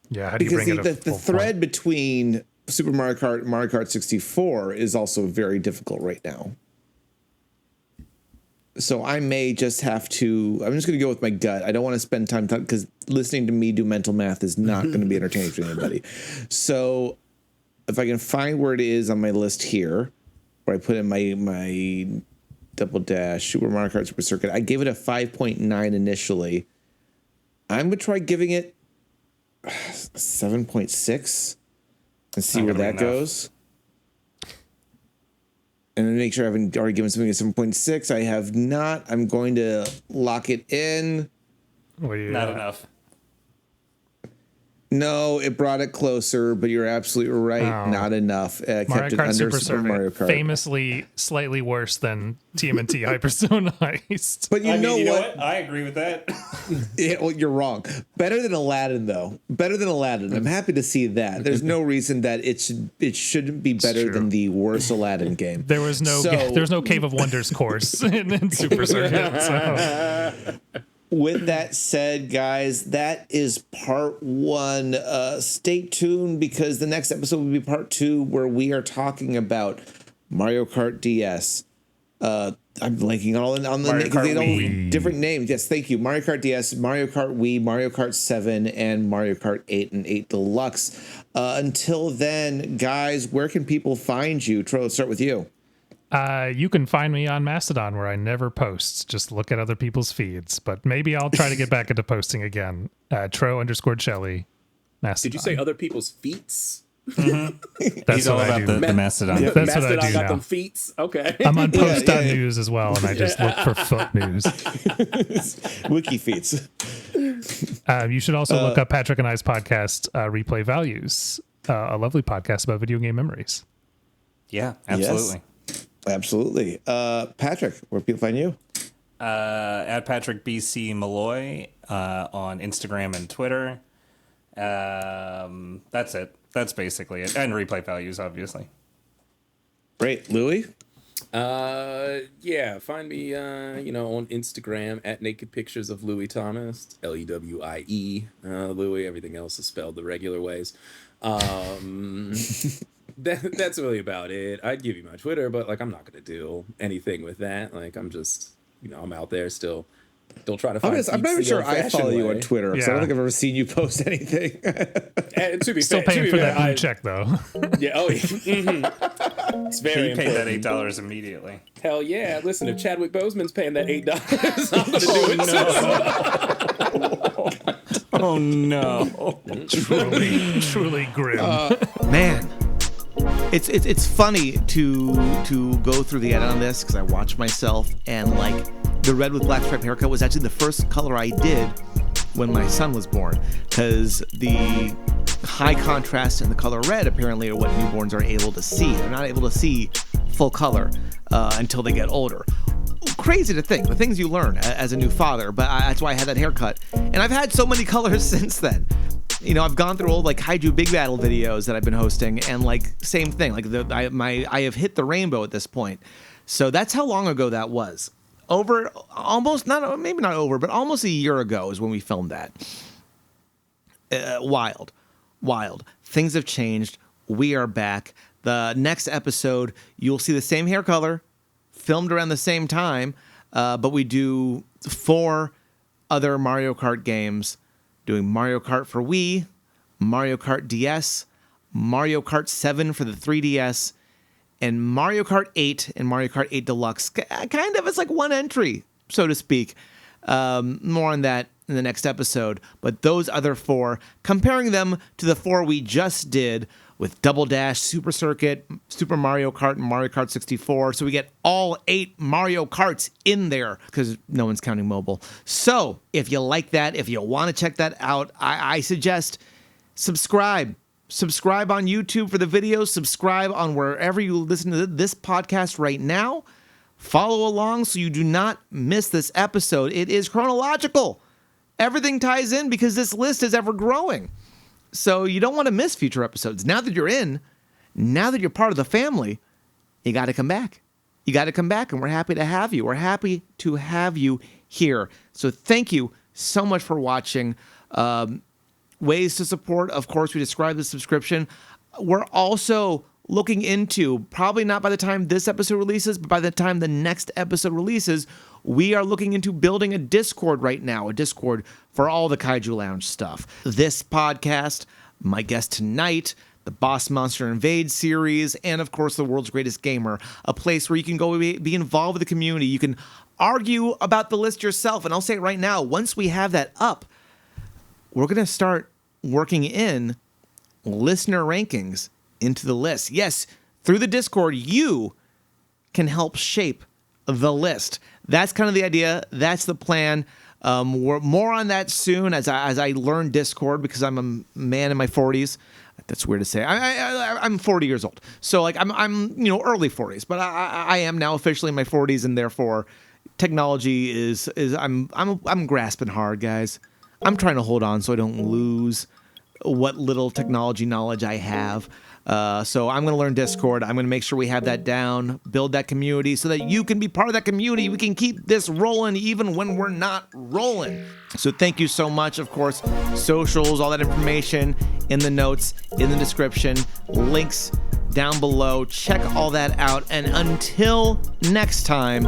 Yeah, how do you Because bring it up? the thread between Super Mario Kart and Mario Kart 64 is also very difficult right now. So I may just have to. I'm just going to go with my gut. I don't want to spend time because listening to me do mental math is not going to be entertaining for anybody. So if I can find where it is on my list here, where I put in my Double Dash Super Mario Kart Super Circuit, I gave it a 5.9 initially. I'm going to try giving it 7.6 and see where that goes. And then make sure I haven't already given something a 7.6. I have not. I'm going to lock it in. Not enough. No, it brought it closer, but you're absolutely right. Oh. Not enough. I Mario kept it Kart under Super Mario Circuit, Kart. famously slightly worse than TMNT Hyperstone Heist. But you know what? I agree with that. Yeah, well, you're wrong. Better than Aladdin, though. Better than Aladdin. I'm happy to see that. There's no reason that it shouldn't be better than the worst Aladdin game. There was no Cave of Wonders course in Super Circuit. So. With that said, guys, that is part 1. Stay tuned because the next episode will be part 2, where we are talking about Mario Kart DS. I'm blanking on the Mario Kart they don't Wii. different names. Yes, thank you. Mario Kart DS, Mario Kart Wii, Mario Kart 7, and Mario Kart 8 and 8 Deluxe. Until then, guys, where can people find you? Tro, let's start with you. You can find me on Mastodon, where I never post. Just look at other people's feeds. But maybe I'll try to get back into posting again. Tro_Shelly. Mastodon. Did you say other people's feats? That's He's all what I about do. the Mastodon. That's what I Mastodon do got now. them feats. Okay. I'm on Post.news News as well, and I just look for foot news. Wiki feats. You should also look up Patrick and I's podcast, Replay Values, a lovely podcast about video game memories. Yeah, absolutely. Absolutely. Patrick, where people find you? At Patrick BC Malloy on Instagram and Twitter. That's it. That's basically it. And replay values, obviously. Great. Louis? Yeah, find me, on Instagram at Naked Pictures of Louis Thomas, Lewie. Louis, everything else is spelled the regular ways. That's really about it. I'd give you my Twitter, but like I'm not gonna do anything with that. Like I'm just, I'm out there still trying to find. I'm not even sure I follow you on Twitter because I don't think I've ever seen you post anything. And to be Still fair, paying for that blue check though. Yeah. Oh, yeah. Mm-hmm. It's very He paid that important. $8 immediately. Hell yeah! Listen, if Chadwick Boseman's paying that $8, I'm gonna do it. Oh no! Truly grim. Man, it's funny to go through the edit on this because I watch myself, and like the red with black stripe haircut was actually the first color I did when my son was born, because the high contrast and the color red apparently are what newborns are able to see. They're not able to see full color until they get older. Crazy to think, the things you learn as a new father, but that's why I had that haircut. And I've had so many colors since then. I've gone through old like Kaiju Big Battle videos that I've been hosting, and like same thing. Like I have hit the rainbow at this point. So that's how long ago that was. Over almost maybe not over, but almost a year ago is when we filmed that. Wild. Things have changed. We are back. The next episode, you'll see the same hair color, filmed around the same time, but we do 4 other Mario Kart games, doing Mario Kart for Wii, Mario Kart DS, Mario Kart 7 for the 3DS, and Mario Kart 8 and Mario Kart 8 Deluxe. Kind of, it's like one entry, so to speak. More on that in the next episode. But those other 4, comparing them to the 4 we just did with Double Dash, Super Circuit, Super Mario Kart, and Mario Kart 64. So we get all 8 Mario Karts in there because no one's counting mobile. So if you like that, if you want to check that out, I suggest subscribe. Subscribe on YouTube for the videos. Subscribe on wherever you listen to this podcast right now. Follow along so you do not miss this episode. It is chronological. Everything ties in because this list is ever growing. So you don't want to miss future episodes. Now that you're in, now that you're part of the family, you got to come back. You got to come back, and we're happy to have you. We're happy to have you here. So thank you so much for watching. Ways to support, of course, we described the subscription. We're also looking into, probably not by the time this episode releases, but by the time the next episode releases, we are looking into building a Discord right now, a Discord for all the Kaiju Lounge stuff. This podcast, my guest tonight, the Boss Monster Invade series, and of course, the World's Greatest Gamer, a place where you can go be involved with the community. You can argue about the list yourself, and I'll say it right now, once we have that up, we're going to start working in listener rankings into the list. Yes, through the Discord, you can help shape the list. That's kind of the idea. That's the plan. We're more on that soon as I learn Discord, because I'm a man in my 40s. That's weird to say. I'm 40 years old, so like I'm early 40s, but I am now officially in my 40s, and therefore technology is I'm grasping hard, guys. I'm trying to hold on so I don't lose what little technology knowledge I have. So I'm going to learn Discord. I'm going to make sure we have that down, build that community so that you can be part of that community. We can keep this rolling even when we're not rolling. So thank you so much. Of course, socials, all that information in the notes, in the description, links down below. Check all that out. And until next time,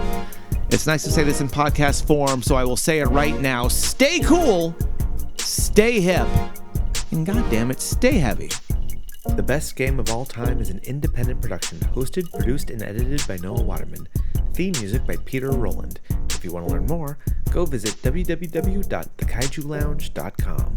it's nice to say this in podcast form, so I will say it right now. Stay cool, stay hip, and goddammit, stay heavy. The Best Game of All Time is an independent production, hosted, produced, and edited by Noah Waterman. Theme music by Peter Rowland. If you want to learn more, go visit www.thekaijulounge.com.